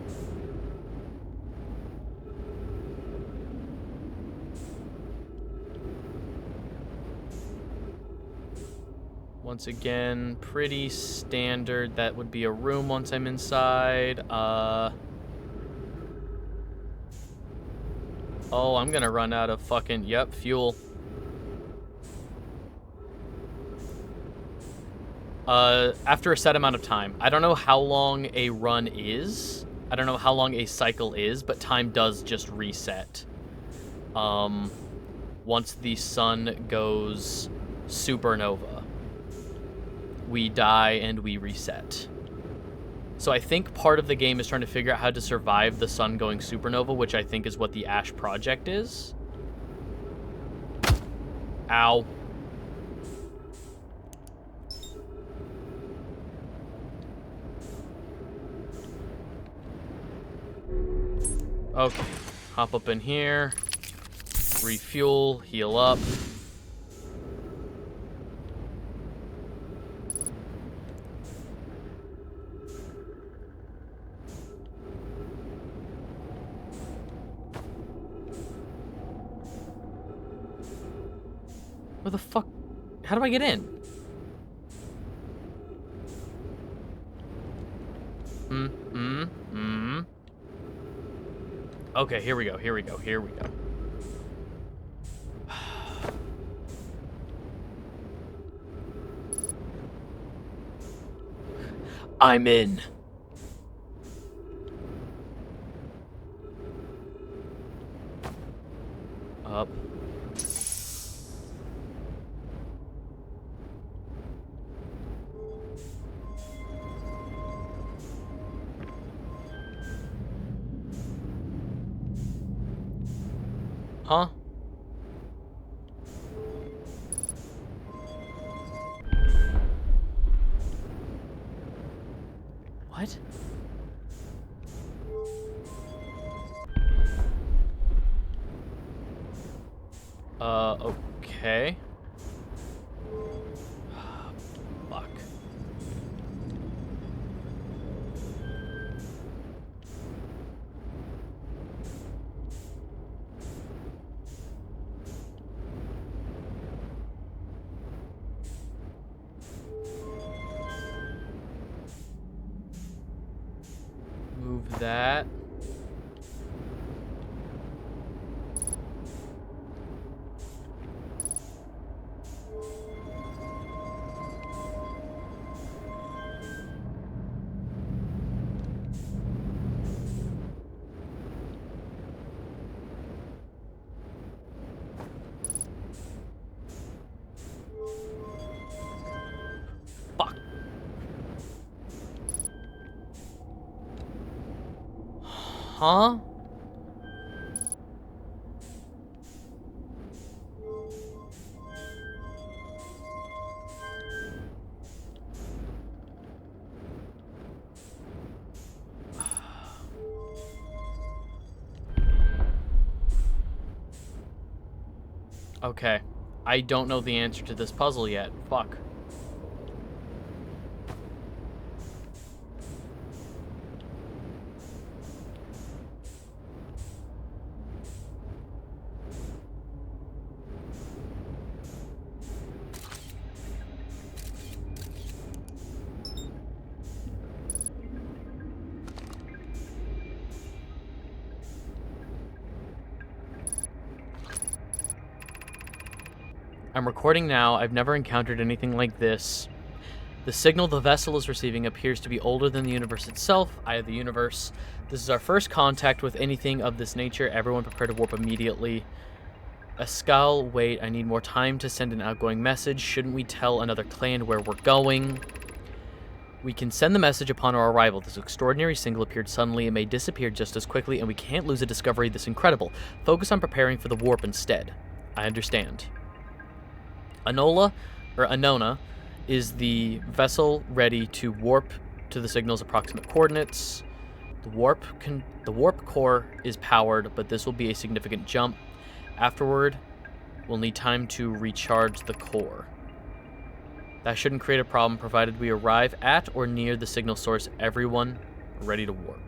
Speaker 1: Once again, pretty standard. That would be a room once I'm inside. Oh, I'm gonna run out of fucking, yep, fuel. After a set amount of time. I don't know how long a run is. I don't know how long a cycle is, but time does just reset. Once the sun goes supernova, we die and we reset. So I think part of the game is trying to figure out how to survive the sun going supernova, which I think is what the Ash Project is. Ow. Okay, hop up in here, refuel, heal up. Where the fuck? How do I get in? Okay, here we go. I'm in. Up. Huh? What? Okay. Fuck. remove that. Fuck. Huh? Okay. I don't know the answer to this puzzle yet. Fuck. I'm recording now. I've never encountered anything like this. The signal the vessel is receiving appears to be older than the universe itself. Eye of the universe. This is our first contact with anything of this nature. Everyone prepare to warp immediately. Ascal, wait, I need more time to send an outgoing message. Shouldn't we tell another clan where we're going? We can send the message upon our arrival. This extraordinary signal appeared suddenly. It may disappear just as quickly, and we can't lose a discovery this incredible. Focus on preparing for the warp instead. I understand. Anona, is the vessel ready to warp to the signal's approximate coordinates. The warp core is powered, but this will be a significant jump. Afterward, we'll need time to recharge the core. That shouldn't create a problem provided we arrive at or near the signal source. Everyone ready to warp.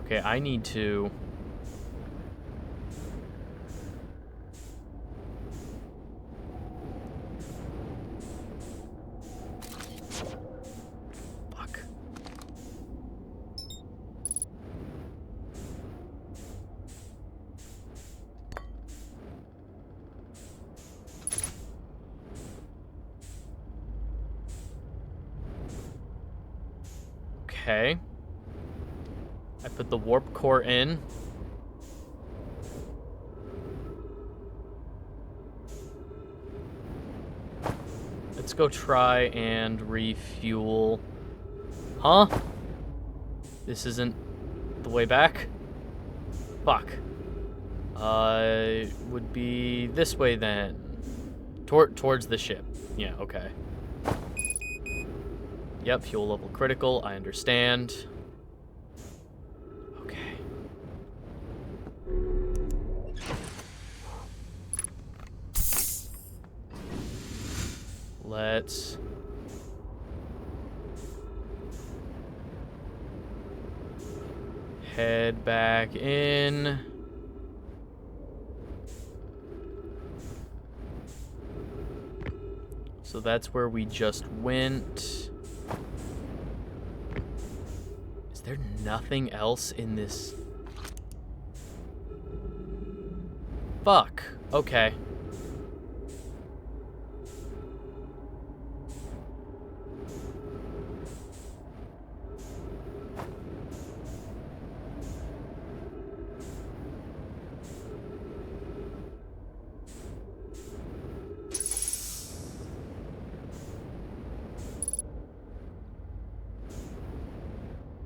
Speaker 1: Okay, I need to... Fuck. Okay. I put the warp core in. Let's go try and refuel. Huh? This isn't the way back? Fuck. Would be this way then. Towards the ship. Yeah, okay. Yep, fuel level critical, I understand. Okay. Let's... head back in. So that's where we just went. Is there nothing else in this? Fuck. Okay.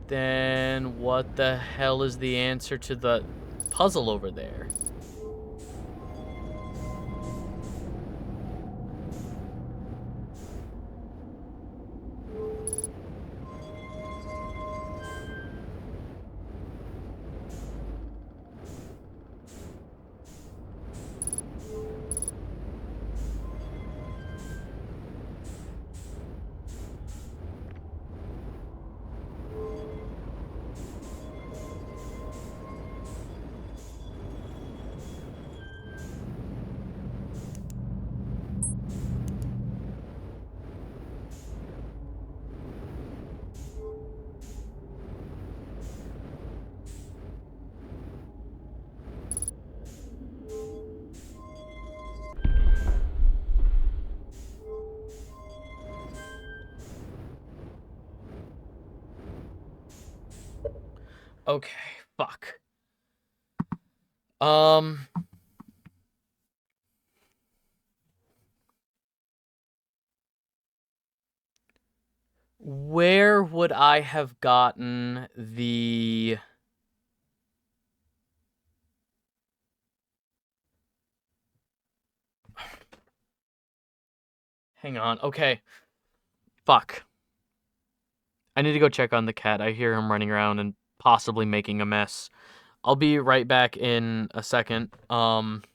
Speaker 1: Then what the hell is the answer to the puzzle over there? Okay, fuck. Um... Where would I have gotten the... Hang on. Okay. Fuck. I need to go check on the cat. I hear him running around and possibly making a mess. I'll be right back in a second. Fuck.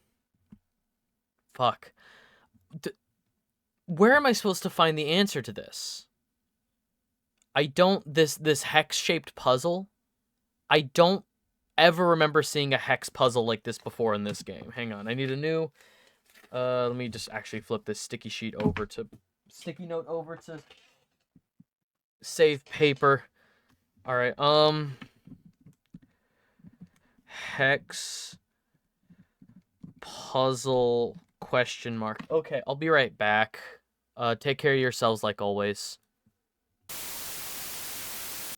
Speaker 1: Where am I supposed to find the answer to this? I don't... This hex-shaped puzzle? I don't ever remember seeing a hex puzzle like this before in this game. Hang on. I need a new... let me just actually flip this sticky sheet over to... Sticky note over to... Save paper. Alright, hex... Puzzle... Question mark. Okay, I'll be right back. Take care of yourselves like always.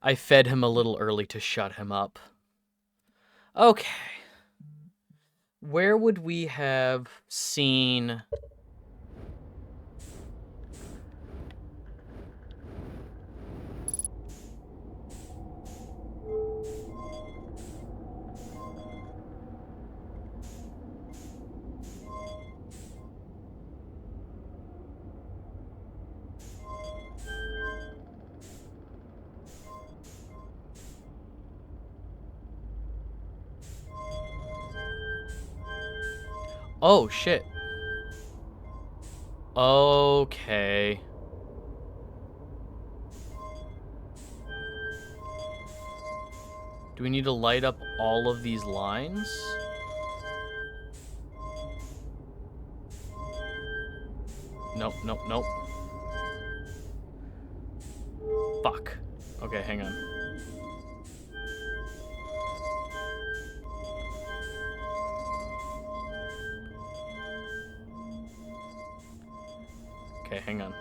Speaker 1: I fed him a little early to shut him up. Okay. Where would we have seen... Oh, shit. Okay. Do we need to light up all of these lines? Nope, nope, nope. Fuck. Okay, hang on. Okay, hang on.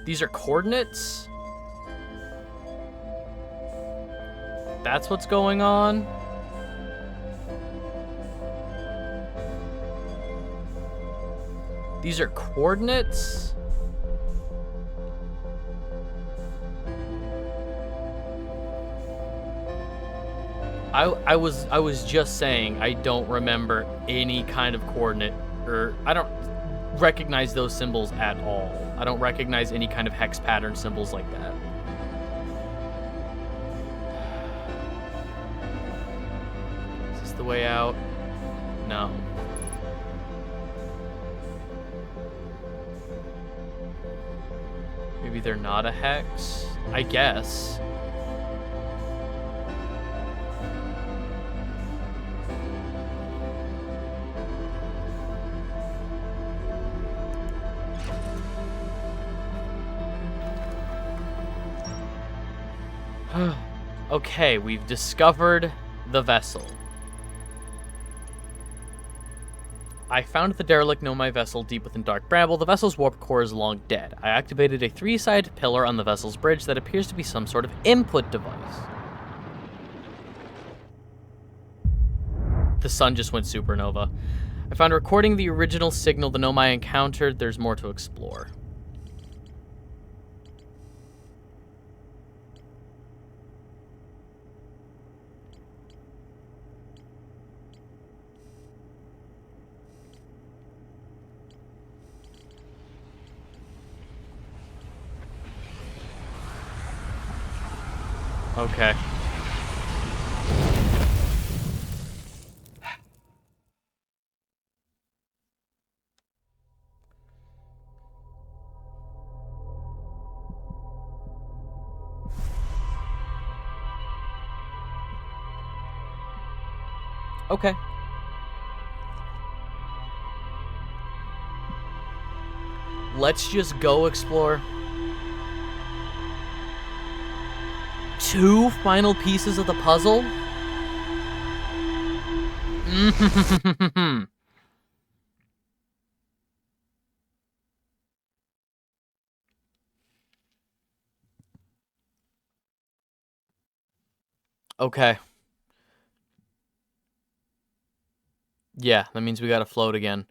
Speaker 1: These are coordinates? That's what's going on? These are coordinates? I was just saying I don't remember any kind of coordinate, or I don't recognize those symbols at all. I don't recognize any kind of hex pattern symbols like that. Is this the way out? No. Maybe they're not a hex? I guess. Okay, we've discovered the vessel. I found the derelict Nomai vessel deep within dark bramble. The vessel's warp core is long dead. I activated a 3-sided pillar on the vessel's bridge that appears to be some sort of input device. The sun just went supernova. I found a recording of the original signal the Nomai encountered. There's more to explore. Okay. Okay. Let's just go explore. 2 final pieces of the puzzle? Okay. Yeah, that means we gotta float again.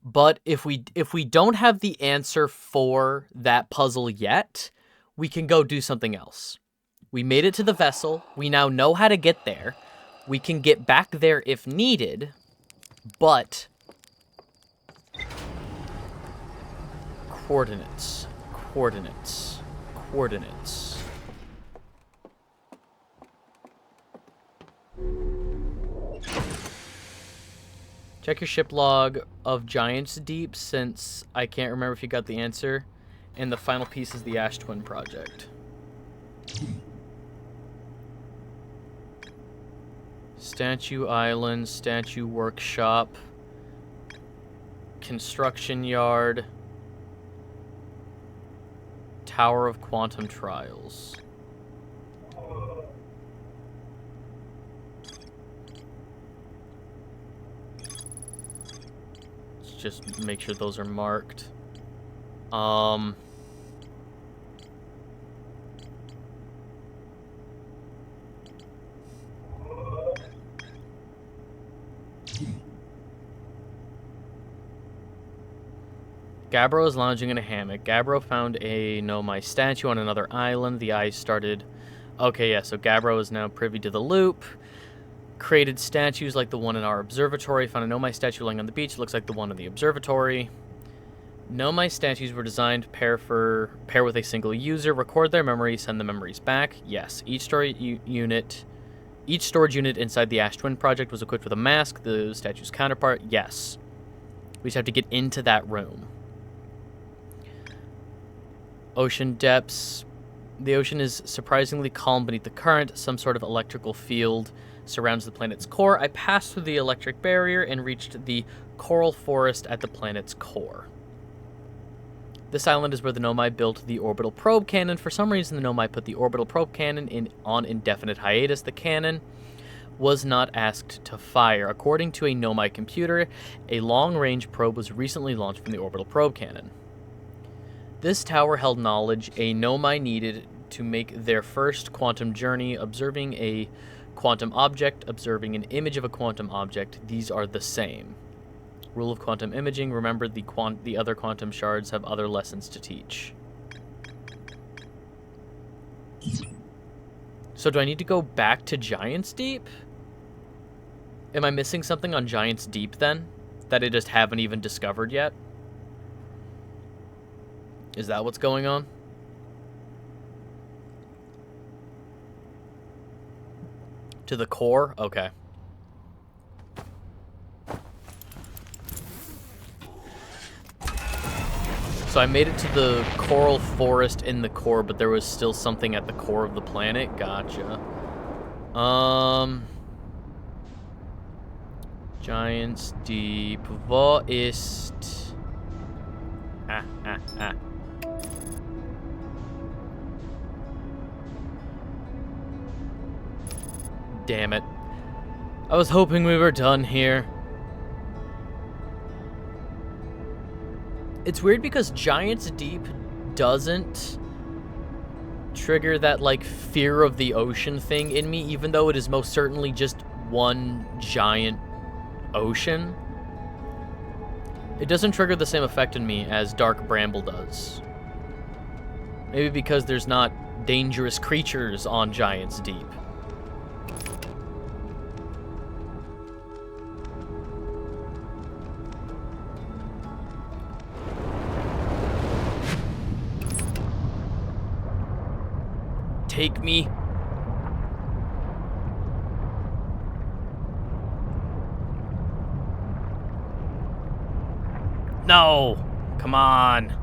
Speaker 1: But if we don't have the answer for that puzzle yet, we can go do something else. We made it to the vessel. We now know how to get there. We can get back there if needed, but coordinates, coordinates, coordinates. Check your ship log of Giant's Deep, since I can't remember if you got the answer. And the final piece is the Ash Twin Project. Statue Island, Statue Workshop, Construction Yard, Tower of Quantum Trials. Let's just make sure those are marked. Gabbro is lounging in a hammock. Gabbro found a Nomai statue on another island. The eyes started... Okay, yeah, so Gabbro is now privy to the loop. Created statues like the one in our observatory. Found a Nomai statue lying on the beach. Looks like the one in the observatory. Nomai statues were designed to pair with a single user. Record their memories, send the memories back. Yes, each storage unit inside the Ash Twin Project was equipped with a mask. The statue's counterpart. Yes. We just have to get into that room. Ocean depths. The ocean is surprisingly calm beneath the current. Some sort of electrical field surrounds the planet's core. I passed through the electric barrier and reached the coral forest at the planet's core. This island is where the Nomai built the orbital probe cannon. For some reason, the Nomai put the orbital probe cannon on indefinite hiatus. The cannon was not asked to fire. According to a Nomai computer, a long-range probe was recently launched from the orbital probe cannon. This tower held knowledge a Nomai needed to make their first quantum journey, observing a quantum object, observing an image of a quantum object. These are the same. Rule of quantum imaging. Remember, the other quantum shards have other lessons to teach. So do I need to go back to Giant's Deep? Am I missing something on Giant's Deep, then? That I just haven't even discovered yet? Is that what's going on? To the core? Okay. So I made it to the coral forest in the core, but there was still something at the core of the planet. Gotcha. Giant's Deep. Wo ist... Damn it. I was hoping we were done here. It's weird because Giant's Deep doesn't trigger that, like, fear of the ocean thing in me, even though it is most certainly just one giant ocean. It doesn't trigger the same effect in me as Dark Bramble does. Maybe because there's not dangerous creatures on Giant's Deep. Take me. No! Come on.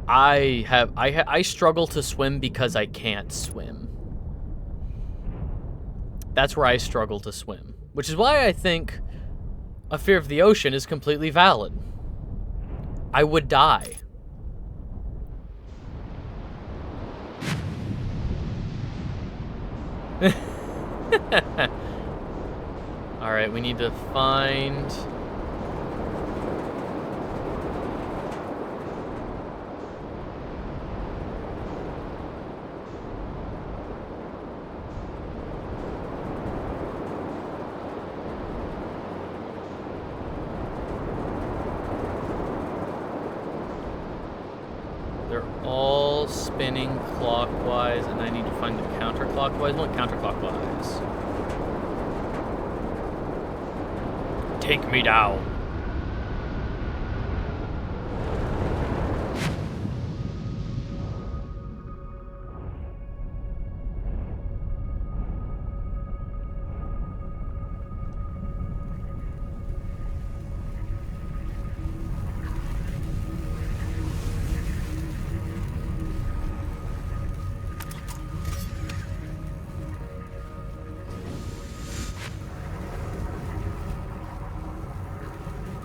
Speaker 1: I struggle to swim because I can't swim. That's where I struggle to swim. Which is why I think a fear of the ocean is completely valid. I would die. Alright, we need to find... They're all spinning clockwise, and I need to find the counterclockwise one. Counterclockwise. Take me down.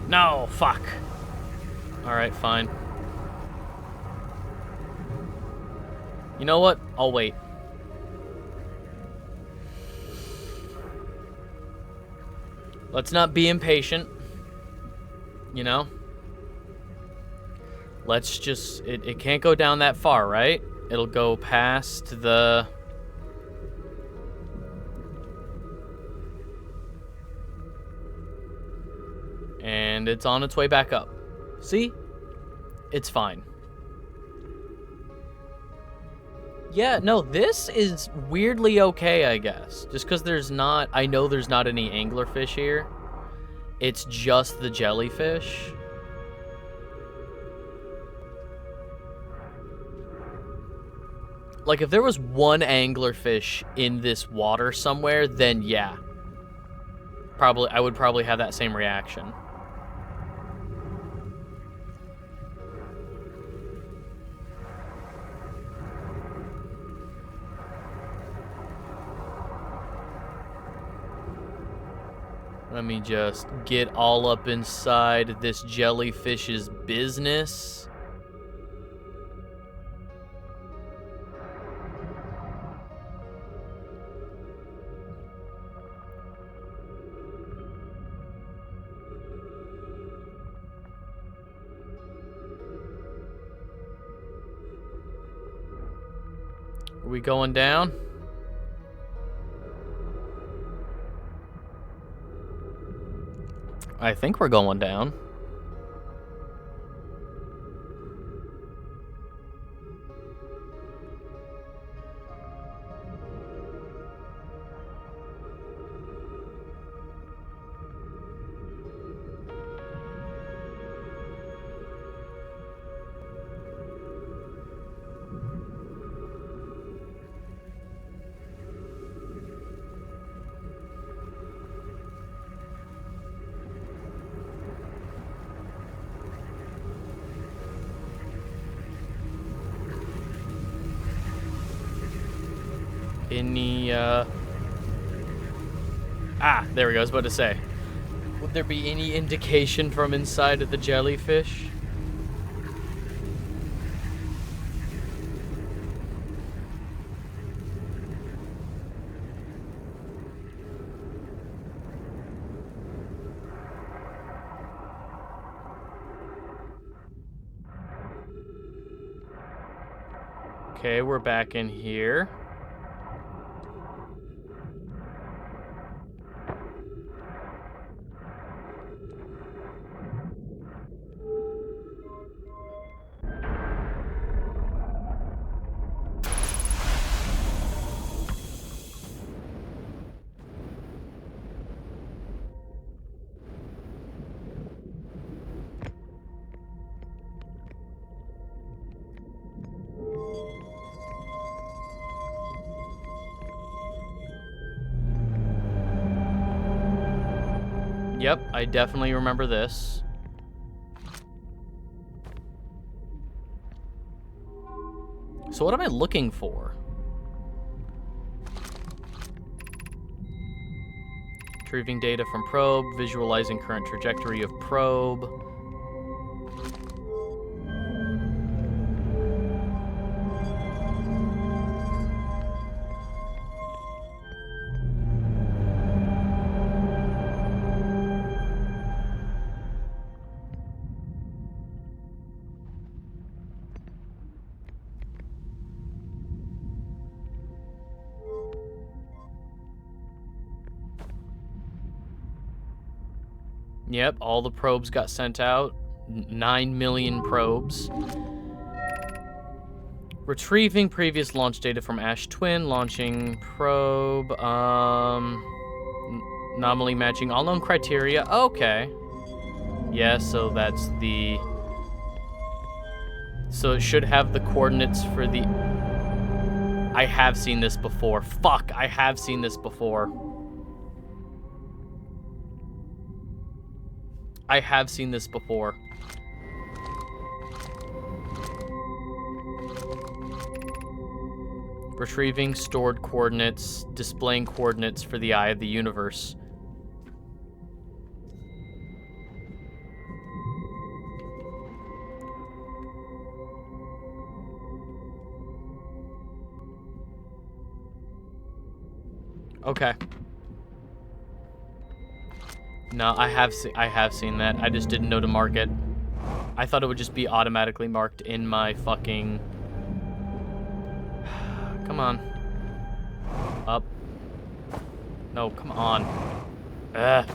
Speaker 1: No, fuck. Alright, fine. You know what? I'll wait. Let's not be impatient. You know? Let's just... It can't go down that far, right? It'll go past the... And it's on its way back up. See? It's fine. Yeah, no, this is weirdly okay, I guess. Just because there's not... I know there's not any anglerfish here. It's just the jellyfish. Like, if there was one anglerfish in this water somewhere, then yeah. I would probably have that same reaction. Let me just get all up inside this jellyfish's business. Are we going down? I think we're going down. Any, there we go, I was about to say. Would there be any indication from inside of the jellyfish? Okay, we're back in here. Yep, I definitely remember this. So what am I looking for? Retrieving data from probe, visualizing current trajectory of probe. Yep, all the probes got sent out. 9 million probes. Retrieving previous launch data from Ash Twin. Launching probe. Anomaly matching all known criteria. Okay. Yeah, so that's the... So it should have the coordinates for the... I have seen this before. Fuck, I have seen this before. I have seen this before. Retrieving stored coordinates, displaying coordinates for the Eye of the Universe. Okay. No, I have seen that. I just didn't know to mark it. I thought it would just be automatically marked in my fucking... Come on. Up. No, come on. Ugh.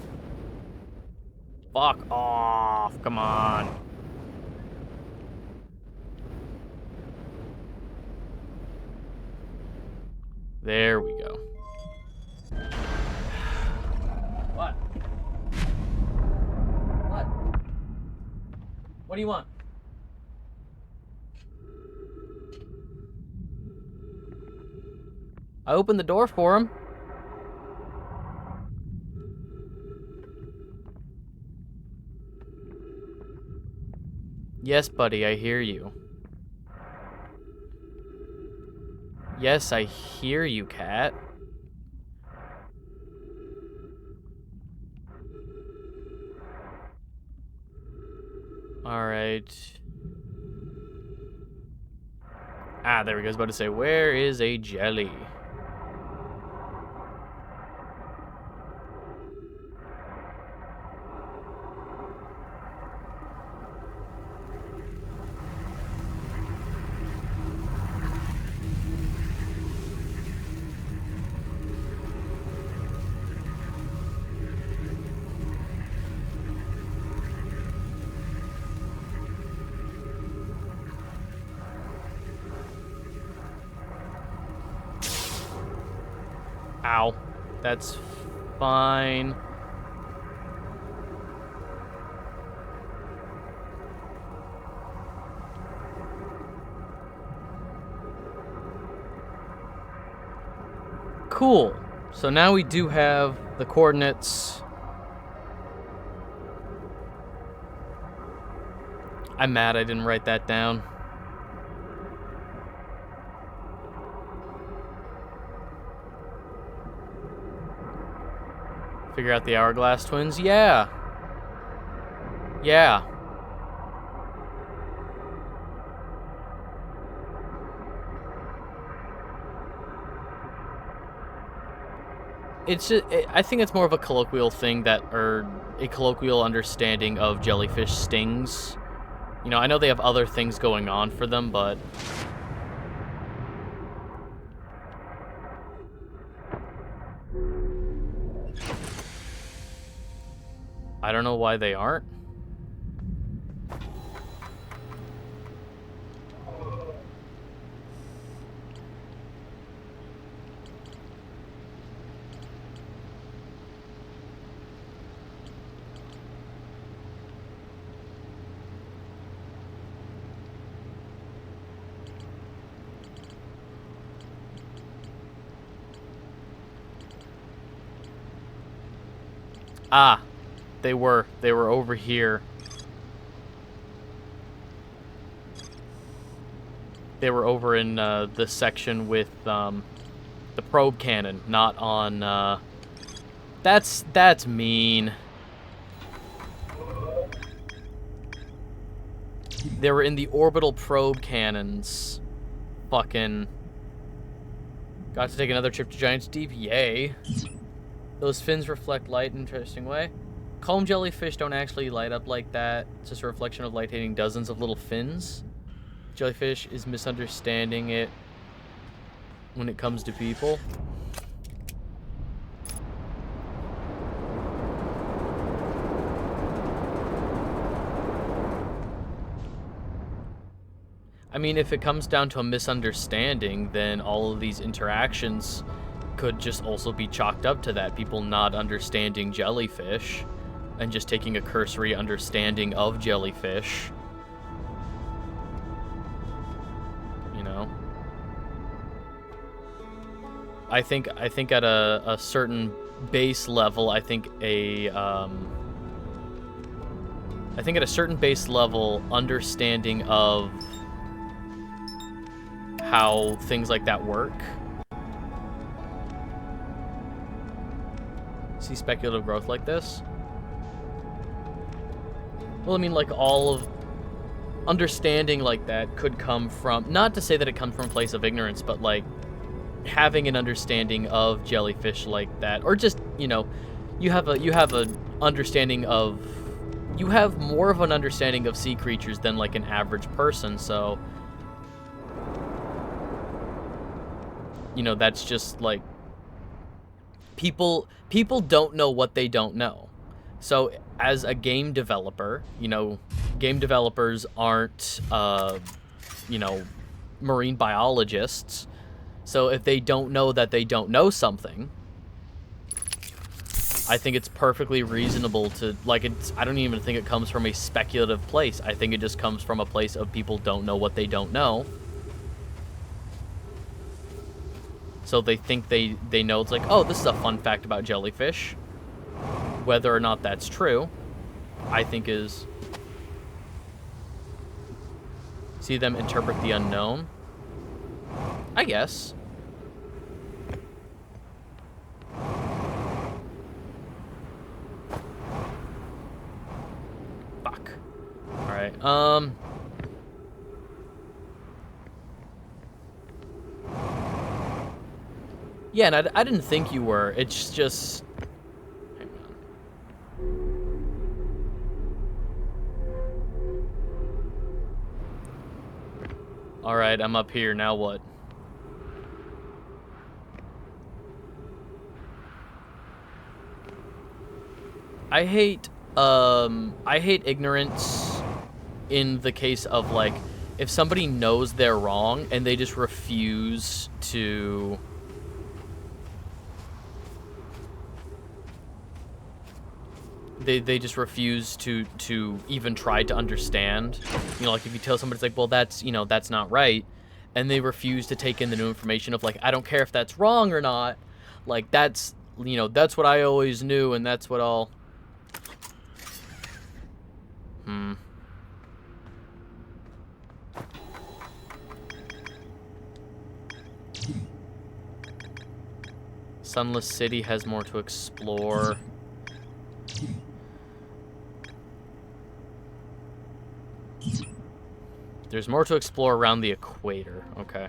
Speaker 1: Fuck off. Come on. There we go. What? What? What do you want? I opened the door for him. Yes, buddy, I hear you. Yes, I hear you, cat. Alright. Ah, there we go. I was about to say, where is a jelly? Ow. That's fine. Cool. So now we do have the coordinates. I'm mad I didn't write that down. Figure out the Hourglass Twins? Yeah. Yeah. It's just, I think it's more of a colloquial thing or a colloquial understanding of jellyfish stings. You know, I know they have other things going on for them, but... I don't know why they aren't. Ah, they were over here. They were over in the section with the probe cannon, not on. That's mean. They were in the orbital probe cannons. Fucking. Got to take another trip to Giant's Deep. Yay. Those fins reflect light in an interesting way. Comb jellyfish don't actually light up like that. It's just a reflection of light hitting dozens of little fins. Jellyfish is misunderstanding it when it comes to people. I mean, if it comes down to a misunderstanding, then all of these interactions could just also be chalked up to that. People not understanding jellyfish and just taking a cursory understanding of jellyfish. You know? I think at a certain base level, I think at a certain base level, understanding of how things like that work. See speculative growth like this? Well, I mean, like, all of understanding like that could come from, not to say that it comes from a place of ignorance, but like having an understanding of jellyfish like that, or just, you know, you have an understanding of, you have more of an understanding of sea creatures than like an average person, so, you know, that's just like, people don't know what they don't know. So as a game developer, you know, game developers aren't, you know, marine biologists. So if they don't know that they don't know something, I think it's perfectly reasonable to, like, I don't even think it comes from a speculative place. I think it just comes from a place of people don't know what they don't know. So they think they know. It's like, oh, this is a fun fact about jellyfish. Whether or not that's true, I think is... See them interpret the unknown? I guess. Fuck. Alright, yeah, and I didn't think you were. It's just... Hang on. Alright, I'm up here. Now what? I hate ignorance in the case of, like, if somebody knows they're wrong and they just refuse to... They just refuse to even try to understand. You know, like, if you tell somebody, it's like, well, that's, you know, that's not right. And they refuse to take in the new information of, like, I don't care if that's wrong or not. Like, that's, you know, that's what I always knew, and that's what I'll... Sunless City has more to explore. There's more to explore around the equator. Okay.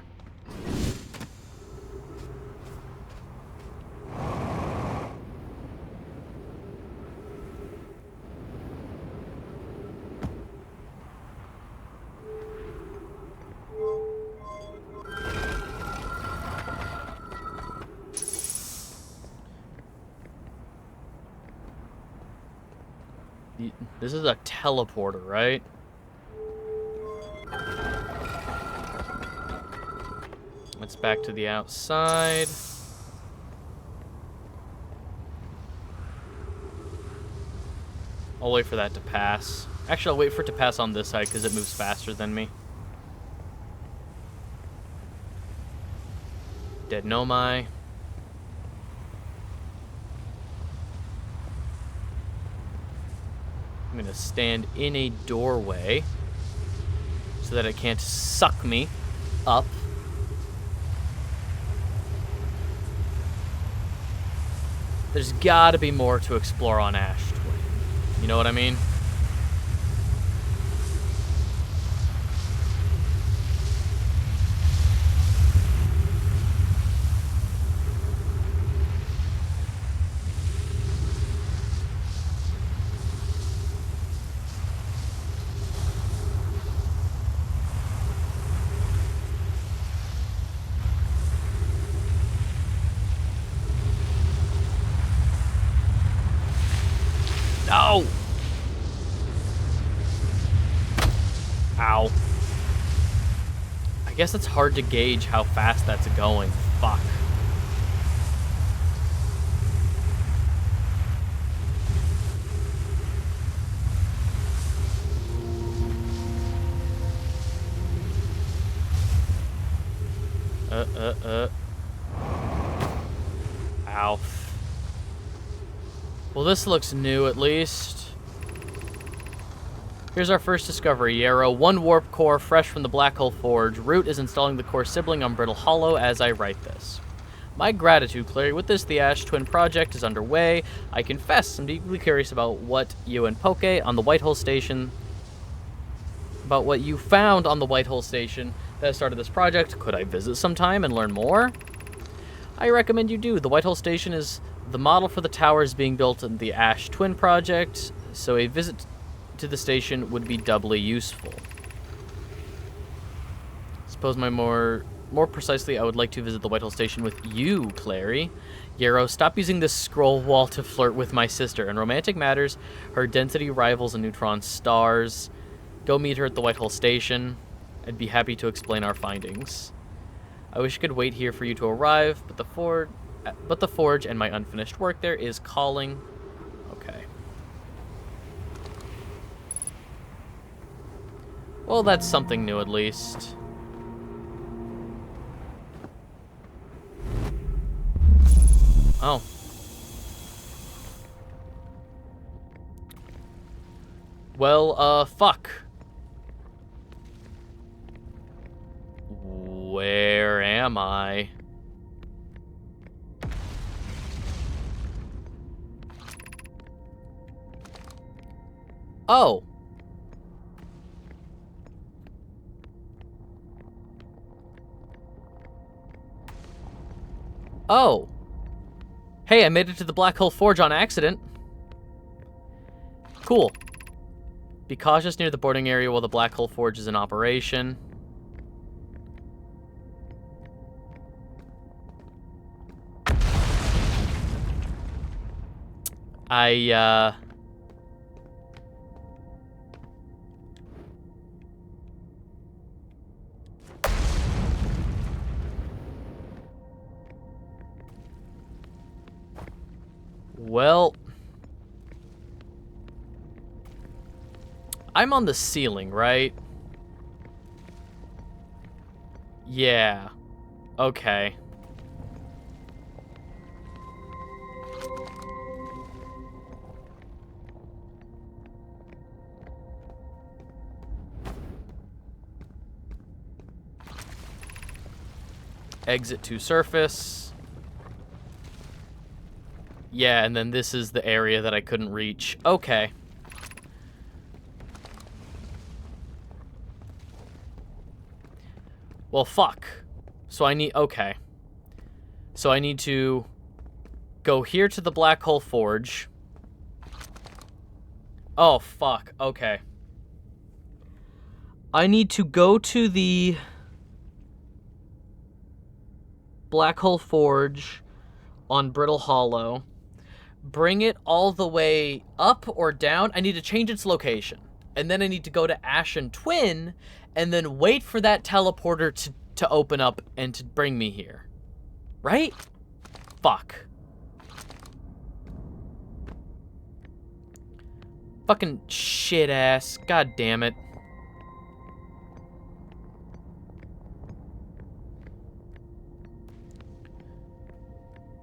Speaker 1: This is a teleporter, right? Let's back to the outside. I'll wait for that to pass. Actually, I'll wait for it to pass on this side because it moves faster than me. Dead Nomai. I'm gonna stand in a doorway so that it can't suck me up. There's gotta be more to explore on Ash. You know what I mean? No! Ow. guess it's hard to gauge how fast that's going. Fuck. Ow. Well, this looks new at least. Here's our first discovery, Yarrow. 1 warp core, fresh from the Black Hole Forge. Root is installing the core sibling on Brittle Hollow as I write this. My gratitude, Clary. With this, the Ash Twin project is underway. I confess I'm deeply curious about what you and Poke on the Whitehole Station... About what you found on the Whitehole Station that started this project. Could I visit sometime and learn more? I recommend you do. The Whitehole Station is the model for the towers being built in the Ash Twin project, so a visit to the station would be doubly useful. Suppose more precisely, I would like to visit the Whitehole Station with you, Clary. Yarrow, stop using this scroll wall to flirt with my sister. In romantic matters, her density rivals a neutron stars. Go meet her at the Whitehole Station. I'd be happy to explain our findings. I wish I could wait here for you to arrive, but the forge and my unfinished work there is calling. Okay. Well, that's something new at least. Oh. Well, fuck. Where am I? Oh. Oh. Hey, I made it to the Black Hole Forge on accident. Cool. Be cautious near the boarding area while the Black Hole Forge is in operation. Well, I'm on the ceiling, right? Yeah. Okay. Exit to surface. Yeah, and then this is the area that I couldn't reach. Okay. Well, fuck. So I need... Okay. So I need to go here to the Black Hole Forge. Oh, fuck. Okay. I need to go to the Black Hole Forge on Brittle Hollow. Bring it all the way up or down. I need to change its location. And then I need to go to Ashen Twin and then wait for that teleporter to open up and to bring me here. Right? Fuck. Fucking shit ass. God damn it.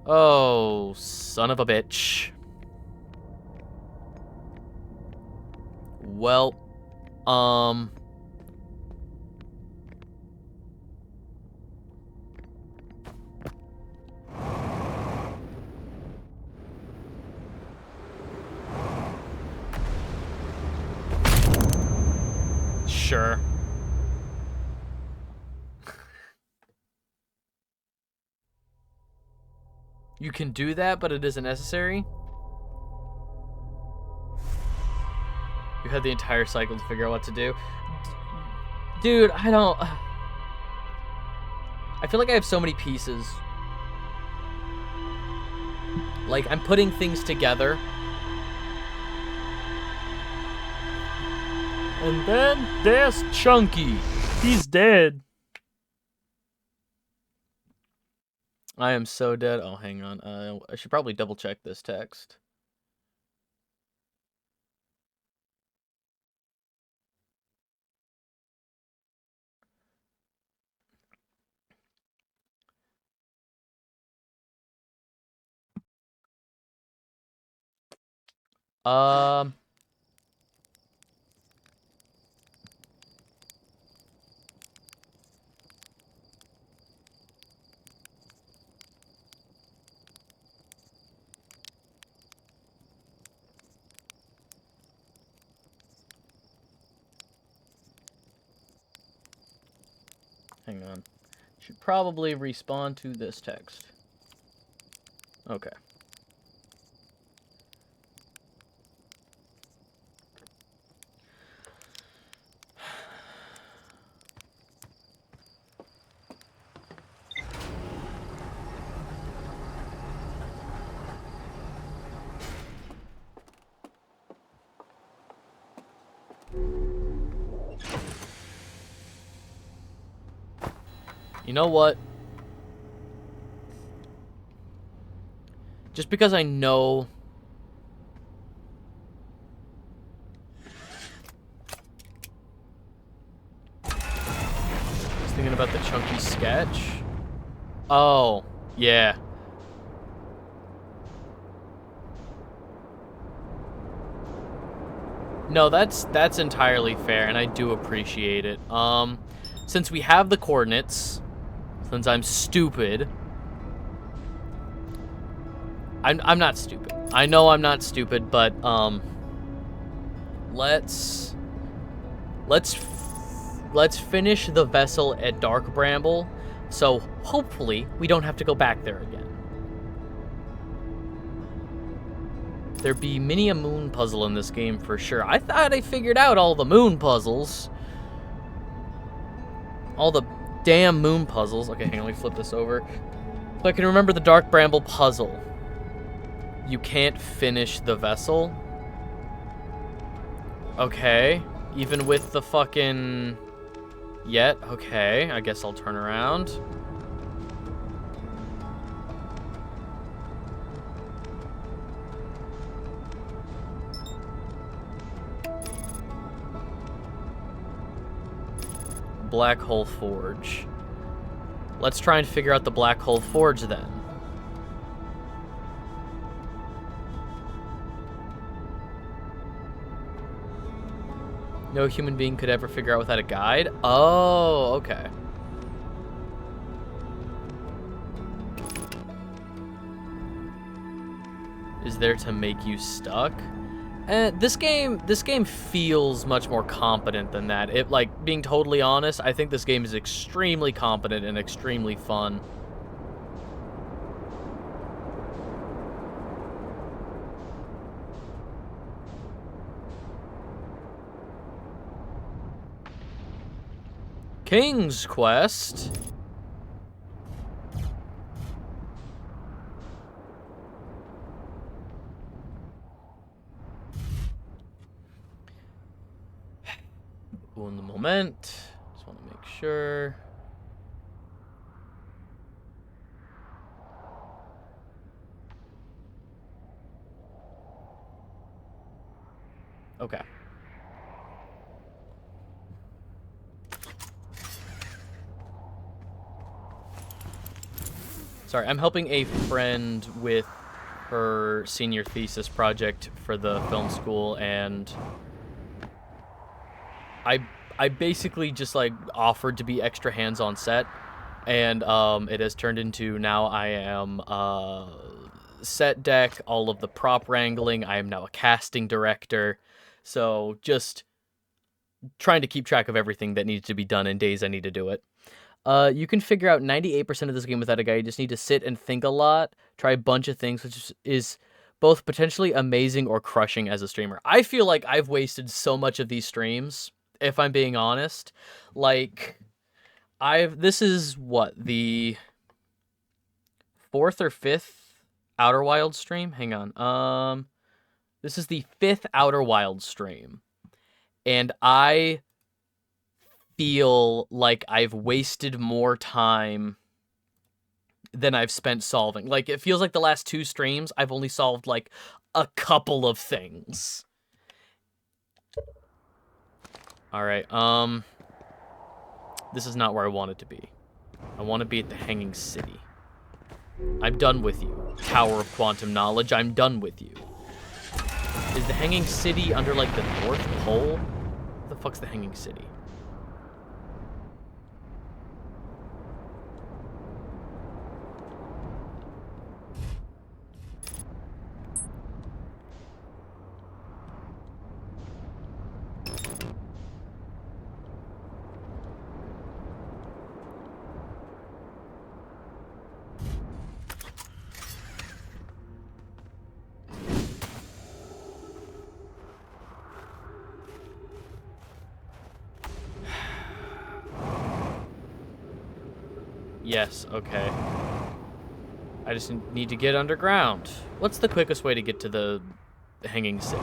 Speaker 1: Oh, son of a bitch. Well, sure. You can do that, but it isn't necessary? You had the entire cycle to figure out what to do. Dude, I don't... I feel like I have so many pieces. Like, I'm putting things together. And then there's Chunky. He's dead. I am so dead. Oh, hang on. I should probably double check this text. Um, hang on. Should probably respond to this text. Okay. You know what? Just because I know... I was thinking about the chunky sketch. Oh, yeah. No, that's entirely fair, and I do appreciate it. Since we have the coordinates, since I'm stupid... I'm not stupid. I know I'm not stupid, but, let's finish the vessel at Dark Bramble, so hopefully we don't have to go back there again. There be many a moon puzzle in this game for sure. I thought I figured out all the moon puzzles. All the damn moon puzzles. Okay, hang on, let me flip this over. So I can remember the Dark Bramble puzzle. You can't finish the vessel. Okay. Even with the fucking... Yet? Okay, I guess I'll turn around. Black Hole Forge. Let's try and figure out the Black Hole Forge then. No human being could ever figure out without a guide? Oh, okay. Is there to make you stuck? This game feels much more competent than that. It, like, being totally honest, I think this game is extremely competent and extremely fun. King's Quest? Un moment. Just want to make sure. Okay. Sorry, I'm helping a friend with her senior thesis project for the film school, and I basically just, like, offered to be extra hands on set, and it has turned into now I am set deck, all of the prop wrangling. I am now a casting director, so just trying to keep track of everything that needs to be done in days I need to do it. You can figure out 98% of this game without a guide. You just need to sit and think a lot, try a bunch of things, which is both potentially amazing or crushing as a streamer. I feel like I've wasted so much of these streams, if I'm being honest. Like, this is, what, the 4th or 5th Outer Wilds stream? Hang on. This is the 5th Outer Wilds stream. And I feel like I've wasted more time than I've spent solving. Like, it feels like the last 2 streams, I've only solved, like, a couple of things. Alright, this is not where I want it to be. I want to be at the Hanging City. I'm done with you. Tower of Quantum Knowledge, I'm done with you. Is the Hanging City under, like, the North Pole? What the fuck's the Hanging City? Yes, okay. I just need to get underground. What's the quickest way to get to the Hanging City?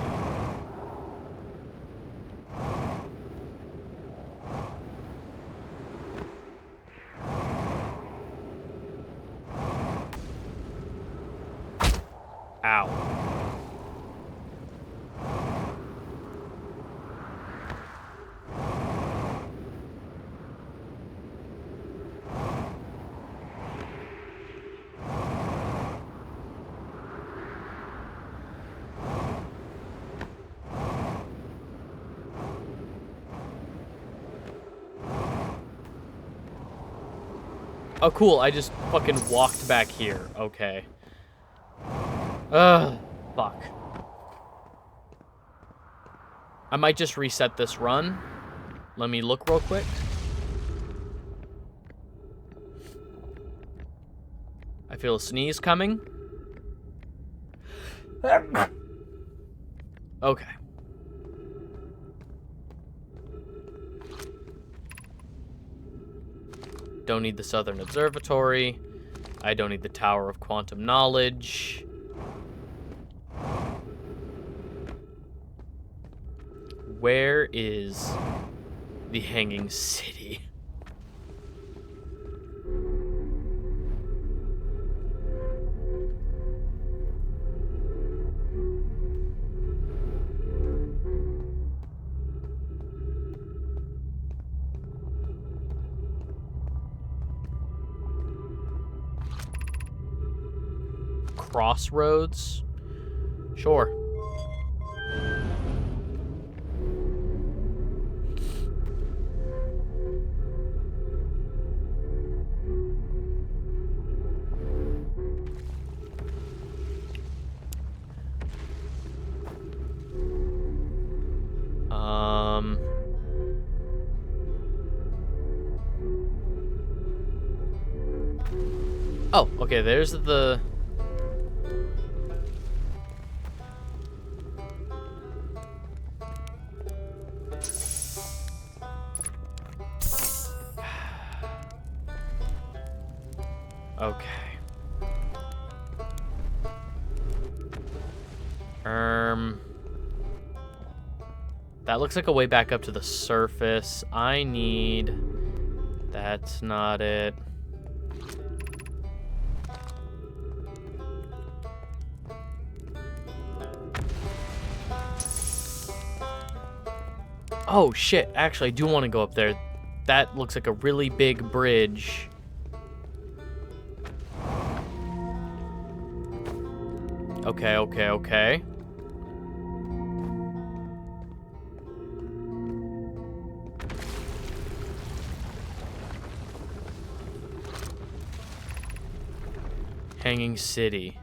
Speaker 1: Ow. Oh, cool. I just fucking walked back here. Okay. Ugh. Fuck. I might just reset this run. Let me look real quick. I feel a sneeze coming. Okay. Don't need the Southern Observatory. I don't need the Tower of Quantum Knowledge. Where is the Hanging City? Crossroads? Sure. Oh, okay, there's the... Okay. That looks like a way back up to the surface. I need... That's not it. Oh, shit. Actually, I do want to go up there. That looks like a really big bridge. Okay, okay, okay. Hanging City.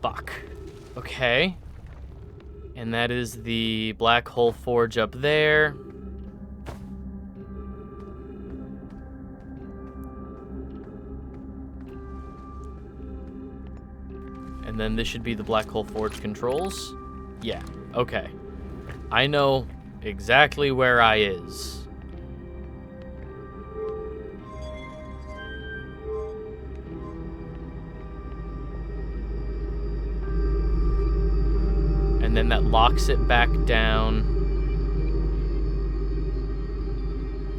Speaker 1: Fuck. Okay. And that is the Black Hole Forge up there. And then this should be the Black Hole Forge controls. Yeah, okay. I know exactly where I is. And then that locks it back down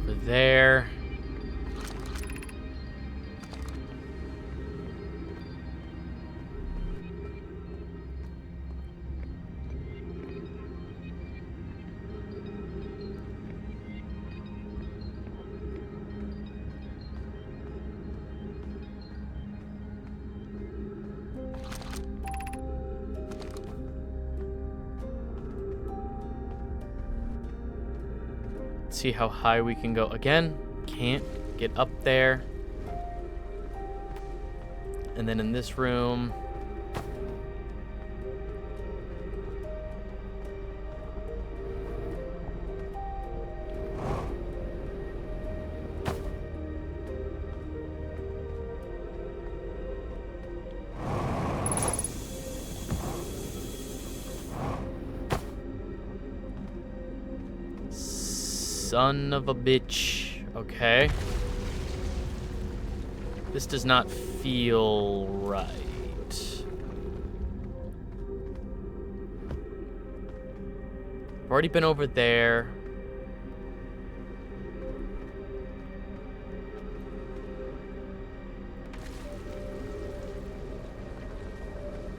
Speaker 1: for there. See how high we can go. Again, can't get up there. And then in this room, son of a bitch. Okay. This does not feel right. I've already been over there.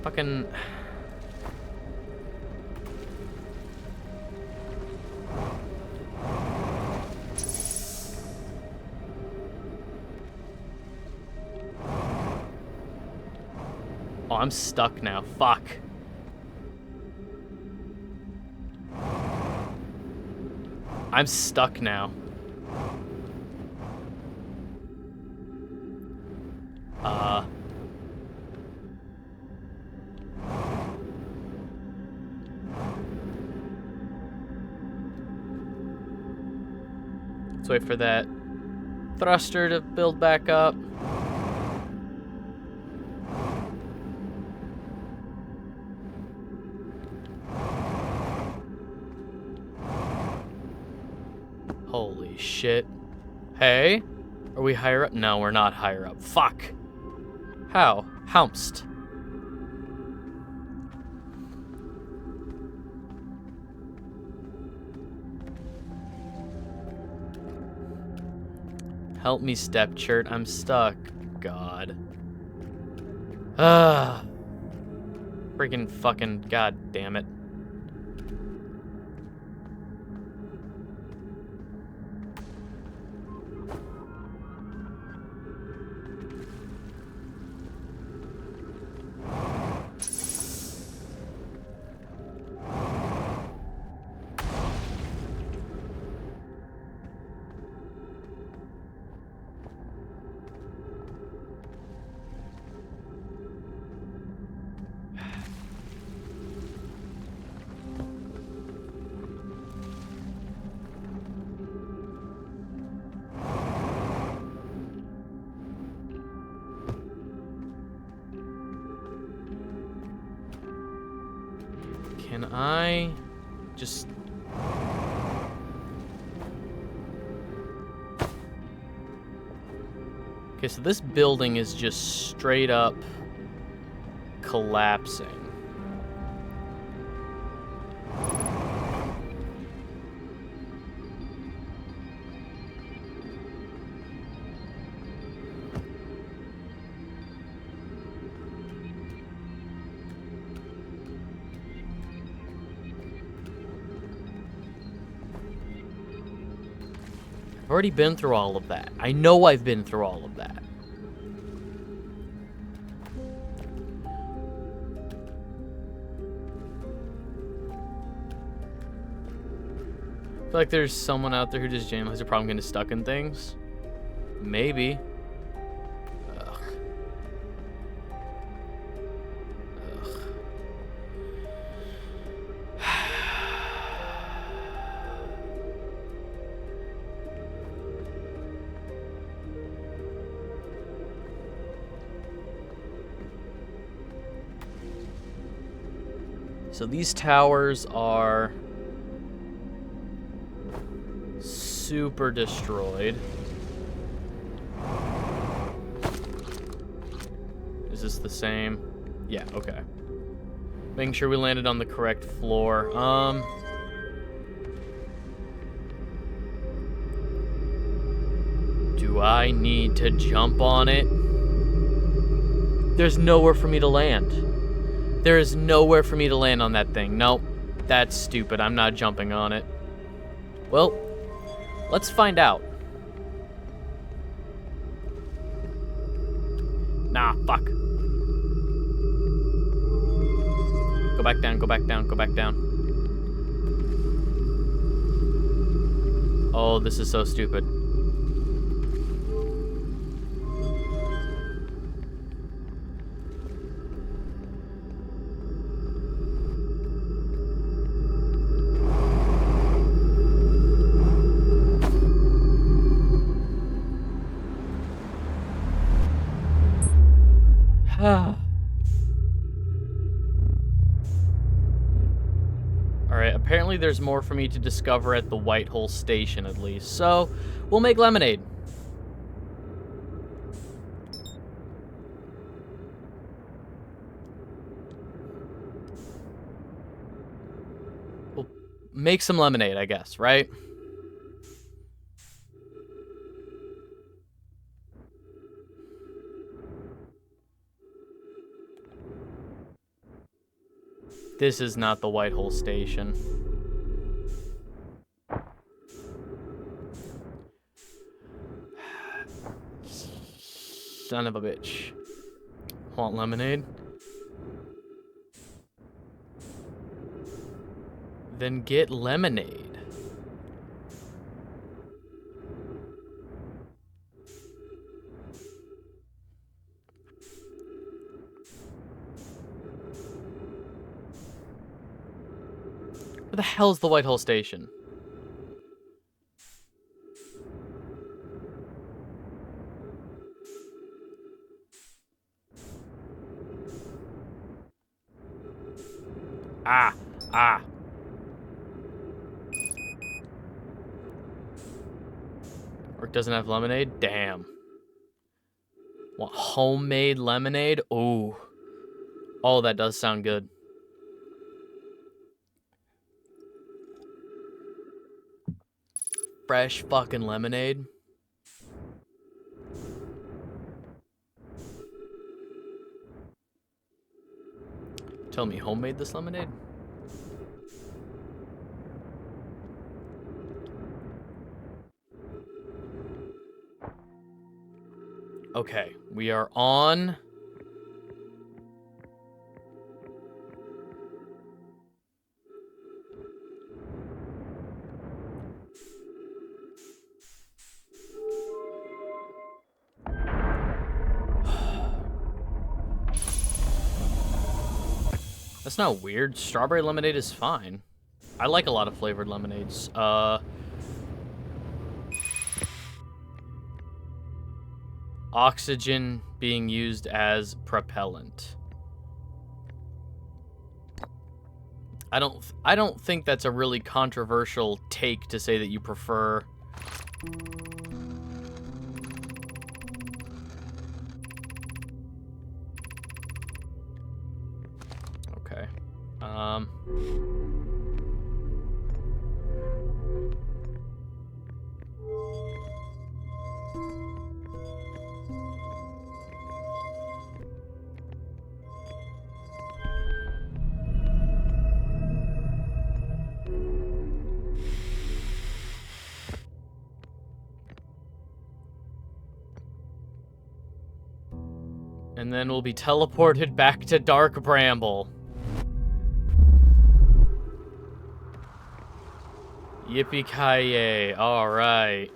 Speaker 1: Fucking... Oh, I'm stuck now. Fuck. I'm stuck now. Let's wait for that thruster to build back up. Holy shit. Hey? Are we higher up? No, we're not higher up. Fuck. How? Hounced. Help me, Stepchert. I'm stuck. God. Freaking fucking god damn it. Can I just... Okay, so this building is just straight up collapsing. I've already been through all of that. I know I've been through all of that. I feel like there's someone out there who just genuinely has a problem getting stuck in things. Maybe. Ugh. Ugh. So these towers are super destroyed. Is this the same? Yeah, okay. Making sure we landed on the correct floor. Do I need to jump on it? There's nowhere for me to land. There is nowhere for me to land on that thing. Nope. That's stupid. I'm not jumping on it. Well, let's find out. Nah, fuck. Go back down, go back down, go back down. Oh, this is so stupid. Alright, apparently there's more for me to discover at the White Hole Station, at least. So, we'll make lemonade. We'll make some lemonade, I guess, right? This is not the White Hole Station. Son of a bitch. Want lemonade? Then get lemonade. Where the hell's the White Hole Station? Ah. Or it doesn't have lemonade? Damn. Want homemade lemonade? Ooh. Oh, that does sound good. Fresh fucking lemonade. Tell me, homemade this lemonade? Okay, we are on... That's not weird. Strawberry lemonade is fine. I like a lot of flavored lemonades. Oxygen being used as propellant. I don't think that's a really controversial take to say that you prefer... Okay. And then we'll be teleported back to Dark Bramble. Yippee-ki-yay. Alright.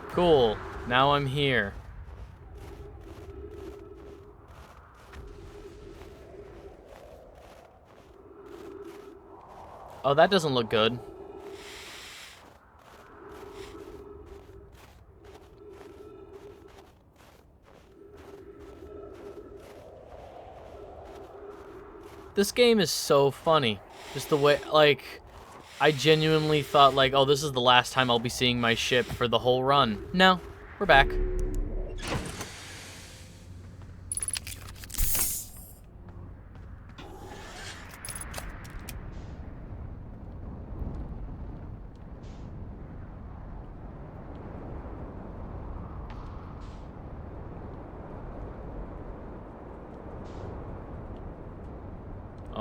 Speaker 1: Cool. Now I'm here. Oh, that doesn't look good. This game is so funny. Just the way, like, I genuinely thought, like, oh, this is the last time I'll be seeing my ship for the whole run. No, we're back.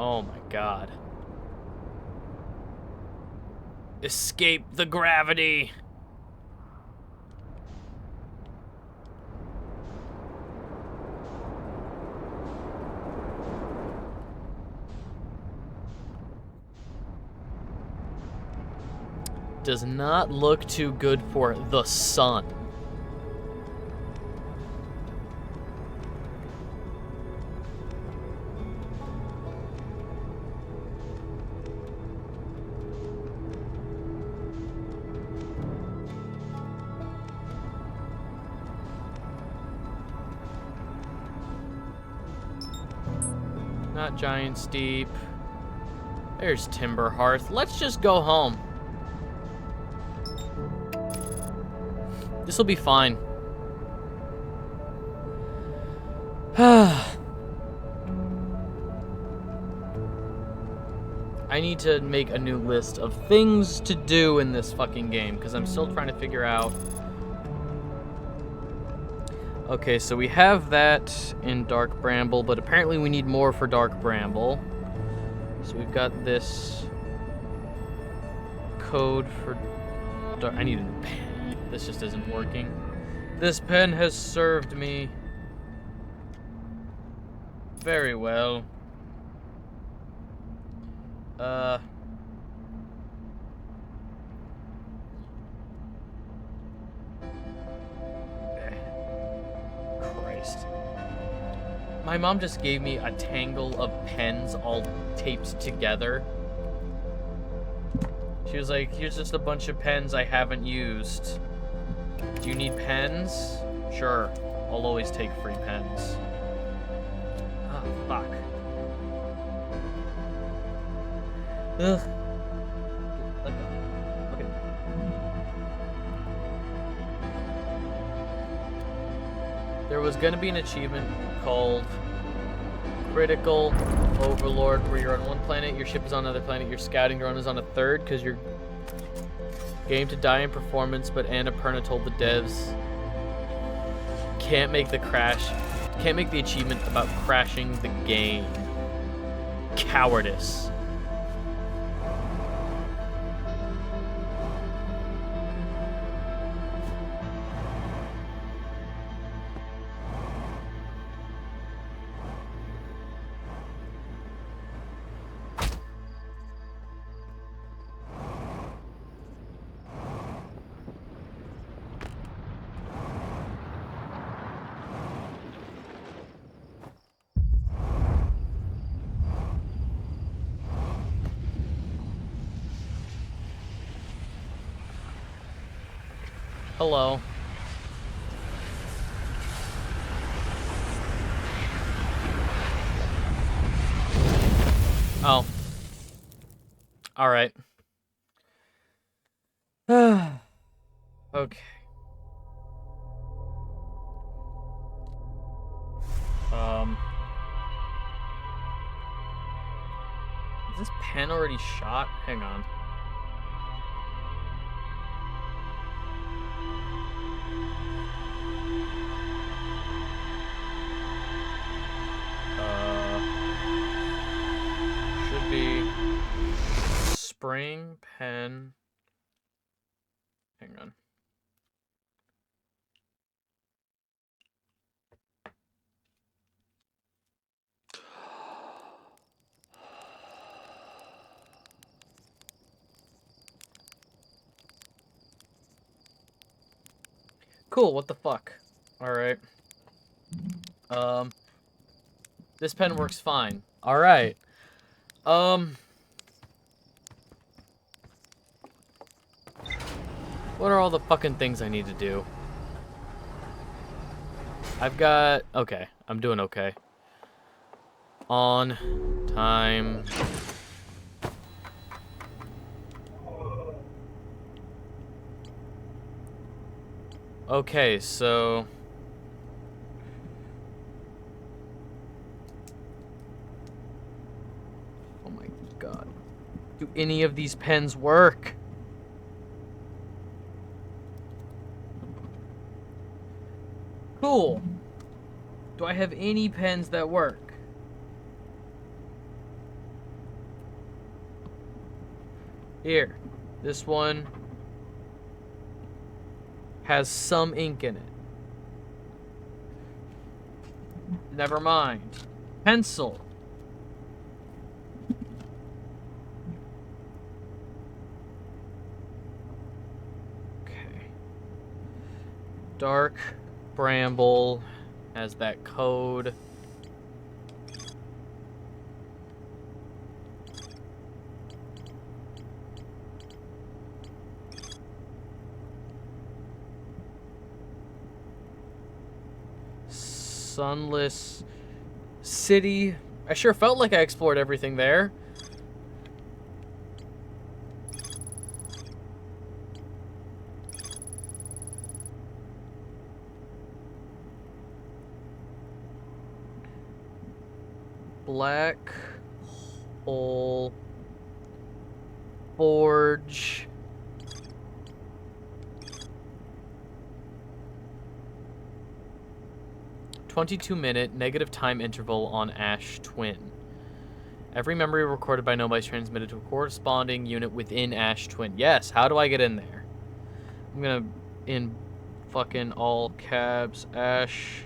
Speaker 1: Oh my god. Escape the gravity! Does not look too good for the sun. Not Giant Steep. There's Timber Hearth. Let's just go home. This'll be fine. I need to make a new list of things to do in this fucking game, because I'm still trying to figure out... Okay, so we have that in Dark Bramble, but apparently we need more for Dark Bramble. So we've got this code for dark... I need a new pen. This just isn't working. This pen has served me very well. Christ. My mom just gave me a tangle of pens all taped together. She was like, here's just a bunch of pens I haven't used. Do you need pens? Sure. I'll always take free pens. Ah, fuck. Ugh. Okay. There was gonna be an achievement called Critical Overlord, where you're on one planet, your ship is on another planet, your scouting drone is on a third, because you're game to die in performance, but Annapurna told the devs can't make the achievement about crashing the game. Cowardice. Hello. Oh. All right. Okay. Is this pen already shot? Hang on. Should be spring pen. Hang on. Cool, what the fuck? Alright. This pen works fine. Alright. What are all the fucking things I need to do? I've got... Okay, I'm doing okay. On time. Okay, so... Oh my god. Do any of these pens work? Cool. Do I have any pens that work? Here. This one has some ink in it. Never mind. Pencil. Okay. Dark Bramble has that code. Sunless City. I sure felt like I explored everything there. Black Hole Forge. -22-minute negative time interval on Ash Twin. Every memory recorded by nobody is transmitted to a corresponding unit within Ash Twin. Yes, how do I get in there? I'm gonna, in fucking all caps, Ash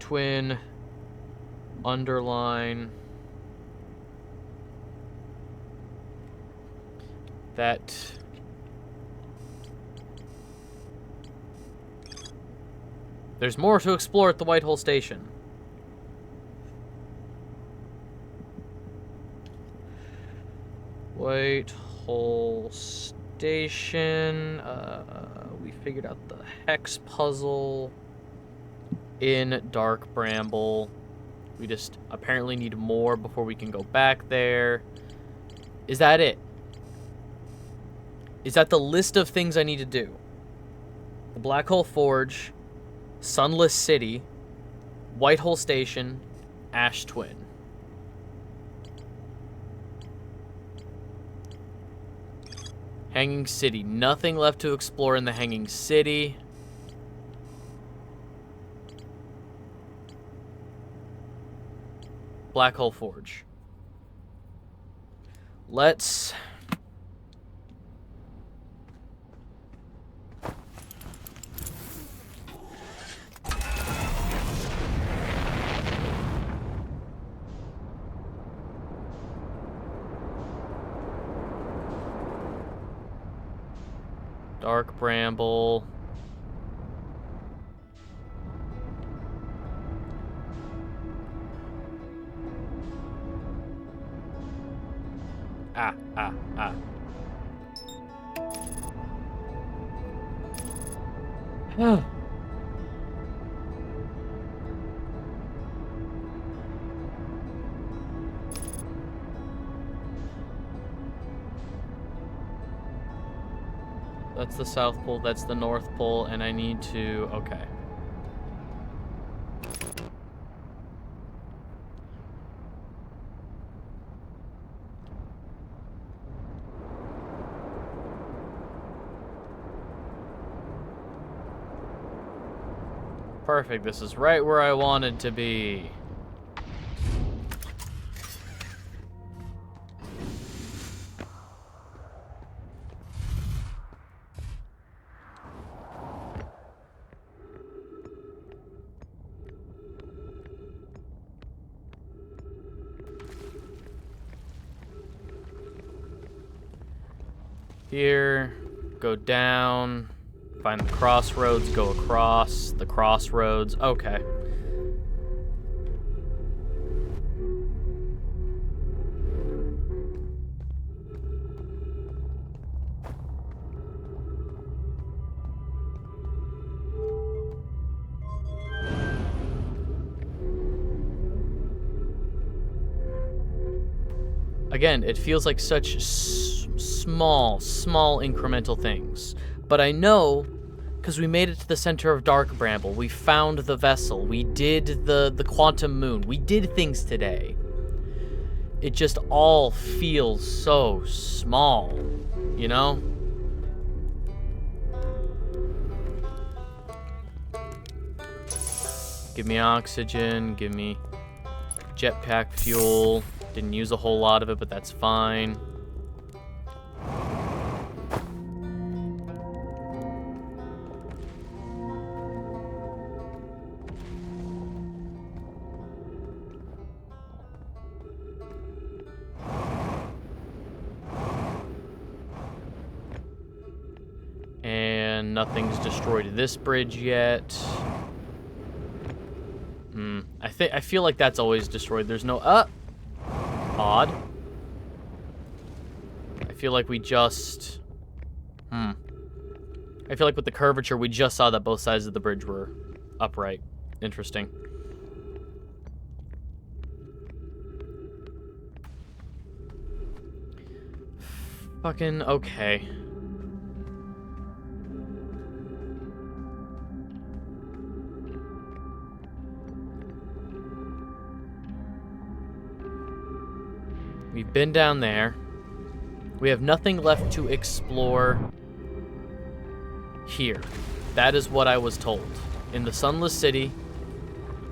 Speaker 1: Twin underline that there's more to explore at the Whitehole Station. Whitehole Station. We figured out the hex puzzle in Dark Bramble. We just apparently need more before we can go back there. Is that it? Is that the list of things I need to do? The Black Hole Forge, Sunless City, Whitehole Station, Ash Twin. Hanging City. Nothing left to explore in the Hanging City. Black Hole Forge. Let's... Dark Bramble. Ah. That's the South Pole, that's the North Pole, and I need to... Okay. Perfect, this is right where I wanted to be. Here, go down, find the crossroads, go across the crossroads. Okay. Again, it feels like such small incremental things. But I know, because we made it to the center of Dark Bramble, we found the vessel, we did the quantum moon, we did things today. It just all feels so small, you know? Give me oxygen, give me jetpack fuel. Didn't use a whole lot of it, but that's fine. And nothing's destroyed this bridge yet. I feel like that's always destroyed. There's no odd. I feel like we just I feel like with the curvature we just saw that both sides of the bridge were upright. Interesting. Fucking okay. We've been down there. We have nothing left to explore here. That is what I was told. In the Sunless City,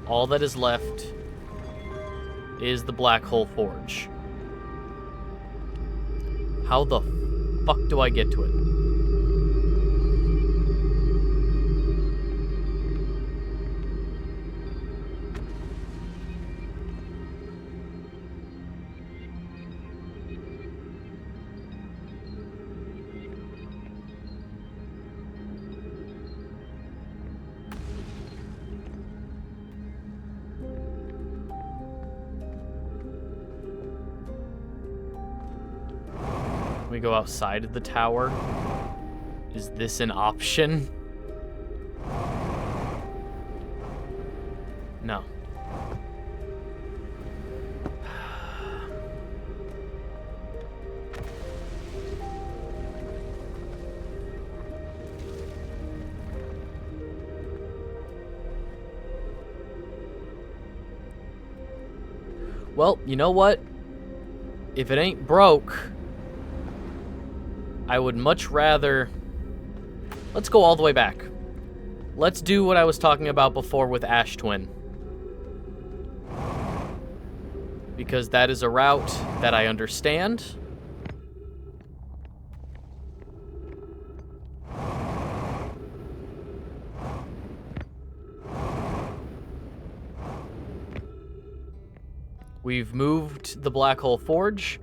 Speaker 1: all that is left is the Black Hole Forge. How the fuck do I get to it? We go outside of the tower. Is this an option? No. Well, you know what? If it ain't broke, I would much rather... Let's go all the way back. Let's do what I was talking about before with Ash Twin. Because that is a route that I understand. We've moved the Black Hole Forge.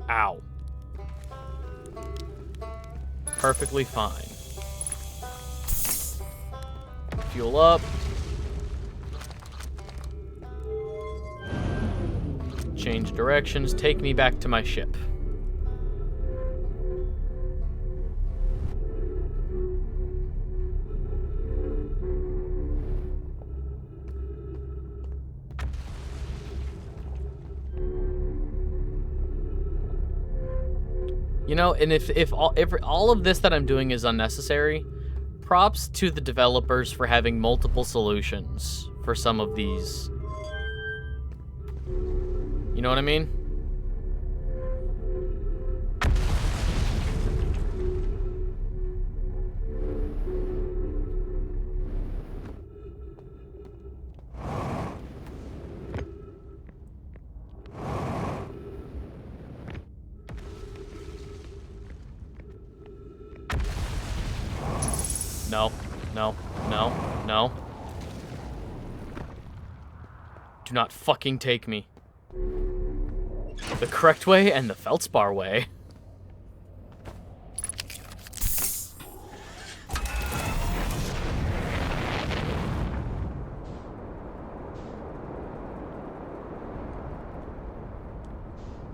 Speaker 1: Ow. Perfectly fine. Fuel up. Change directions. Take me back to my ship. You know, and if all of this that I'm doing is unnecessary, props to the developers for having multiple solutions for some of these. You know what I mean? No, no, no, no. Do not fucking take me. The correct way and the Feldspar way.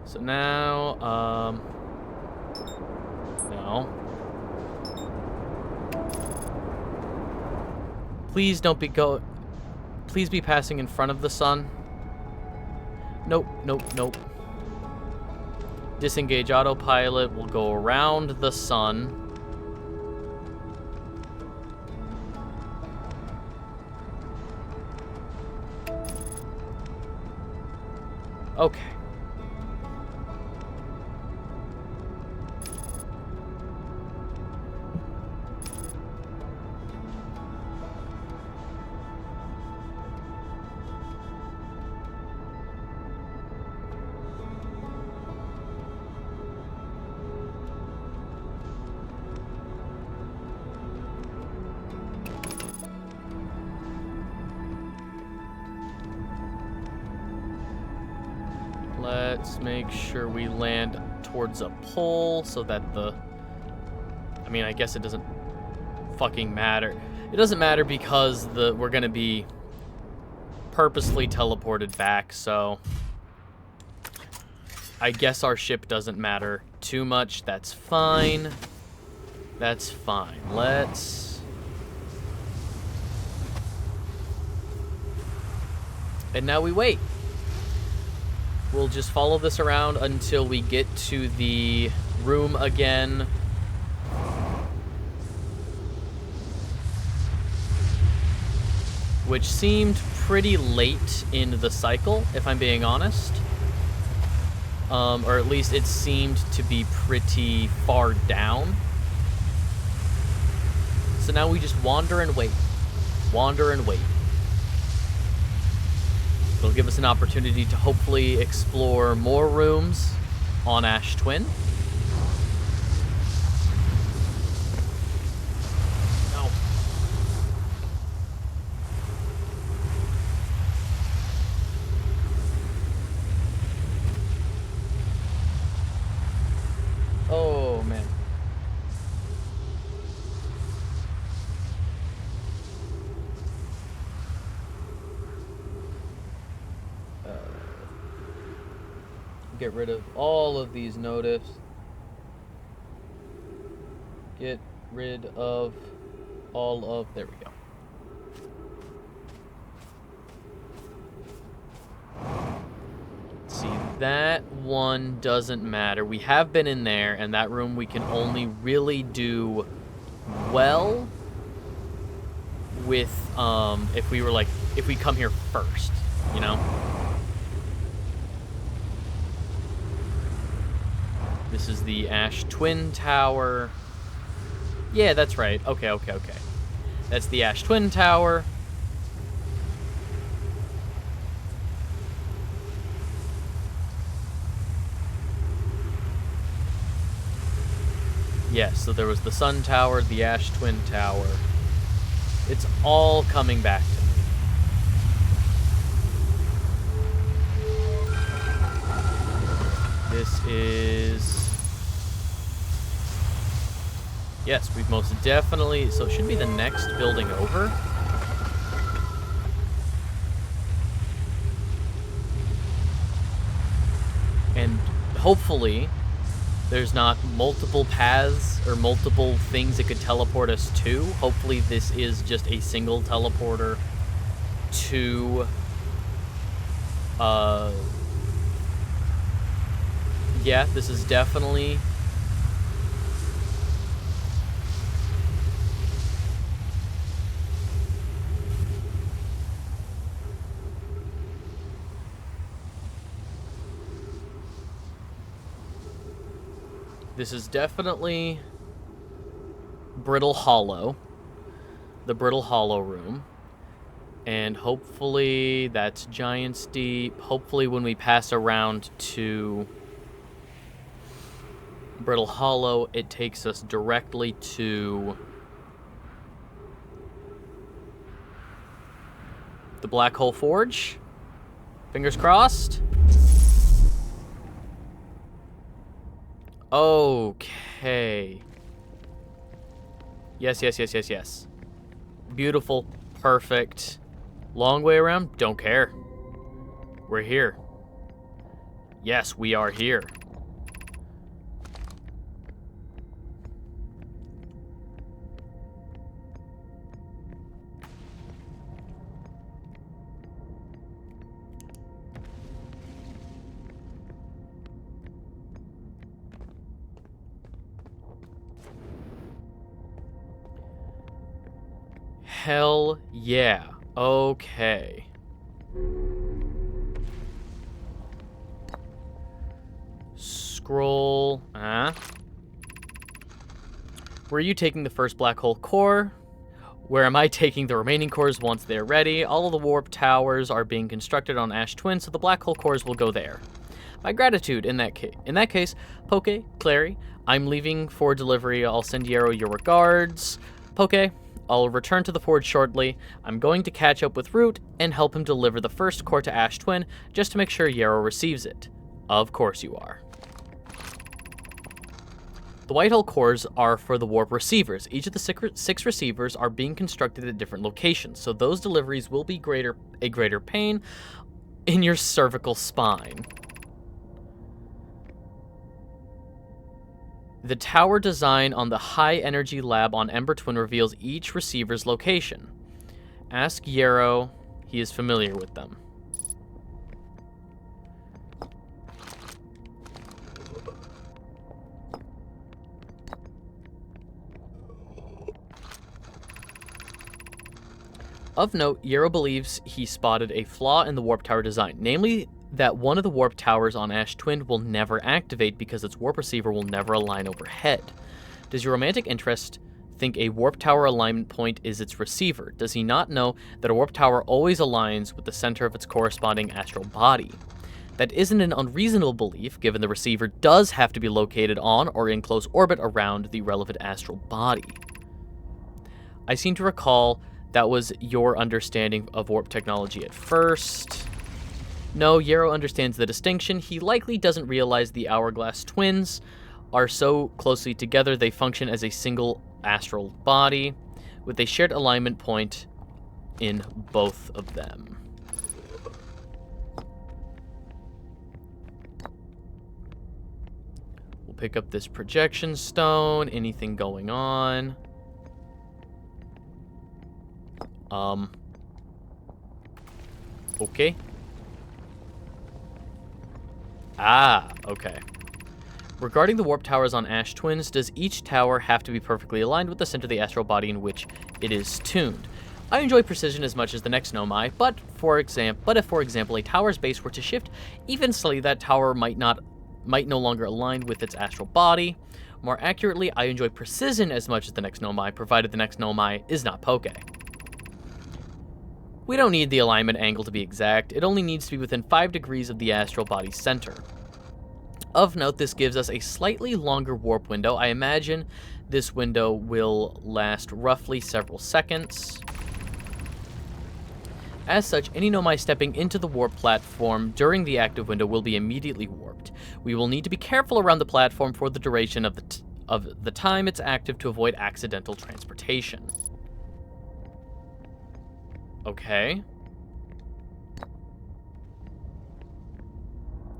Speaker 1: So now, No. Please don't be Please be passing in front of the sun. Nope, nope, nope. Disengage autopilot. We'll go around the sun. Okay. Let's make sure we land towards a pole so that the... I mean, I guess it doesn't fucking matter. It doesn't matter because we're gonna be purposely teleported back, so... I guess our ship doesn't matter too much. That's fine. That's fine. Let's... And now we wait. We'll just follow this around until we get to the room again. Which seemed pretty late in the cycle, if I'm being honest. Or at least it seemed to be pretty far down. So now we just wander and wait. Wander and wait. It'll give us an opportunity to hopefully explore more rooms on Ash Twin. No. Oh, man. Get rid of all of these notifs. Get rid of all of... There we go. See, that one doesn't matter. We have been in there, and that room we can only really do well with, if we come here first, you know? This is the Ash Twin Tower. Yeah, that's right. Okay. That's the Ash Twin Tower. Yes, so there was the Sun Tower, the Ash Twin Tower. It's all coming back to me. This is... Yes, we've most definitely... So it should be the next building over. And hopefully there's not multiple paths or multiple things it could teleport us to. Hopefully this is just a single teleporter to... Yeah, this is definitely... This is definitely Brittle Hollow. The Brittle Hollow room. And hopefully that's Giant's Deep. Hopefully when we pass around to Brittle Hollow, it takes us directly to the Black Hole Forge. Fingers crossed. Okay. Yes. Beautiful. Perfect. Long way around? Don't care. We're here. Yes, we are here. Hell yeah. Okay. Scroll. Where are you taking the first black hole core? Where am I taking the remaining cores once they're ready? All of the warp towers are being constructed on Ash Twin, so the black hole cores will go there. My gratitude in that case. In that case, Poke, Clary, I'm leaving for delivery. I'll send Yarrow your regards. Poke, I'll return to the forge shortly. I'm going to catch up with Root and help him deliver the first core to Ash Twin just to make sure Yarrow receives it. Of course you are. The white hole cores are for the warp receivers. Each of the six receivers are being constructed at different locations, so those deliveries will be a greater pain in your cervical spine. The tower design on the high energy lab on Ember Twin reveals each receiver's location. Ask Yarrow, he is familiar with them. Of note, Yarrow believes he spotted a flaw in the warp tower design, namely that one of the warp towers on Ash Twin will never activate because its warp receiver will never align overhead. Does your romantic interest think a warp tower alignment point is its receiver? Does he not know that a warp tower always aligns with the center of its corresponding astral body? That isn't an unreasonable belief, given the receiver does have to be located on or in close orbit around the relevant astral body. I seem to recall that was your understanding of warp technology at first. No, Yarrow understands the distinction. He likely doesn't realize the Hourglass twins are so closely together they function as a single astral body, with a shared alignment point in both of them. We'll pick up this projection stone. Anything going on? Okay. Okay. Regarding the warp towers on Ash Twins, does each tower have to be perfectly aligned with the center of the astral body in which it is tuned? I enjoy precision as much as the next Nomai, but if, for example, a tower's base were to shift even slightly, that tower might no longer align with its astral body. More accurately, I enjoy precision as much as the next Nomai, provided the next Nomai is not Poke. We don't need the alignment angle to be exact, it only needs to be within 5 degrees of the astral body's center. Of note, this gives us a slightly longer warp window. I imagine this window will last roughly several seconds. As such, any Nomai stepping into the warp platform during the active window will be immediately warped. We will need to be careful around the platform for the duration of the time it's active to avoid accidental transportation. Okay.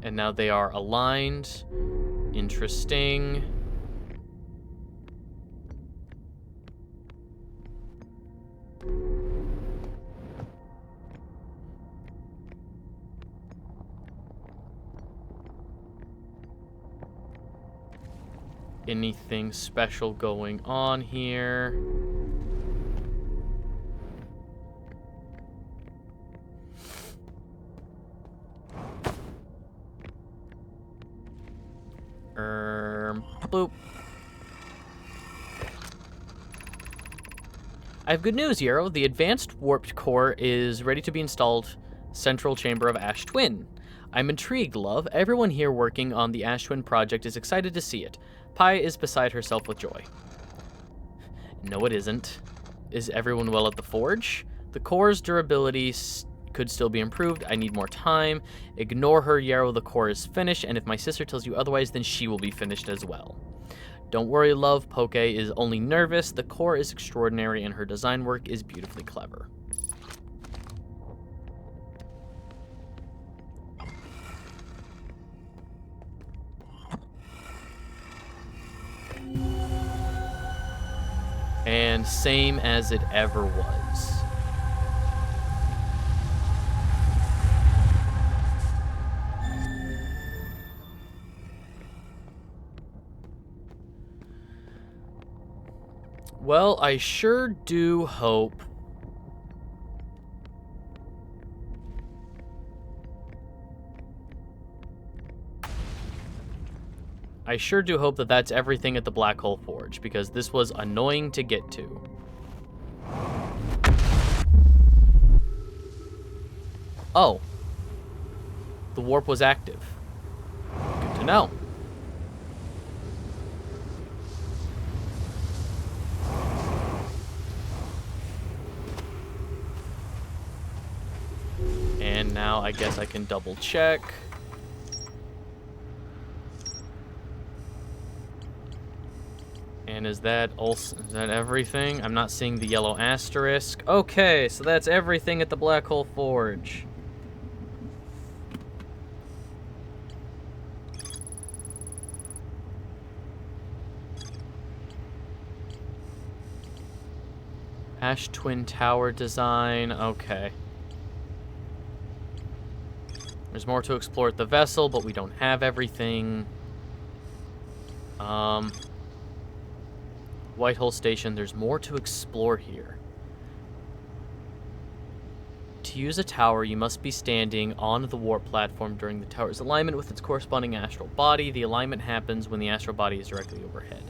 Speaker 1: And now they are aligned. Interesting. Anything special going on here? Boop. I have good news, Yarrow. The advanced warped core is ready to be installed. Central chamber of Ash Twin. I'm intrigued, love. Everyone here working on the Ash Twin project is excited to see it. Pi is beside herself with joy. No, it isn't. Is everyone well at the forge? The core's durability could still be improved. I need more time. Ignore her, Yarrow. The core is finished, and if my sister tells you otherwise, then she will be finished as well. Don't worry, love. Poke is only nervous. The core is extraordinary, and her design work is beautifully clever. And same as it ever was. Well, I sure do hope I sure do hope that that's everything at the Black Hole Forge, because this was annoying to get to. Oh. The warp was active. Good to know. And now I guess I can double check. And is that everything? I'm not seeing the yellow asterisk. Okay, so that's everything at the Black Hole Forge. Ash Twin Tower design. Okay. There's more to explore at the vessel, but we don't have everything. Whitehole Station, there's more to explore here. To use a tower, you must be standing on the warp platform during the tower's alignment with its corresponding astral body. The alignment happens when the astral body is directly overhead.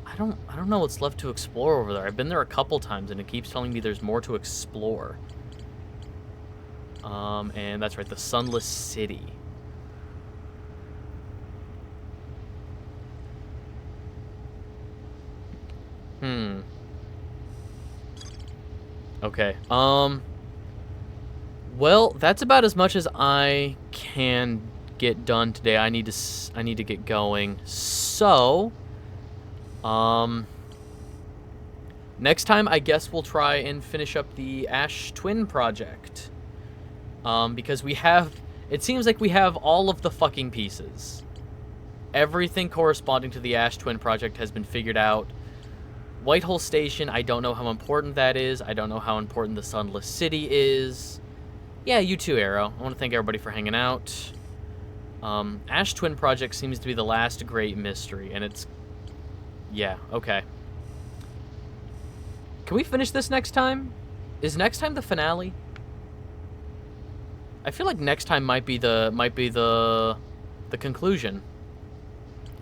Speaker 1: I don't know what's left to explore over there. I've been there a couple times, and it keeps telling me there's more to explore. And that's right, the Sunless City. Okay. Well, that's about as much as I can get done today. I need to get going. So, next time I guess we'll try and finish up the Ash Twin project. Because it seems like we have all of the fucking pieces. Everything corresponding to the Ash Twin project has been figured out. Whitehole Station, I don't know how important that is. I don't know how important the Sunless City is. Yeah, you too, Arrow. I want to thank everybody for hanging out. Ash Twin project seems to be the last great mystery, and it's... Yeah, okay. Can we finish this next time? Is next time the finale? I feel like next time might be the conclusion.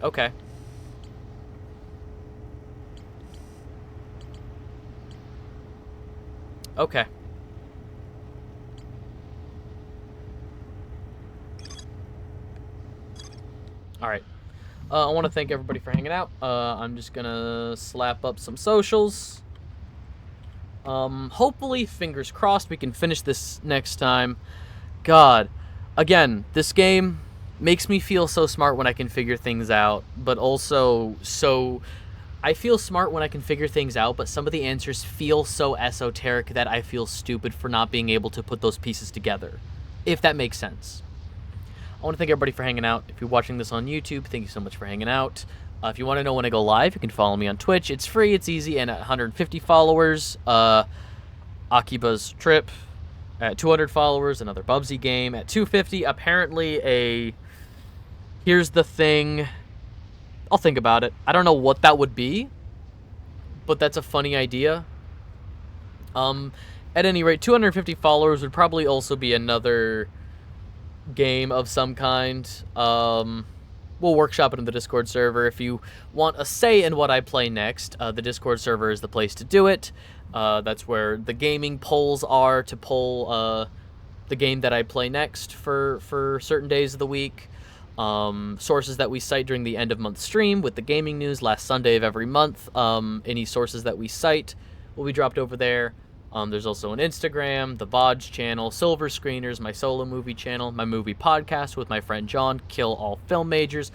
Speaker 1: Okay. Okay. Alright. I want to thank everybody for hanging out. I'm just gonna slap up some socials. Hopefully, fingers crossed, we can finish this next time. God. Again, this game makes me feel so smart when I can figure things out, but also so... I feel smart when I can figure things out, but some of the answers feel so esoteric that I feel stupid for not being able to put those pieces together, if that makes sense. I want to thank everybody for hanging out. If you're watching this on YouTube, thank you so much for hanging out. If you want to know when I go live, you can follow me on Twitch. It's free, it's easy, and at 150 followers, Akiba's Trip. At 200 followers, another Bubsy game. At 250, apparently a... Here's the thing... I'll think about it. I don't know what that would be, but that's a funny idea. At any rate, 250 followers would probably also be another game of some kind. We'll workshop it in the Discord server. If you want a say in what I play next, the Discord server is the place to do it. That's where the gaming polls are to poll the game that I play next for certain days of the week. Sources that we cite during the end of month stream with the gaming news last Sunday of every month. Any sources that we cite will be dropped over there. There's also an Instagram, the VODs channel, Silver Screeners, my solo movie channel, my movie podcast with my friend John, Kill All Film Majors.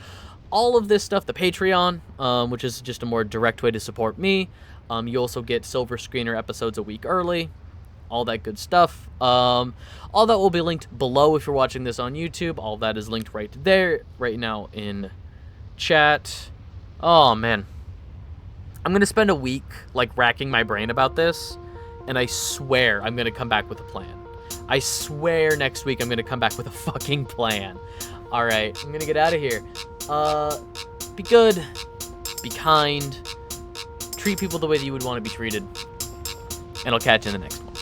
Speaker 1: All of this stuff, the Patreon, which is just a more direct way to support me. You also get Silver Screener episodes a week early. All that good stuff. All that will be linked below if you're watching this on YouTube. All that is linked right there, right now in chat. Oh, man. I'm going to spend a week, like, racking my brain about this, and I swear I'm going to come back with a plan. I swear next week I'm going to come back with a fucking plan. All right, I'm going to get out of here. Be good. Be kind. Treat people the way that you would want to be treated. And I'll catch you in the next one.